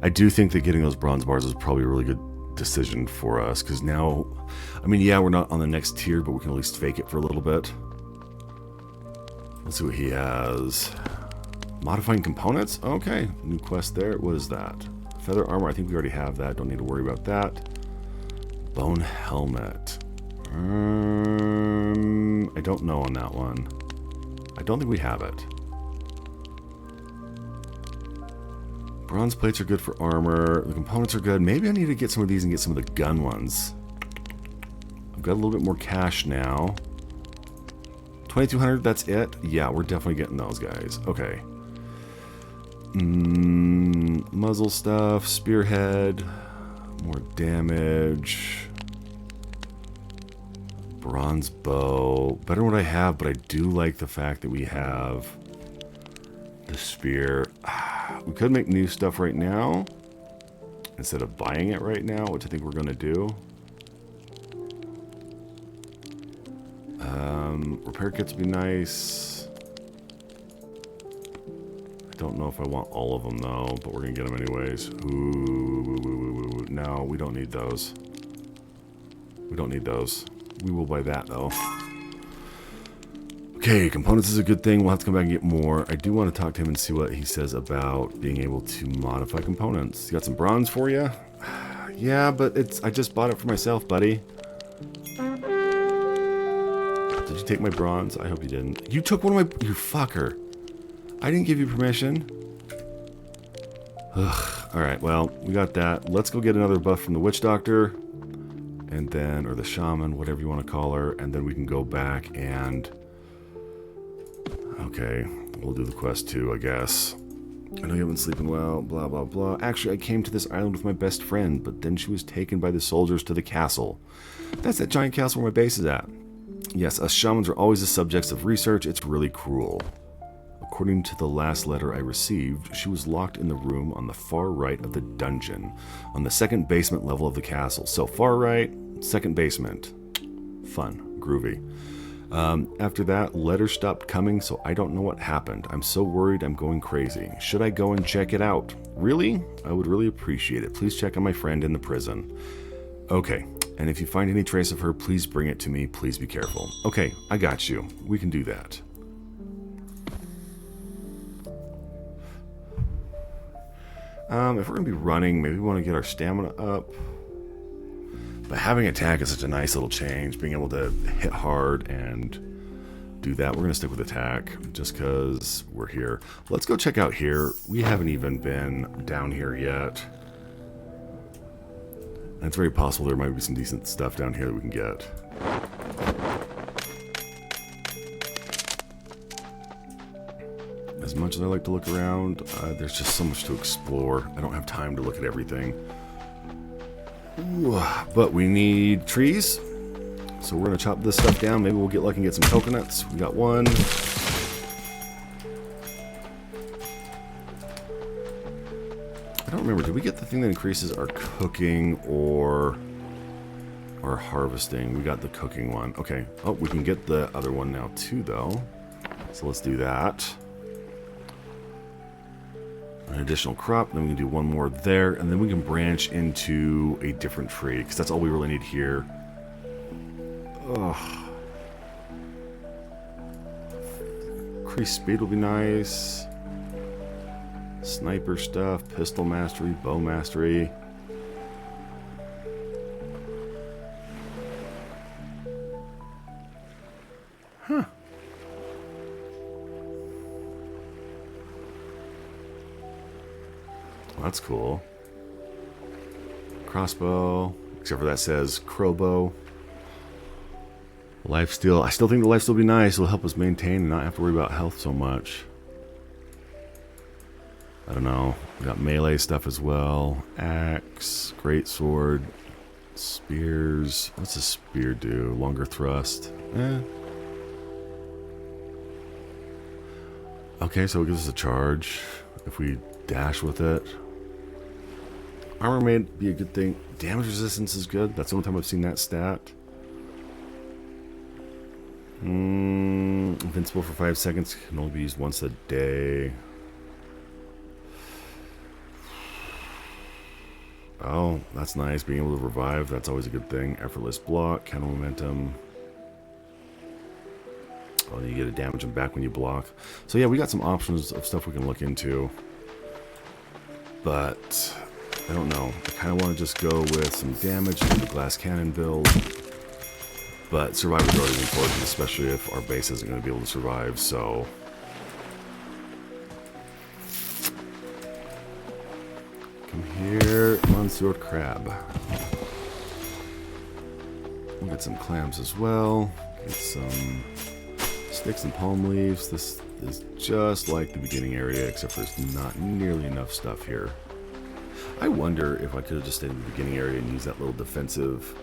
S1: I do think that getting those bronze bars is probably a really good decision for us. Because now, I mean, yeah, we're not on the next tier, but we can at least fake it for a little bit. Let's see what he has. Modifying components? Okay. New quest there. What is that? Feather armor, I think we already have that. Don't need to worry about that. Bone helmet. I don't know on that one. I don't think we have it. Bronze plates are good for armor. The components are good. Maybe I need to get some of these and get some of the gun ones. I've got a little bit more cash now. 2,200, that's it? Yeah, we're definitely getting those guys. Okay. Muzzle stuff, spearhead, more damage. Bronze bow. Better than what I have, but I do like the fact that we have the spear. We could make new stuff right now instead of buying it right now, which I think we're going to do. Repair kits would be nice. I don't know if I want all of them though, but we're going to get them anyways. Ooh, no, we don't need those. We don't need those. We will buy that though. Okay, components is a good thing. We'll have to come back and get more. I do want to talk to him and see what he says about being able to modify components. You got some bronze for you? Yeah, but I just bought it for myself, buddy. Did you take my bronze? I hope you didn't. You took one of my... You fucker. I didn't give you permission. Ugh. Alright, well, we got that. Let's go get another buff from the witch doctor. And then... Or the shaman, whatever you want to call her. And then we can go back and... Okay, we'll do the quest too, I guess. I know you haven't been sleeping well, blah, blah, blah. Actually, I came to this island with my best friend, but then she was taken by the soldiers to the castle. That's that giant castle where my base is at. Yes, us shamans are always the subjects of research. It's really cruel. According to the last letter I received, she was locked in the room on the far right of the dungeon, on the second basement level of the castle. So, far right, second basement. Fun, groovy. After that, letters stopped coming, so I don't know what happened. I'm so worried I'm going crazy. Should I go and check it out? Really? I would really appreciate it. Please check on my friend in the prison. Okay, and if you find any trace of her, please bring it to me. Please be careful. Okay, I got you. We can do that. If we're going to be running, maybe we want to get our stamina up. But having attack is such a nice little change. Being able to hit hard and do that. We're going to stick with attack just because we're here. Let's go check out here. We haven't even been down here yet. And it's very possible there might be some decent stuff down here that we can get. As much as I like to look around, there's just so much to explore. I don't have time to look at everything. Ooh, but we need trees, so we're going to chop this stuff down. Maybe we'll get lucky and get some coconuts. We got one. I don't remember. Did we get the thing that increases our cooking or our harvesting? We got the cooking one. Okay. Oh, we can get the other one now too, though. So let's do that. An additional crop, then we can do one more there, and then we can branch into a different tree, because that's all we really need here. Ugh. Increased speed will be nice. Sniper stuff, pistol mastery, bow mastery. Huh. That's cool. Crossbow, except for that says crowbow. Lifesteal. I still think the lifesteal will be nice. It'll help us maintain and not have to worry about health so much. I don't know. We got melee stuff as well. Axe, greatsword, spears. What's a spear do? Longer thrust. Okay, so it gives us a charge if we dash with it. Armor may be a good thing. Damage resistance is good. That's the only time I've seen that stat. Invincible for 5 seconds. Can only be used once a day. Oh, that's nice. Being able to revive, that's always a good thing. Effortless block, counter momentum. Oh, you get a damage them back when you block. So yeah, we got some options of stuff we can look into. But I don't know. I kind of want to just go with some damage and do the glass cannon build. But survivability is important, especially if our base isn't going to be able to survive, so... here, Monsieur Crab. We'll get some clams as well. Get some sticks and palm leaves. This is just like the beginning area, except there's not nearly enough stuff here. I wonder if I could have just stayed in the beginning area and used that little defensive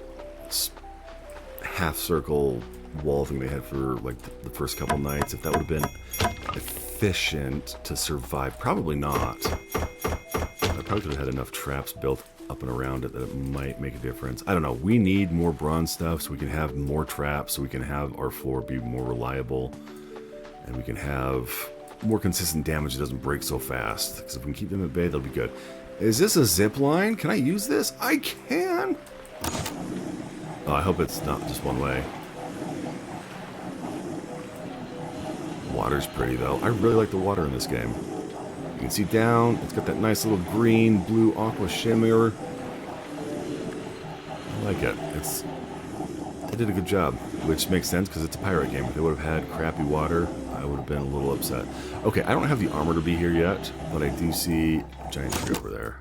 S1: half circle wall thing they had for like the first couple nights, if that would have been efficient to survive. Probably not. I probably could have had enough traps built up and around it that it might make a difference. I don't know. We need more bronze stuff so we can have more traps, so we can have our floor be more reliable, and we can have more consistent damage that doesn't break so fast. Because if we can keep them at bay, they'll be good. Is this a zip line? Can I use this? I can! Oh, I hope it's not just one way. Water's pretty, though. I really like the water in this game. You can see down, it's got that nice little green, blue, aqua shimmer. I like it. They did a good job, which makes sense because it's a pirate game. If they would have had crappy water, I would have been a little upset. Okay, I don't have the armor to be here yet, but I do see a giant tree over there.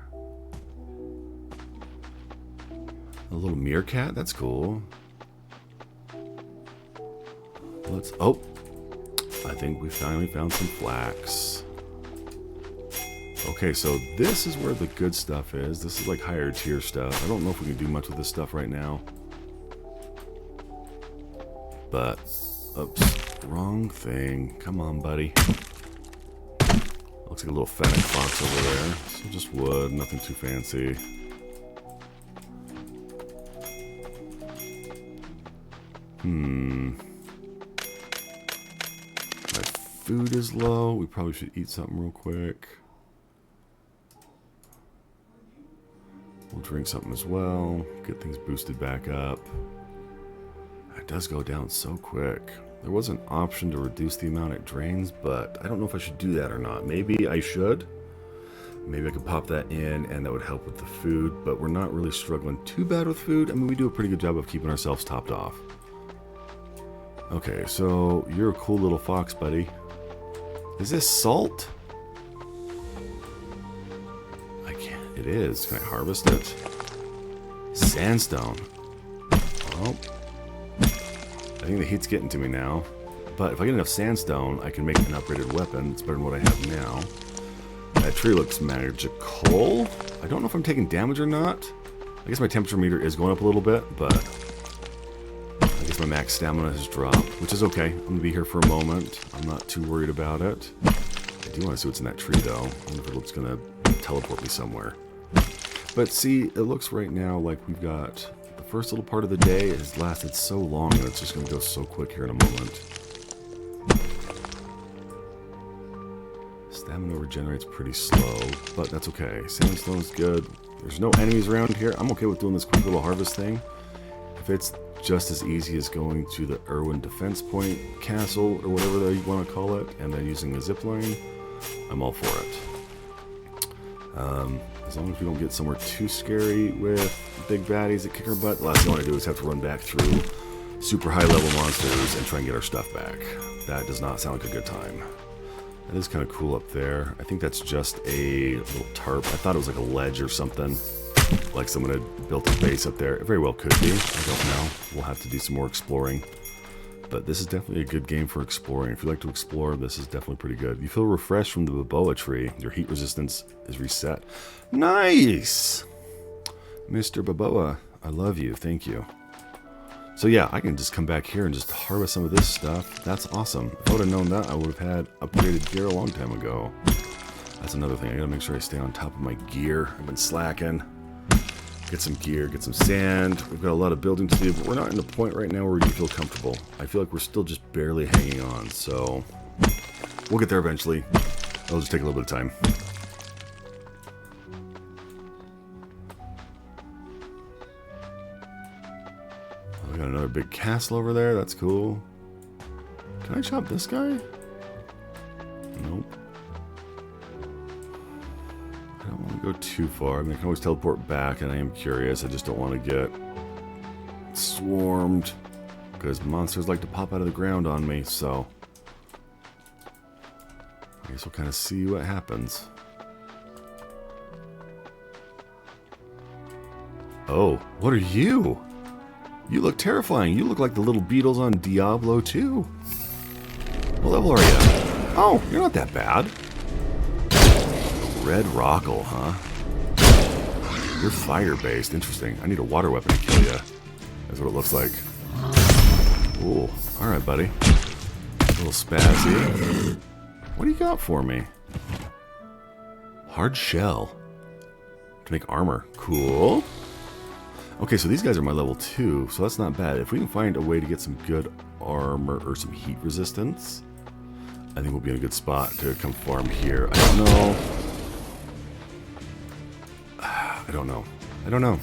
S1: A little meerkat, that's cool. Oh, I think we finally found some flax. Okay, so this is where the good stuff is. This is like higher tier stuff. I don't know if we can do much with this stuff right now. But, oops, wrong thing. Come on, buddy. Looks like a little fennec fox over there. So just wood, nothing too fancy. My food is low. We probably should eat something real quick. We'll drink something as well. Get things boosted back up. It does go down so quick. There was an option to reduce the amount it drains, but I don't know if I should do that or not. Maybe I should. Maybe I could pop that in and that would help with the food, but we're not really struggling too bad with food. I mean, we do a pretty good job of keeping ourselves topped off. Okay, so you're a cool little fox, buddy. Is this salt? I can't. It is. Can I harvest it? Sandstone. Oh. I think the heat's getting to me now. But if I get enough sandstone, I can make an upgraded weapon. It's better than what I have now. That tree looks magical. I don't know if I'm taking damage or not. I guess my temperature meter is going up a little bit, but I guess my max stamina has dropped, which is okay. I'm going to be here for a moment. I'm not too worried about it. I do want to see what's in that tree, though. I wonder if it's going to teleport me somewhere. But see, it looks right now like we've got... The first little part of the day has lasted so long that it's just going to go so quick here in a moment. Stamina regenerates pretty slow, but that's okay. Sandstone is good. There's no enemies around here. I'm okay with doing this quick little harvest thing. If it's just as easy as going to the Irwin Defense Point Castle, or whatever you want to call it, and then using a zipline, I'm all for it. As long as we don't get somewhere too scary with big baddies that kick our butt, the last thing I want to do is have to run back through super high level monsters and try and get our stuff back. That does not sound like a good time. That is kind of cool up there. I think that's just a little tarp. I thought it was like a ledge or something. Like someone had built a base up there. It very well could be. I don't know. We'll have to do some more exploring. But this is definitely a good game for exploring. If you like to explore, this is definitely pretty good. You feel refreshed from the baboa tree. Your heat resistance is reset. Nice! Mr. Baboa, I love you. Thank you. So yeah, I can just come back here and just harvest some of this stuff. That's awesome. If I would have known that, I would have had upgraded gear a long time ago. That's another thing. I gotta make sure I stay on top of my gear. I've been slacking. Get some gear, get some sand. We've got a lot of building to do, but we're not in a point right now where we feel comfortable. I feel like we're still just barely hanging on, so we'll get there eventually. It'll just take a little bit of time. We got another big castle over there. That's cool. Can I chop this guy? Nope. I don't want to go too far. I mean, I can always teleport back, and I am curious. I just don't want to get swarmed, because monsters like to pop out of the ground on me, so I guess we'll kind of see what happens. Oh, what are you? You look terrifying. You look like the little beetles on Diablo 2. What level are you? Oh, you're not that bad. Red Rockle, huh? You're fire-based. Interesting. I need a water weapon to kill you. That's what it looks like. Ooh. Alright, buddy. A little spazzy. What do you got for me? Hard shell. To make armor. Cool. Okay, so these guys are my level 2, so that's not bad. If we can find a way to get some good armor or some heat resistance, I think we'll be in a good spot to come farm here. I don't know. I don't know.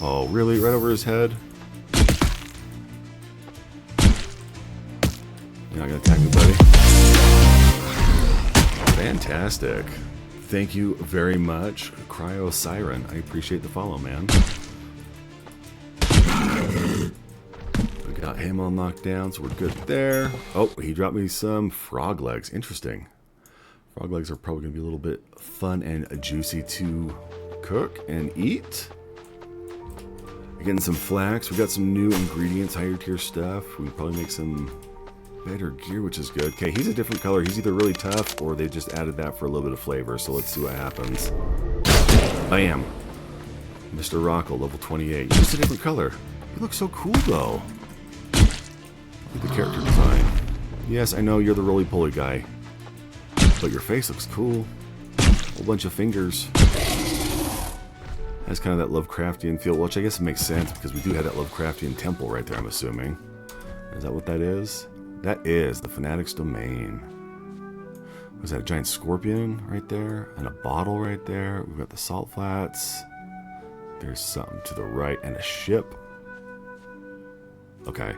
S1: Oh, really? Right over his head? You're not gonna attack me, buddy? Fantastic. Thank you very much, Cryo Siren. I appreciate the follow, man. We got him all knocked down, so we're good there. Oh, he dropped me some frog legs. Interesting. Frog legs are probably going to be a little bit fun and juicy to cook and eat. Getting some flax. We got some new ingredients, higher tier stuff. We can probably make some better gear, which is good. Okay, he's a different color. He's either really tough or they just added that for a little bit of flavor. So let's see what happens. Bam. Mr. Rockle, level 28. He's just a different color. You look so cool, though. Look at the character design. Yes, I know you're the roly-poly guy. But your face looks cool. A whole bunch of fingers. Has kind of that Lovecraftian feel, which I guess makes sense because we do have that Lovecraftian temple right there, I'm assuming. Is that what that is? That is the Fanatic's Domain. Was that a giant scorpion right there? And a bottle right there. We've got the salt flats. There's something to the right and a ship. Okay.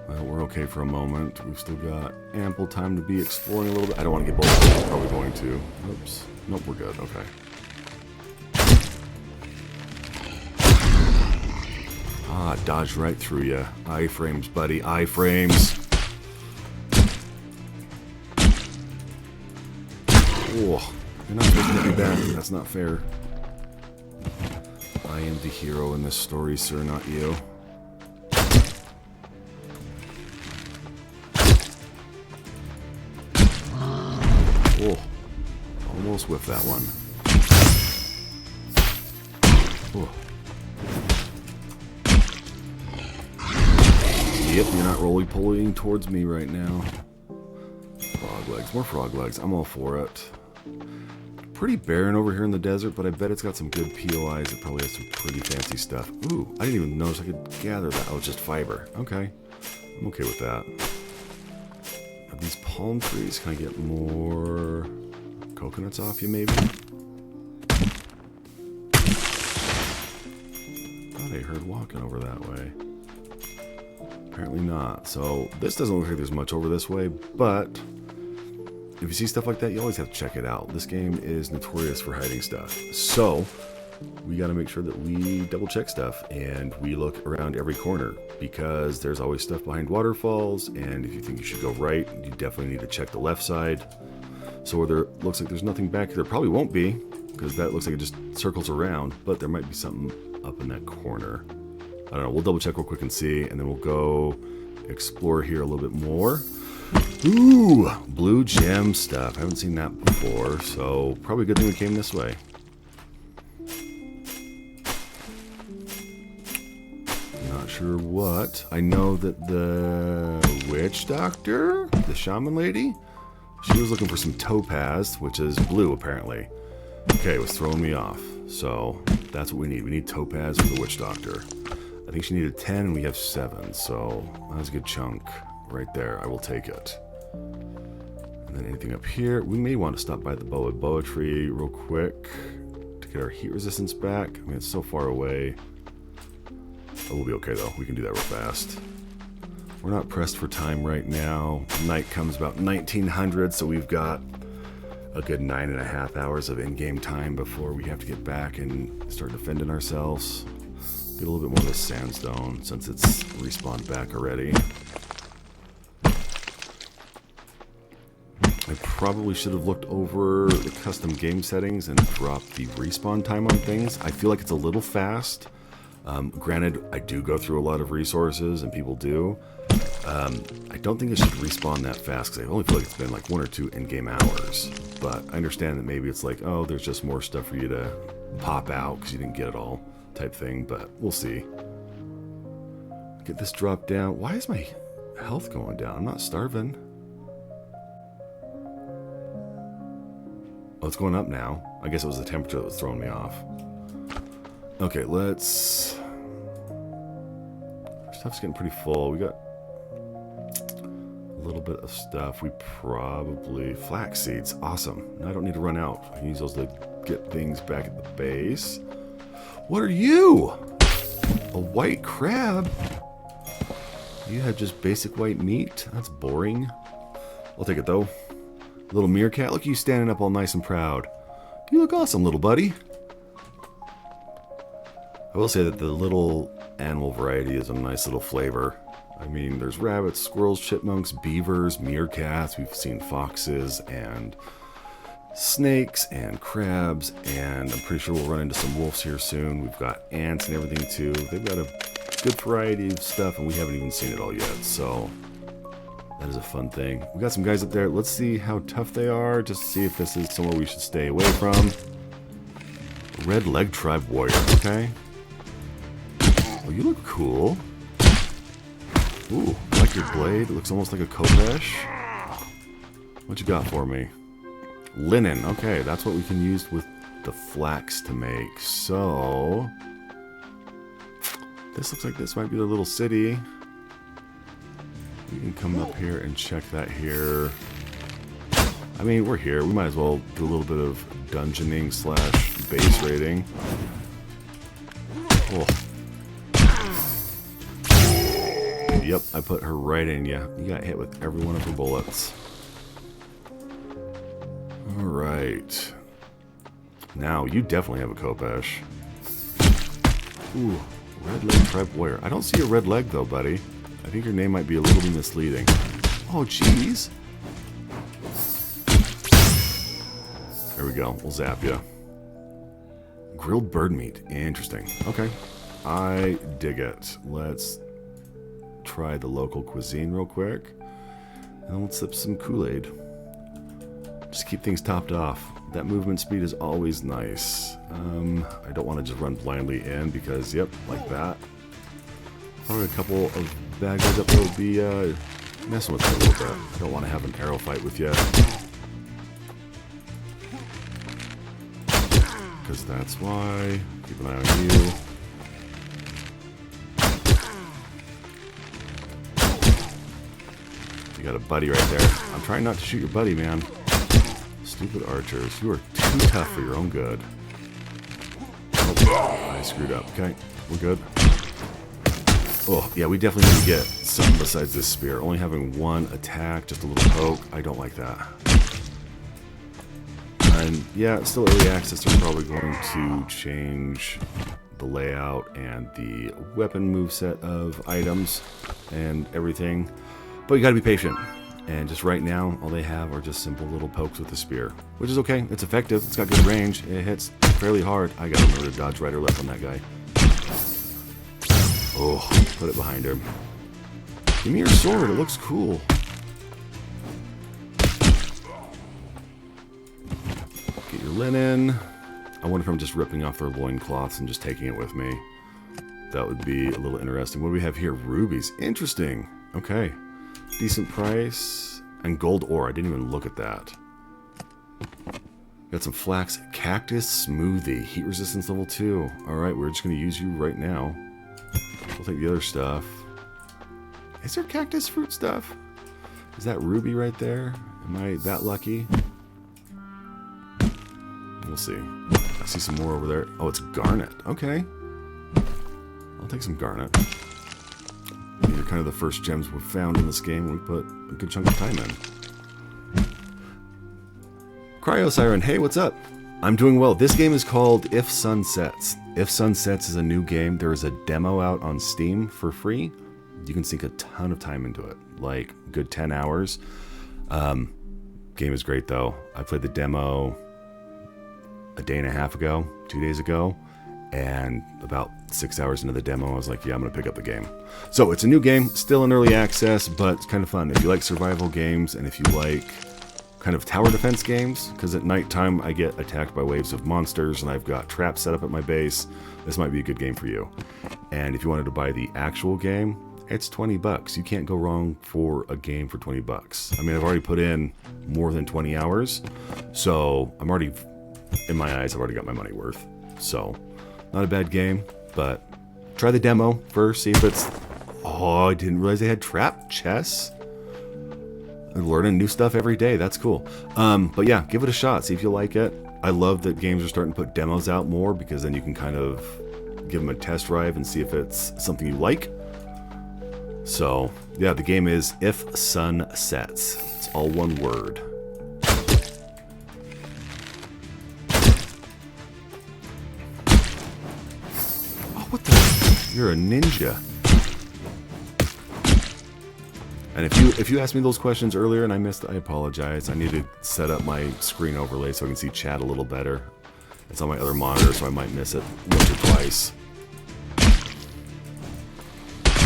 S1: Well, we're okay for a moment. We've still got ample time to be exploring a little bit. I don't want to get both. I'm probably going to. Oops. Nope, we're good. Okay. Ah, dodged right through you. I-frames, buddy. I-frames. Oh, you're not supposed to hit me back. That's not fair. I am the hero in this story, sir, not you. Oh, almost whiffed that one. Oh. Yep, you're not roly-polying towards me right now. Frog legs, more frog legs. I'm all for it. Pretty barren over here in the desert, but I bet it's got some good POIs that probably has some pretty fancy stuff. Ooh, I didn't even notice I could gather that. Oh, it's just fiber. Okay. I'm okay with that. Are these palm trees? Can I get more coconuts off you, maybe? Thought I heard walking over that way. Apparently not. So this doesn't look like there's much over this way, but if you see stuff like that, you always have to check it out. This game is notorious for hiding stuff. So we got to make sure that we double check stuff and we look around every corner because there's always stuff behind waterfalls. And if you think you should go right, you definitely need to check the left side. So where there looks like there's nothing back here, there probably won't be because that looks like it just circles around, but there might be something up in that corner. I don't know. We'll double check real quick and see, and then we'll go explore here a little bit more. Ooh, blue gem stuff. I haven't seen that before, so probably a good thing we came this way. Not sure what. I know that the witch doctor, the shaman lady, she was looking for some topaz, which is blue apparently. Okay, it was throwing me off. So that's what we need. We need topaz for the witch doctor. I think she needed 10 and we have 7, so that's a good chunk right there. I will take it. And then anything up here, we may want to stop by the boa tree real quick to get our heat resistance back. I mean, it's so far away. Oh, we'll be okay though. We can do that real fast. We're not pressed for time right now. Night comes about 1900, so we've got a good 9.5 hours of in-game time before we have to get back and start defending ourselves. Get a little bit more of this sandstone since it's respawned back already. I probably should have looked over the custom game settings and dropped the respawn time on things. I feel like it's a little fast. Granted, I do go through a lot of resources, and people do. I don't think it should respawn that fast, because I only feel like it's been like 1 or 2 in-game hours. But I understand that maybe it's like, oh, there's just more stuff for you to pop out because you didn't get it all type thing, but we'll see. Get this drop down. Why is my health going down? I'm not starving. Oh, it's going up now. I guess it was the temperature that was throwing me off. Okay, let's... Our stuff's getting pretty full. We got a little bit of stuff. We probably... Flax seeds. Awesome. Now I don't need to run out. I can use those to get things back at the base. What are you? A white crab? You have just basic white meat? That's boring. I'll take it, though. Little meerkat. Look at you standing up all nice and proud. You look awesome, little buddy. I will say that the little animal variety is a nice little flavor. I mean, there's rabbits, squirrels, chipmunks, beavers, meerkats. We've seen foxes and snakes and crabs, and I'm pretty sure we'll run into some wolves here soon. We've got ants and everything too. They've got a good variety of stuff, and we haven't even seen it all yet, so that is a fun thing. We got some guys up there. Let's see how tough they are, just to see if this is somewhere we should stay away from. Red Leg Tribe Warrior, okay. Oh, you look cool. Ooh, I like your blade. It looks almost like a Kopesh. What you got for me? Linen. Okay, that's what we can use with the flax to make. So, this looks like this might be the little city. We can come up here and check that here. I mean, we're here. We might as well do a little bit of dungeoning / base raiding. Oh. Yep, I put her right in you. You got hit with every one of her bullets. Alright. Now, you definitely have a Kopesh. Ooh, Red Leg Tribe Warrior. I don't see a red leg though, buddy. I think your name might be a little bit misleading. Oh, jeez. There we go. We'll zap you. Grilled bird meat. Interesting. Okay. I dig it. Let's try the local cuisine real quick. And let's sip some Kool-Aid. Just keep things topped off. That movement speed is always nice. I don't want to just run blindly in because, yep, like that. Probably a couple of bad guys up there would be messing with me a little bit. I don't want to have an arrow fight with you. Because that's why. Keep an eye on you. You got a buddy right there. I'm trying not to shoot your buddy, man. Stupid archers. You are too tough for your own good. Oh, I screwed up. Okay, we're good. Oh, yeah, we definitely need to get something besides this spear. Only having one attack, just a little poke. I don't like that. And yeah, it's still early access. They're probably going to change the layout and the weapon moveset of items and everything. But you gotta be patient. And just right now, all they have are just simple little pokes with the spear. Which is okay. It's effective. It's got good range. It hits fairly hard. I gotta remember to dodge right or left on that guy. Oh, put it behind him. Give me your sword. It looks cool. Get your linen. I wonder if I'm just ripping off their loincloths and just taking it with me. That would be a little interesting. What do we have here? Rubies. Interesting. Okay. Decent price. And gold ore. I didn't even look at that. Got some flax. Cactus smoothie. Heat resistance level 2. Alright, we're just going to use you right now. We'll take the other stuff. Is there cactus fruit stuff? Is that ruby right there? Am I that lucky? We'll see. I see some more over there. Oh, it's garnet. Okay. I'll take some garnet. These are kind of the first gems we've found in this game. We put a good chunk of time in. Cryo Siren, hey, what's up? I'm doing well. This game is called IfSunSets. IfSunSets is a new game. There is a demo out on Steam for free. You can sink a ton of time into it, like good 10 hours. Game game is great, though. I played the demo a day and a half ago, 2 days ago, and about 6 hours into the demo, I was like, yeah, I'm going to pick up the game. So it's a new game, still in early access, but it's kind of fun. If you like survival games, and if you like kind of tower defense games, because at nighttime I get attacked by waves of monsters, and I've got traps set up at my base, this might be a good game for you. And if you wanted to buy the actual game, it's $20. You can't go wrong for a game for $20. I mean, I've already put in more than 20 hours, so I'm already, in my eyes, I've already got my money worth. So, not a bad game, but try the demo first, see if it's... Oh, I didn't realize they had trap chess. I'm learning new stuff every day. That's cool. But yeah, give it a shot. See if you like it. I love that games are starting to put demos out more, because then you can kind of give them a test drive and see if it's something you like. So, yeah, the game is IfSunSets. It's all one word. Oh, what the? You're a ninja. And if you asked me those questions earlier and I missed, I apologize. I need to set up my screen overlay so I can see chat a little better. It's on my other monitor, so I might miss it once or twice.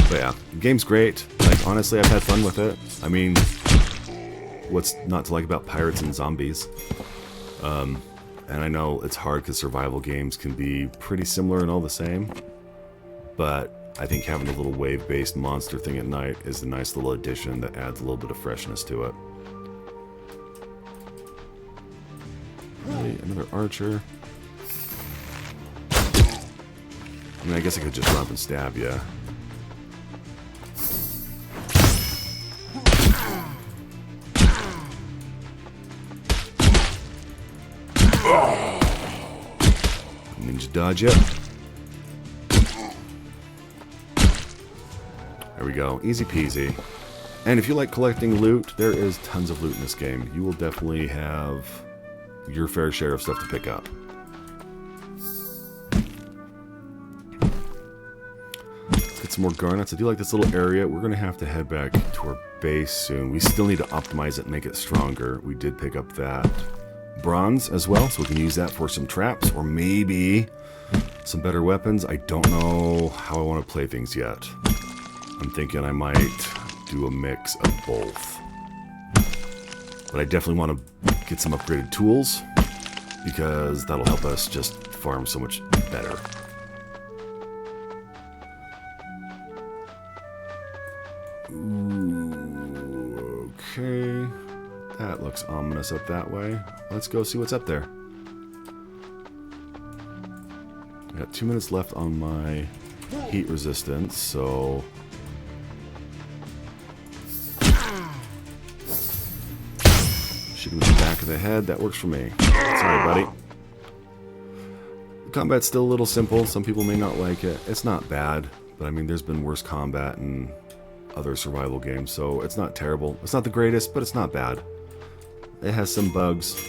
S1: But yeah, the game's great. Like, honestly, I've had fun with it. I mean, what's not to like about pirates and zombies? And I know it's hard because survival games can be pretty similar and all the same. But I think having a little wave-based monster thing at night is a nice little addition that adds a little bit of freshness to it. Really, another archer. I mean, I guess I could just run up and stab you. Ninja dodge it. There we go. Easy peasy. And if you like collecting loot, there is tons of loot in this game. You will definitely have your fair share of stuff to pick up. Let's get some more garnets. I do like this little area. We're going to have to head back to our base soon. We still need to optimize it and make it stronger. We did pick up that bronze as well, so we can use that for some traps or maybe some better weapons. I don't know how I want to play things yet. I'm thinking I might do a mix of both. But I definitely want to get some upgraded tools, because that'll help us just farm so much better. Ooh, okay. That looks ominous up that way. Let's go see what's up there. I got 2 minutes left on my heat resistance, so... Shoot him in the back of the head. That works for me. Sorry, buddy. The combat's still a little simple. Some people may not like it. It's not bad, but I mean, there's been worse combat in other survival games, so it's not terrible. It's not the greatest, but it's not bad. It has some bugs,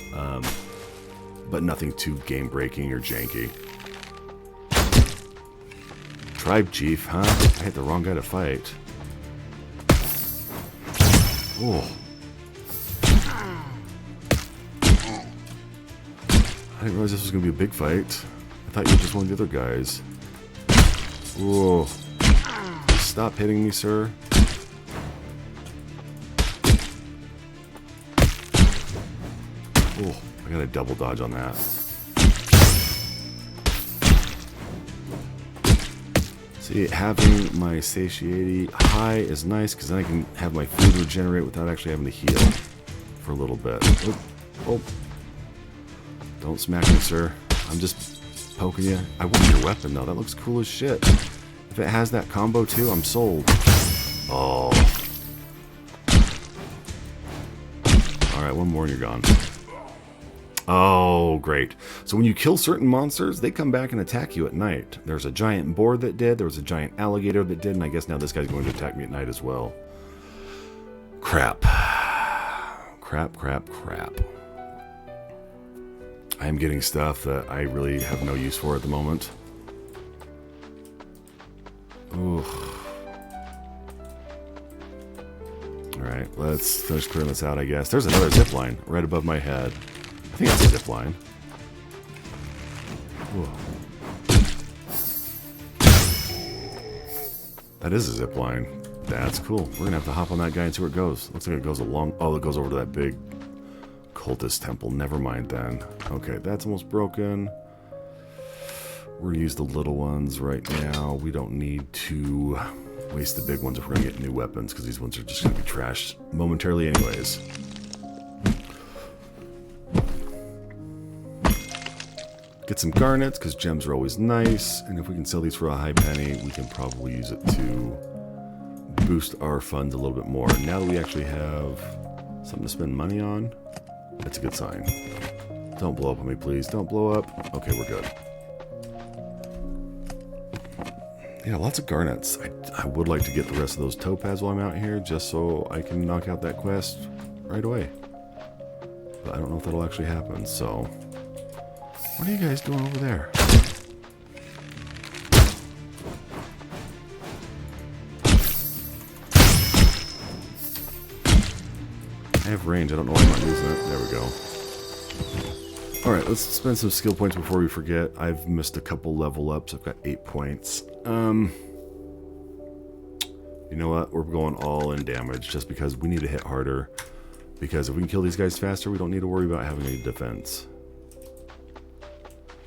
S1: but nothing too game-breaking or janky. Tribe Chief, huh? I hit the wrong guy to fight. Oh. I didn't realize this was going to be a big fight. I thought you were just one of the other guys. Whoa. Stop hitting me, sir. Oh, I got a double dodge on that. See, having my satiety high is nice, because then I can have my food regenerate without actually having to heal for a little bit. Oh, oh. Don't smack me, sir. I'm just poking you. I want your weapon, though. That looks cool as shit. If it has that combo, too, I'm sold. Oh. Alright, one more and you're gone. Oh, great. So when you kill certain monsters, they come back and attack you at night. There's a giant boar that did, there was a giant alligator that did, and I guess now this guy's going to attack me at night as well. Crap. Crap, crap, crap. I am getting stuff that I really have no use for at the moment. Ooh. Alright. let's finish clearing this out, I guess. There's another zip line right above my head. I think that's a zip line. Whoa. That is a zip line. That's cool. We're gonna have to hop on that guy and see where it goes. Looks like it goes along. Oh, it goes over to that big cultist temple. Never mind then. Okay, that's almost broken. We're gonna use the little ones right now. We don't need to waste the big ones if we're gonna get new weapons, because these ones are just gonna be trashed momentarily anyways. Get some garnets, because gems are always nice, and if we can sell these for a high penny, we can probably use it to boost our funds a little bit more. Now that we actually have something to spend money on, that's a good sign. Don't blow up on me, please. Don't blow up. Okay, we're good. Yeah, lots of garnets. I would like to get the rest of those topaz while I'm out here, just so I can knock out that quest right away. But I don't know if that'll actually happen, so... What are you guys doing over there? I have range. I don't know why I'm not using it. There we go. Alright, let's spend some skill points before we forget. I've missed a couple level ups. I've got 8 points. You know what? We're going all in damage just because we need to hit harder. Because if we can kill these guys faster, we don't need to worry about having any defense.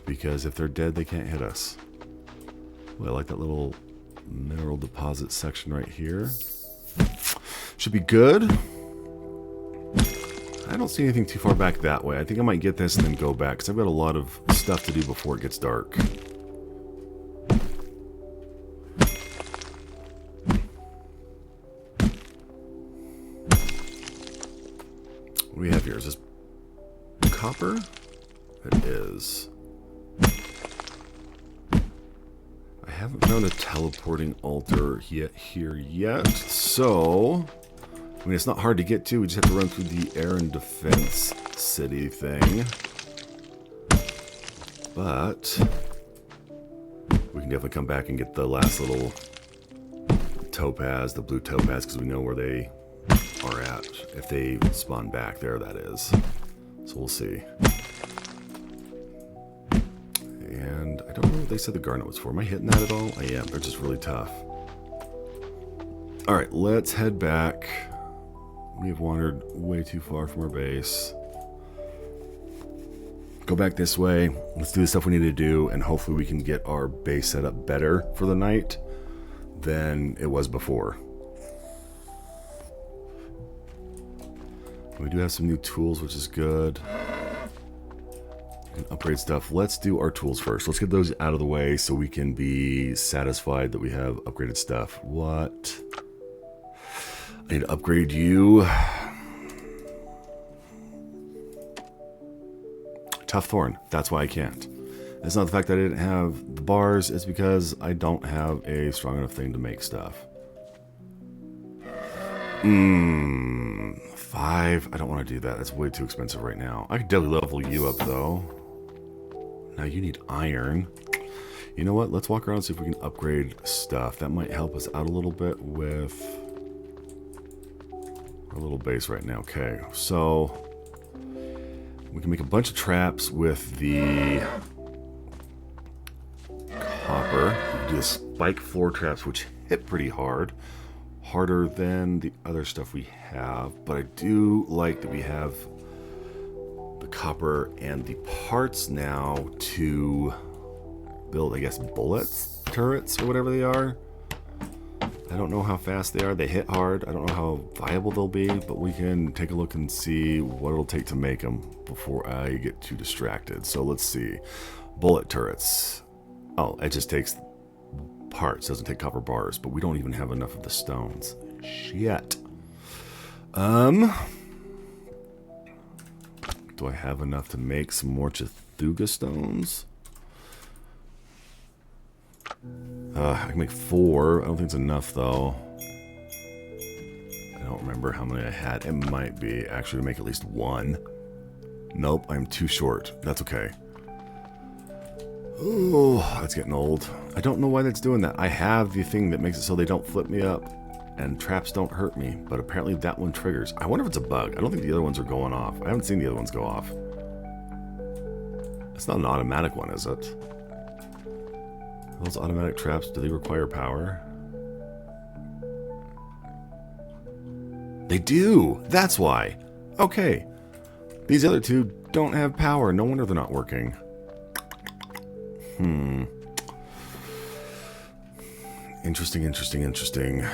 S1: Because if they're dead, they can't hit us. Well, I like that little mineral deposit section right here. Should be good. I don't see anything too far back that way. I think I might get this and then go back, because I've got a lot of stuff to do before it gets dark. What do we have here? Is this copper? It is. I haven't found a teleporting altar here yet, so... I mean, it's not hard to get to. We just have to run through the air and defense city thing. But we can definitely come back and get the last little topaz, the blue topaz, because we know where they are at. If they spawn back there, that is. So we'll see. And I don't know what they said the garnet was for. Am I hitting that at all? I am. They're just really tough. Alright, let's head back. We have wandered way too far from our base. Go back this way. Let's do the stuff we need to do, and hopefully we can get our base set up better for the night than it was before. We do have some new tools, which is good. We can upgrade stuff. Let's do our tools first. Let's get those out of the way so we can be satisfied that we have upgraded stuff. What? I need to upgrade you. Tough Thorn. That's why I can't. It's not the fact that I didn't have the bars. It's because I don't have a strong enough thing to make stuff. 5. I don't want to do that. That's way too expensive right now. I could definitely level you up, though. Now you need iron. You know what? Let's walk around and see if we can upgrade stuff. That might help us out a little bit with... our little base right now. Okay, so we can make a bunch of traps with the copper. We can do the spike floor traps, which hit pretty hard. Harder than the other stuff we have. But I do like that we have the copper and the parts now to build, I guess, bullets, turrets, or whatever they are. I don't know how fast they are. They hit hard. I don't know how viable they'll be, but we can take a look and see what it'll take to make them before I get too distracted. So let's see. Bullet turrets. Oh, it just takes parts. Doesn't take copper bars, but we don't even have enough of the stones. Shit. Do I have enough to make some more Chathuga stones? I can make 4. I don't think it's enough, though. I don't remember how many I had. It might be, actually, to make at least 1. Nope, I'm too short. That's okay. Oh, that's getting old. I don't know why that's doing that. I have the thing that makes it so they don't flip me up and traps don't hurt me, but apparently that one triggers. I wonder if it's a bug. I don't think the other ones are going off. I haven't seen the other ones go off. It's not an automatic one, is it? Those automatic traps, do they require power? They do! That's why! Okay. These other two don't have power. No wonder they're not working. Interesting, interesting, interesting.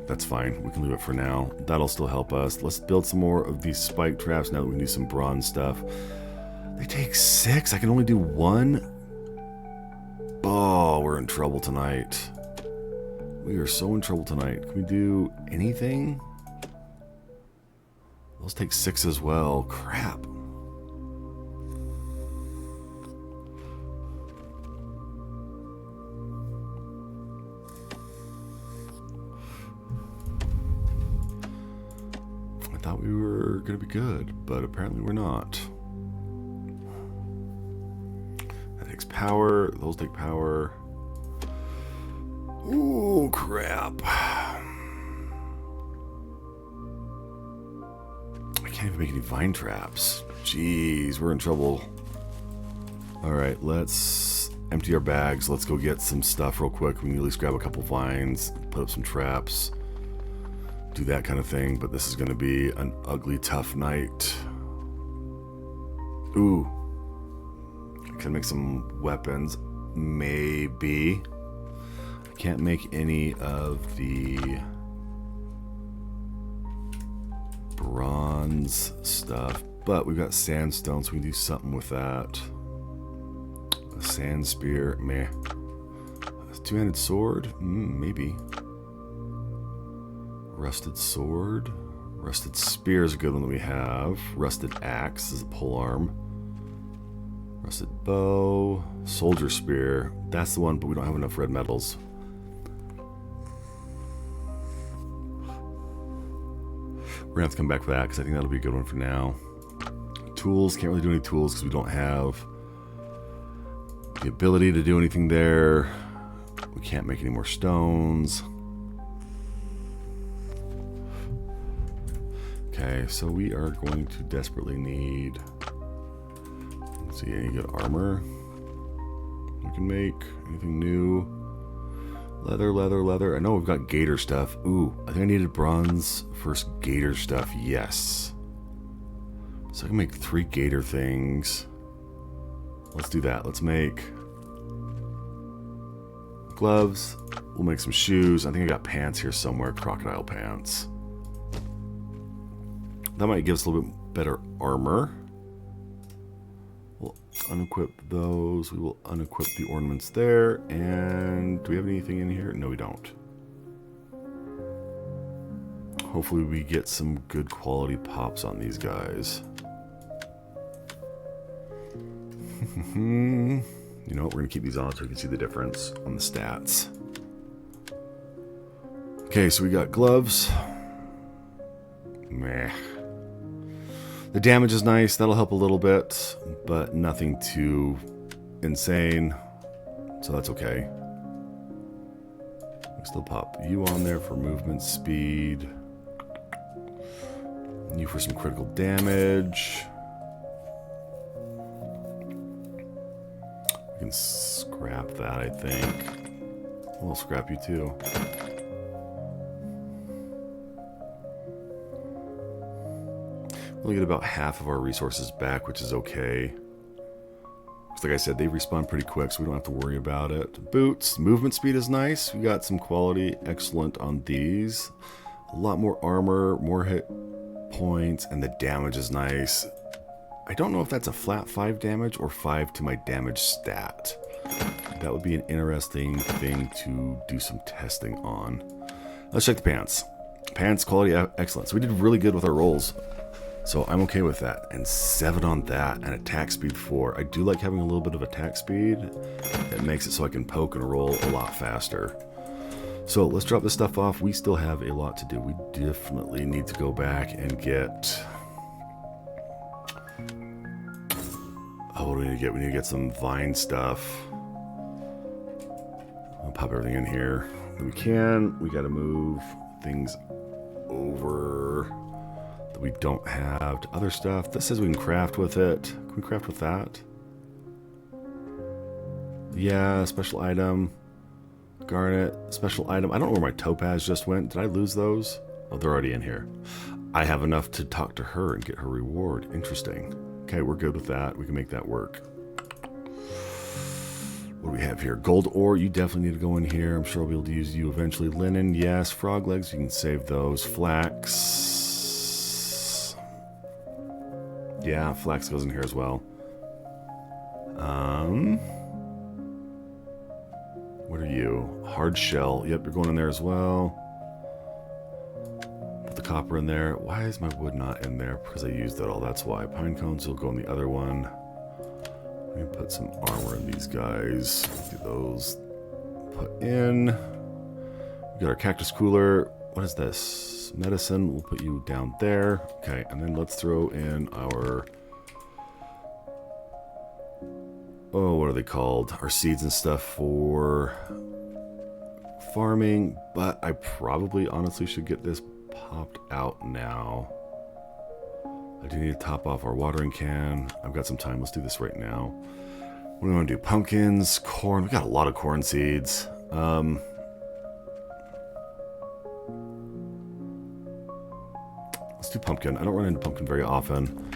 S1: That's fine. We can leave it for now. That'll still help us. Let's build some more of these spike traps now that we can do some bronze stuff. They take 6. I can only do 1. Oh, we're in trouble tonight. We are so in trouble tonight. Can we do anything? Those take 6 as well. Crap. I thought we were going to be good, but apparently we're not. That takes power. Those take power. Ooh, crap. I can't even make any vine traps. Jeez, we're in trouble. Alright, let's empty our bags. Let's go get some stuff real quick. We can at least grab a couple vines, put up some traps, do that kind of thing. But this is going to be an ugly, tough night. Ooh. I can make some weapons. Maybe. I can't make any of the bronze stuff, but we've got sandstone, so we can do something with that. A sand spear, meh. A two-handed sword, maybe. Rusted sword. Rusted spear is a good one that we have. Rusted axe is a polearm. Rusted bow. Soldier spear. That's the one, but we don't have enough red metals. We're going to have to come back for that because I think that'll be a good one for now. Tools. Can't really do any tools because we don't have the ability to do anything there. We can't make any more stones. Okay, so we are going to desperately need... Let's see, any good armor we can make? Anything new? Leather, leather, leather. I know we've got gator stuff. Ooh, I think I needed bronze for gator stuff. Yes. So I can make 3 gator things. Let's do that. Let's make gloves. We'll make some shoes. I think I got pants here somewhere. Crocodile pants. That might give us a little bit better armor. We'll unequip those. We will unequip the ornaments there. And do we have anything in here? No, we don't. Hopefully we get some good quality pops on these guys. You know what? We're going to keep these on so we can see the difference on the stats. Okay, so we got gloves. Meh. The damage is nice. That'll help a little bit, but nothing too insane. So that's okay. We still pop you on there for movement speed. You for some critical damage. We can scrap that, I think. We'll scrap you too. We get about half of our resources back, which is okay. Because like I said, they respawn pretty quick, so we don't have to worry about it. Boots. Movement speed is nice. We got some quality. Excellent on these. A lot more armor, more hit points, and the damage is nice. I don't know if that's a flat 5 damage or 5 to my damage stat. That would be an interesting thing to do some testing on. Let's check the pants. Pants quality excellent. So we did really good with our rolls. So I'm okay with that. And 7 on that, and attack speed 4. I do like having a little bit of attack speed. It makes it so I can poke and roll a lot faster. So let's drop this stuff off. We still have a lot to do. We definitely need to go back and get... Oh, what do we need to get? We need to get some vine stuff. I'll pop everything in here that we can. We got to move things over that we don't have to other stuff. This says we can craft with it. Can we craft with that? Yeah, special item. Garnet, special item. I don't know where my topaz just went. Did I lose those? Oh, they're already in here. I have enough to talk to her and get her reward. Interesting. Okay, we're good with that. We can make that work. What do we have here? Gold ore, you definitely need to go in here. I'm sure I'll be able to use you eventually. Linen, yes. Frog legs, you can save those. Flax. Yeah, flax goes in here as well. What are you? Hard shell. Yep, you're going in there as well. Put the copper in there. Why is my wood not in there? Because I used it all. That's why. Pine cones will go in the other one. Let me put some armor in these guys. Get those put in. We got our cactus cooler. What is this? Medicine. We'll put you down there. Okay, and then let's throw in our... oh, what are they called? Our seeds and stuff for farming. But I probably honestly should get this popped out now. I do need to top off our watering can. I've got some time. Let's do this right now. What do we want to do? Pumpkins, corn. We got a lot of corn seeds. Let's do pumpkin. I don't run into pumpkin very often.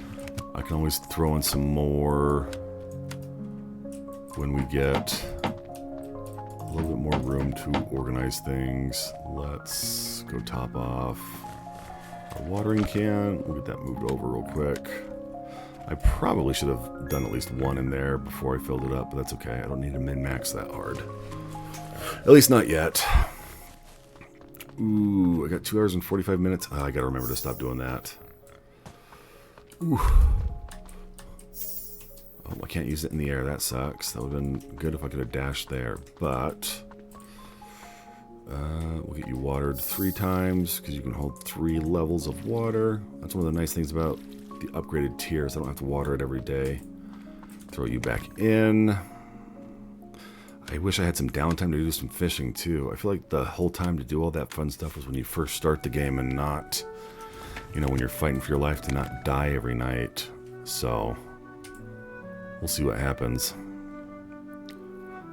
S1: I can always throw in some more when we get a little bit more room to organize things. Let's go top off our watering can. We'll get that moved over real quick. I probably should have done at least one in there before I filled it up, but that's okay. I don't need to min-max that hard. At least not yet. Ooh, I got 2 hours and 45 minutes. Oh, I gotta remember to stop doing that. Ooh. Oh, I can't use it in the air. That sucks. That would have been good if I could have dashed there, but... we'll get you watered 3 times because you can hold 3 levels of water. That's one of the nice things about the upgraded tiers. I don't have to water it every day. Throw you back in. I wish I had some downtime to do some fishing too. I feel like the whole time to do all that fun stuff was when you first start the game and not, you know, when you're fighting for your life to not die every night. So, we'll see what happens.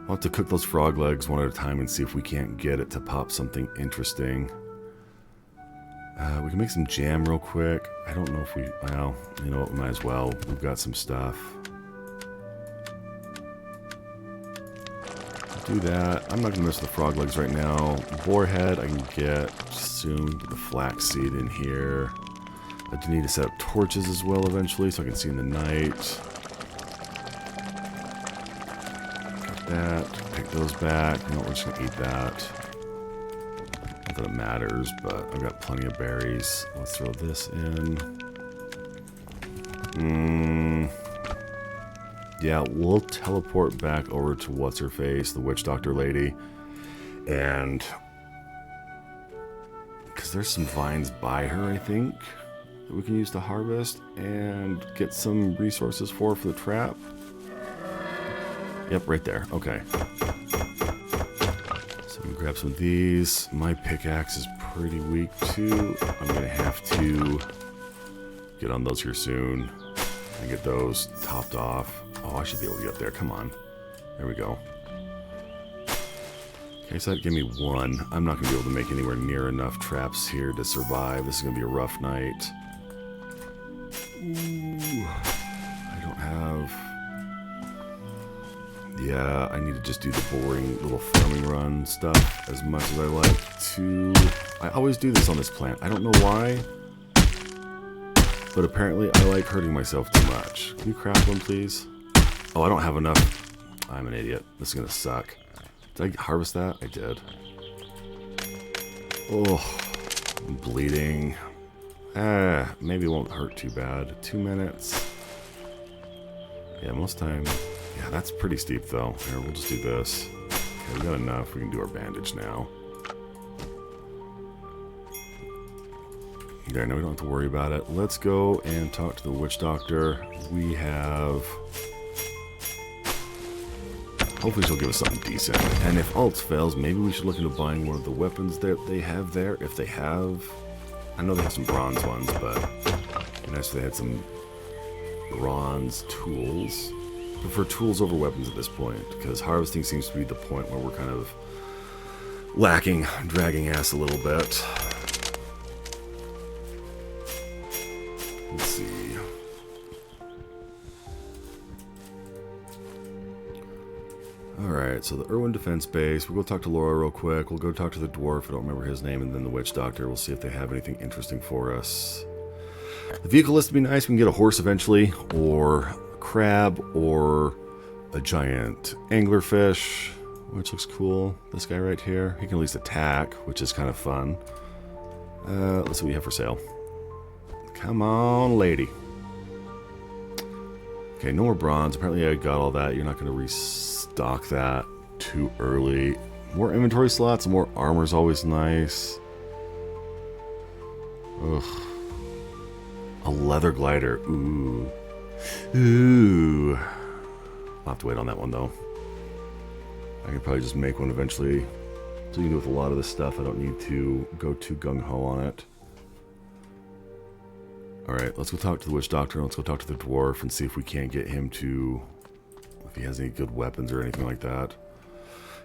S1: I'll have to cook those frog legs one at a time and see if we can't get it to pop something interesting. We can make some jam real quick. I don't know if we... well, you know what, we might as well. We've got some stuff. Do that. I'm not going to mess with the frog legs right now. Boarhead I can get soon. Get the flax seed in here. I do need to set up torches as well eventually so I can see in the night. That, take those back. You know, we're just gonna eat that. Not that it matters, but I've got plenty of berries. Let's throw this in. Yeah, we'll teleport back over to what's her face, the witch doctor lady, and because there's some vines by her, I think, that we can use to harvest and get some resources for the trap. Yep, right there. Okay. So I'm gonna grab some of these. My pickaxe is pretty weak too. I'm gonna have to get on those here soon and get those topped off. Oh, I should be able to get there. Come on. There we go. Okay, so that gave me 1. I'm not gonna be able to make anywhere near enough traps here to survive. This is gonna be a rough night. Ooh, I don't have... yeah, I need to just do the boring little farming run stuff as much as I like to. I always do this on this plant. I don't know why, but apparently I like hurting myself too much. Can you craft one, please? Oh, I don't have enough. I'm an idiot. This is gonna suck. Did I harvest that? I did. Oh, I'm bleeding. Maybe it won't hurt too bad. 2 minutes. Yeah, most time. Yeah, that's pretty steep though. Here, we'll just do this. Okay, we got enough. We can do our bandage now. Okay, now we don't have to worry about it. Let's go and talk to the witch doctor. We have Hopefully she'll give us something decent. And if alt fails, maybe we should look into buying one of the weapons that they have there. If they have... I know they have some bronze ones, but it'd be nice if they had some bronze tools. I prefer tools over weapons at this point, because harvesting seems to be the point where we're kind of lacking, dragging ass a little bit. Let's see. Alright, so the Irwin Defense Base. We'll go talk to Laura real quick. We'll go talk to the dwarf, I don't remember his name, and then the witch doctor. We'll see if they have anything interesting for us. The vehicle list would be nice. We can get a horse eventually, or a crab, or a giant anglerfish, which looks cool. This guy right here, he can at least attack, which is kind of fun. Let's see what we have for sale. Come on, lady. Okay, no more bronze. Apparently I got all that. You're not going to restock that too early. More inventory slots, more armor is always nice. Ugh. A leather glider. Ooh. Ooh. I'll have to wait on that one, though. I can probably just make one eventually. So you can do with a lot of this stuff. I don't need to go too gung-ho on it. Alright, let's go talk to the witch doctor. Let's go talk to the dwarf and see if we can't get him to... if he has any good weapons or anything like that.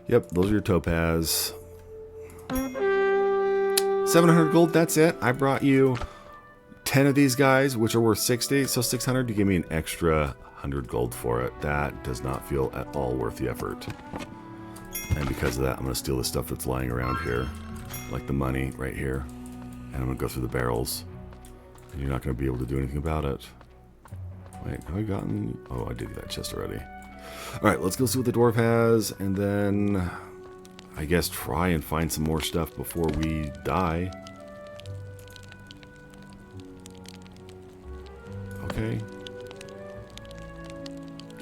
S1: Yep, those are your topaz. 700 gold, that's it. I brought you 10 of these guys, which are worth 60. So 600, you give me an extra 100 gold for it. That does not feel at all worth the effort. And because of that, I'm going to steal the stuff that's lying around here. Like the money right here. And I'm going to go through the barrels. And you're not going to be able to do anything about it. Wait, have I gotten... oh, I did get that chest already. Alright, let's go see what the dwarf has. And then... I guess try and find some more stuff before we die. Okay.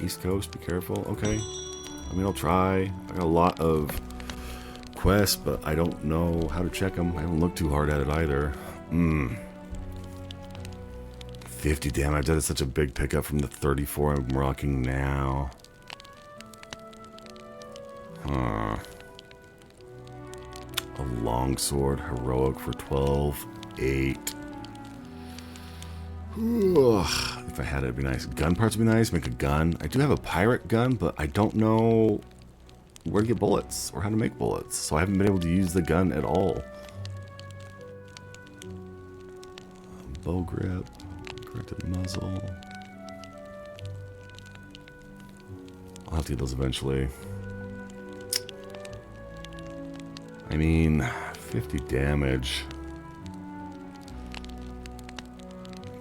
S1: East Coast, be careful. Okay. I mean, I'll try. I got a lot of quests, but I don't know how to check them. I haven't looked too hard at it either. 50 damage. That is such a big pickup from the 34 I'm rocking now. Huh. A longsword, heroic for 12.8. If I had it, it'd be nice. Gun parts would be nice. Make a gun. I do have a pirate gun, but I don't know where to get bullets or how to make bullets. So I haven't been able to use the gun at all. Bow grip. Corrected muzzle. I'll have to get those eventually. I mean, 50 damage.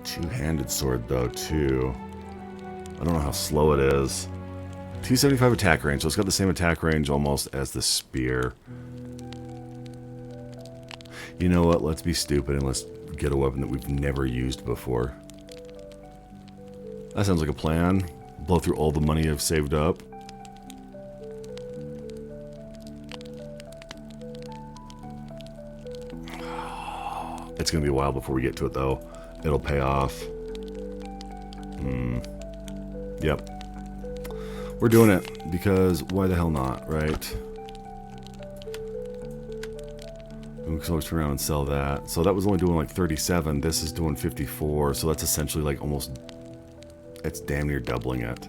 S1: Two-handed sword, though, too. I don't know how slow it is. 275 attack range, so it's got the same attack range almost as the spear. You know what? Let's be stupid and let's get a weapon that we've never used before. That sounds like a plan. Blow through all the money I've saved up. It's going to be a while before we get to it, though. It'll pay off. Yep. We're doing it, because why the hell not, right? We can always turn around and sell that. So that was only doing like 37. This is doing 54. So that's essentially like almost... it's damn near doubling it.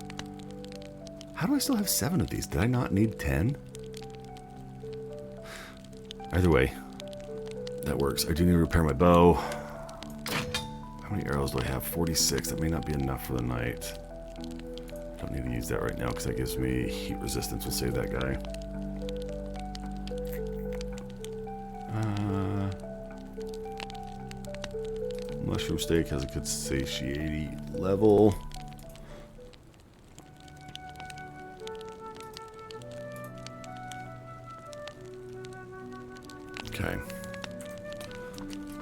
S1: How do I still have 7 of these? Did I not need 10? Either way, that works. I do need to repair my bow. How many arrows do I have? 46. That may not be enough for the night. Don't need to use that right now because that gives me heat resistance. We'll save that guy. Mushroom steak has a good satiety level. Okay.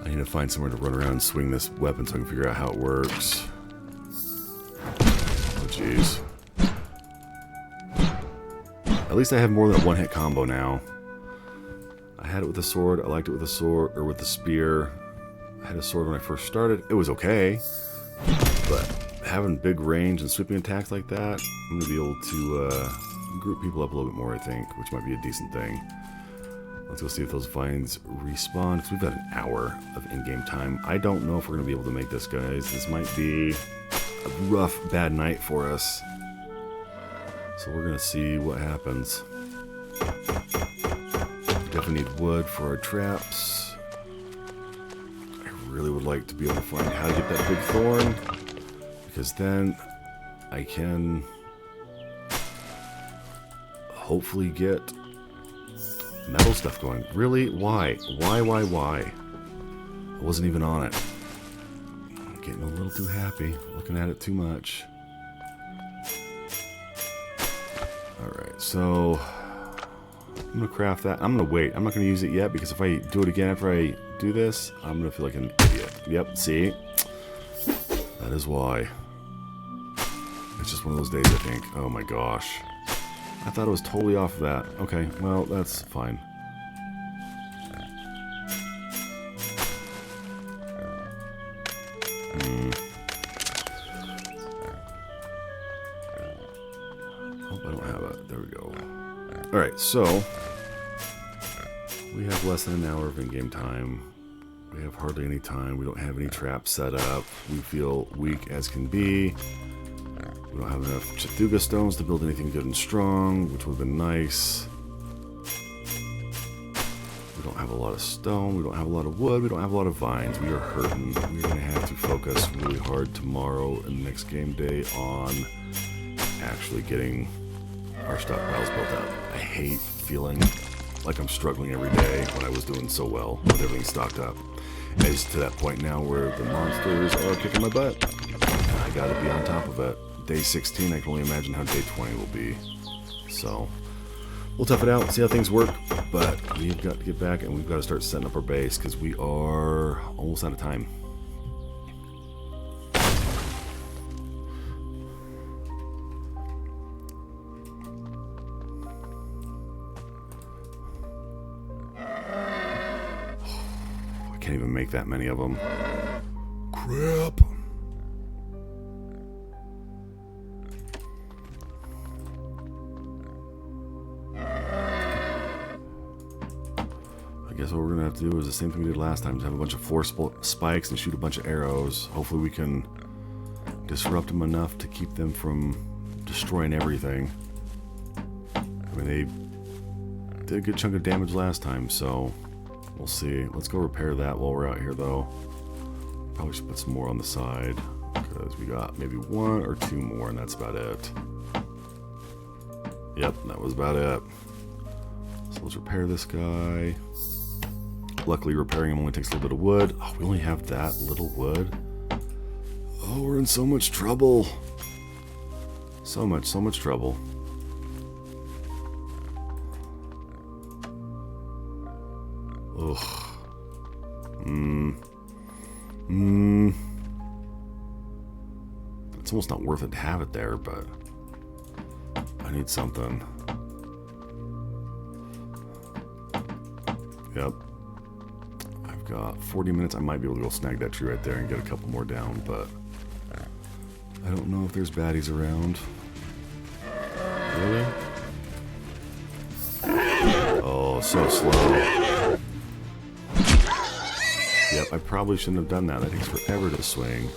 S1: I need to find somewhere to run around and swing this weapon so I can figure out how it works. Oh, jeez. At least I have more than a one-hit combo now. I had it with the sword. I liked it with the sword, or with the spear. I had a sword when I first started. It was okay. But having big range and sweeping attacks like that, I'm going to be able to group people up a little bit more, I think, which might be a decent thing. Let's go see if those vines respawn, because we've got an hour of in-game time. I don't know if we're going to be able to make this, guys. This might be a rough, bad night for us. So we're going to see what happens. We definitely need wood for our traps. I really would like to be able to find how to get that big thorn, because then I can hopefully get metal stuff going. Really? Why? Why? I wasn't even on it. I'm getting a little too happy, looking at it too much. Alright, so I'm going to craft that. I'm going to wait. I'm not going to use it yet, because if I do it again after I do this, I'm going to feel like an idiot. Yep, see? That is why. It's just one of those days, I think. Oh my gosh. I thought it was totally off of that. Okay, well, that's fine. Oh, I don't have it. There we go. Alright, so we have less than an hour of in-game time. We have hardly any time. We don't have any traps set up. We feel weak as can be. We don't have enough Chathuga stones to build anything good and strong, which would have been nice. We don't have a lot of stone. We don't have a lot of wood. We don't have a lot of vines. We are hurting. We're going to have to focus really hard tomorrow and next game day on actually getting our stockpiles built up. I hate feeling like I'm struggling every day when I was doing so well with everything stocked up. It's to that point now where the monsters are kicking my butt. I got to be on top of it. Day 16, I can only imagine how day 20 will be. So, we'll tough it out, see how things work, but we've got to get back and we've got to start setting up our base, because we are almost out of time. I can't even make that many of them. Crap. I guess what we're going to have to do is the same thing we did last time, is have a bunch of force spikes and shoot a bunch of arrows. Hopefully we can disrupt them enough to keep them from destroying everything. I mean, they did a good chunk of damage last time, so we'll see. Let's go repair that while we're out here, though. Probably should put some more on the side, because we got maybe one or two more, and that's about it. Yep, that was about it. So let's repair this guy. Luckily, repairing him only takes a little bit of wood. Oh, we only have that little wood. Oh, we're in so much trouble. So much trouble. Ugh. It's almost not worth it to have it there, but I need something. Yep. I've got 40 minutes. I might be able to go snag that tree right there and get a couple more down, but I don't know if there's baddies around. Really? Oh, so slow. Yep, I probably shouldn't have done that. That takes forever to swing.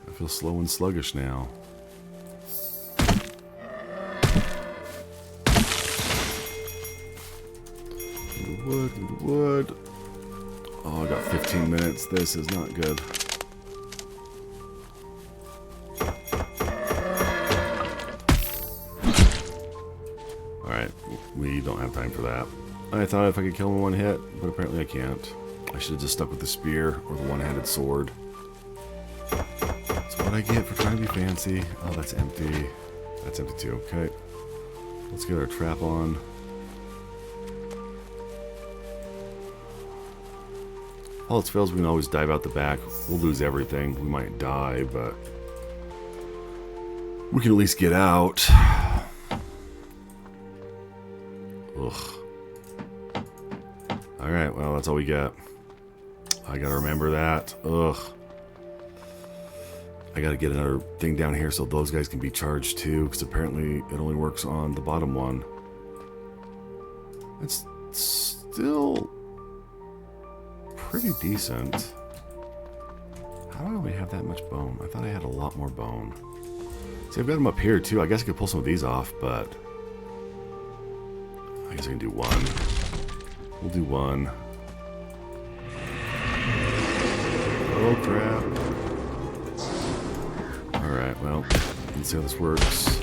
S1: I feel slow and sluggish now. Wood, wood. Oh, I got 15 minutes. This is not good. Alright, we don't have time for that. I thought if I could kill him in one hit, but apparently I can't. I should have just stuck with the spear or the one-handed sword. That's what I get for trying to be fancy. Oh, that's empty. That's empty too. Okay. Let's get our trap on. All else fails, we can always dive out the back. We'll lose everything. We might die, but we can at least get out. Ugh. Alright, well, that's all we get. I gotta remember that. Ugh. I gotta get another thing down here so those guys can be charged too, because apparently it only works on the bottom one. It's still pretty decent. How do I only have that much bone? I thought I had a lot more bone. See, I've got them up here too. I guess I could pull some of these off, but I guess I can do one. We'll do one. Oh crap. Alright, well, let's see how this works.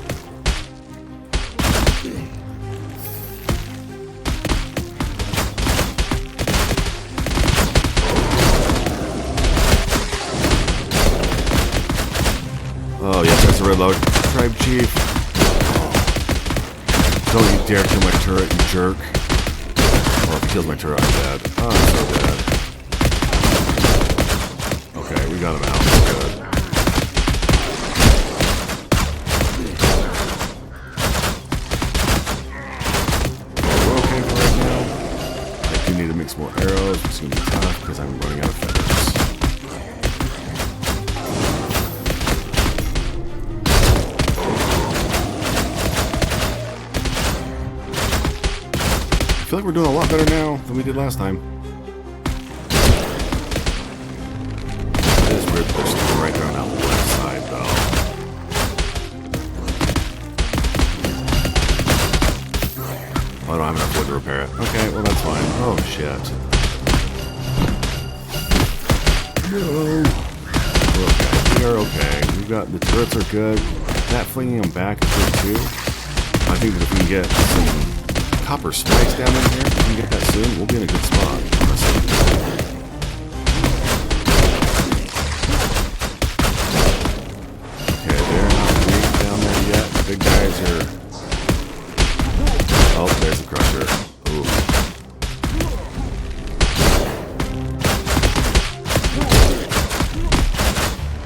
S1: Oh, yeah, that's a reload. Tribe Chief. Don't you dare kill my turret, you jerk. Well, if he kills my turret, I'm dead. Oh, I'm so dead. Okay, we got him out. Good. We're okay for right now. I do need to make some more arrows, which is going to be tough because I'm running out of feathers. I feel like we're doing a lot better now than we did last time. It is weird pushing right there on that left side, though. Oh, I don't have enough wood to repair it. Okay, well that's fine. Oh shit. No. We're okay. We are okay. We've got the turrets are good. That flinging them back is good too. I think that if we can get some copper spikes down in here, if we can get that soon, we'll be in a good spot. Okay, they're not weak down there yet. The big guys are... Oh, there's the crusher. Ooh.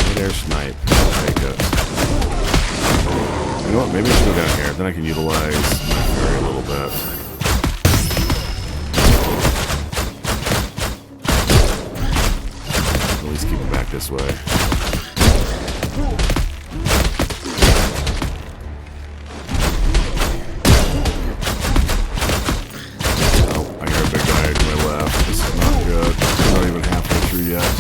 S1: Hey there, snipe. Take it. You know what? Maybe I should go down here. Then I can utilize my fairy a little bit. At least keep it back this way. Oh, I hear a big guy to my left. This is not good. I'm not even halfway through yet.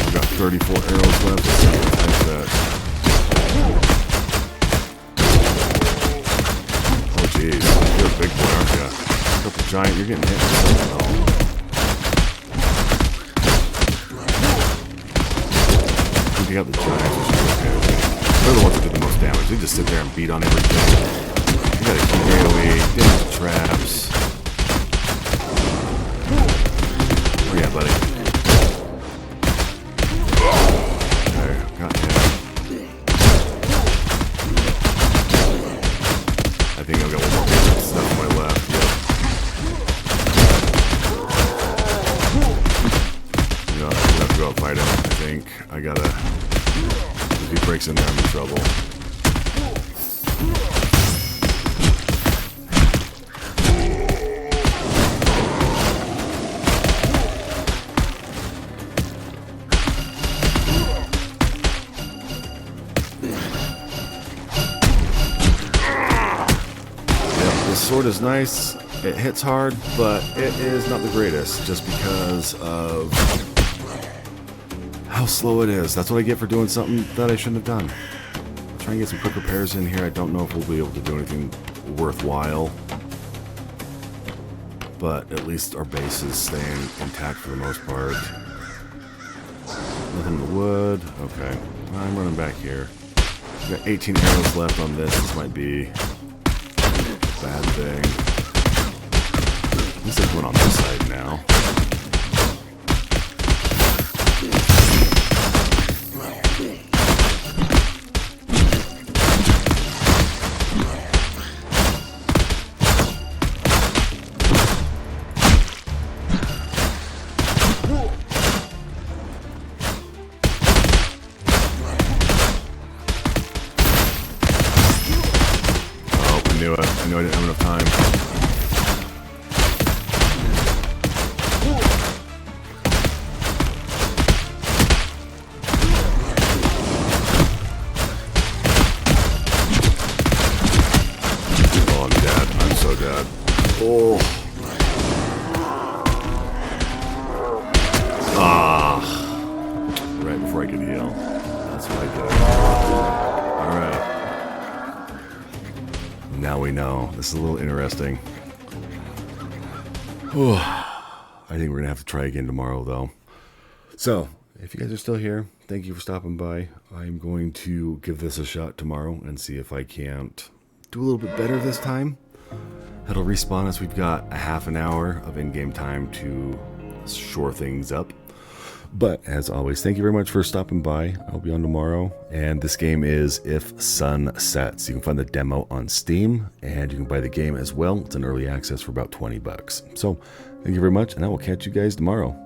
S1: We've got 34 arrows left. Let's see if I can that. Jeez, you're a big boy, aren't you? Purple giant, you're getting hit with something else. You got the giants, which is okay. They're the ones that do the most damage. They just sit there and beat on everything. You gotta keep AoE, damage the traps. Where you at, buddy? Okay, got him. I think I've got one more piece of stuff on my left. Yep. You know, I have to go out and fight him. I think I gotta. If he breaks in there, I'm in trouble. Sword is nice, it hits hard, but it is not the greatest just because of how slow it is. That's what I get for doing something that I shouldn't have done. I'll try and get some quick repairs in here. I don't know if we'll be able to do anything worthwhile, but at least our base is staying intact for the most part. Nothing in the wood. Okay, I'm running back here. We've got 18 arrows left on this. This might be bad thing. At least there's one on this side now. I knew I didn't have enough time. Oh. Ah. Right before I could heal. That's what I did. Alright. Now we know. This is a little interesting. Oh. I think we're going to have to try again tomorrow, though. So, if you guys are still here, thank you for stopping by. I'm going to give this a shot tomorrow and see if I can't do a little bit better this time. It'll respawn us. We've got a half an hour of in-game time to shore things up. But, as always, thank you very much for stopping by. I'll be on tomorrow. And this game is IfSunSets. You can find the demo on Steam, and you can buy the game as well. It's an early access for about $20. So, thank you very much, and I will catch you guys tomorrow.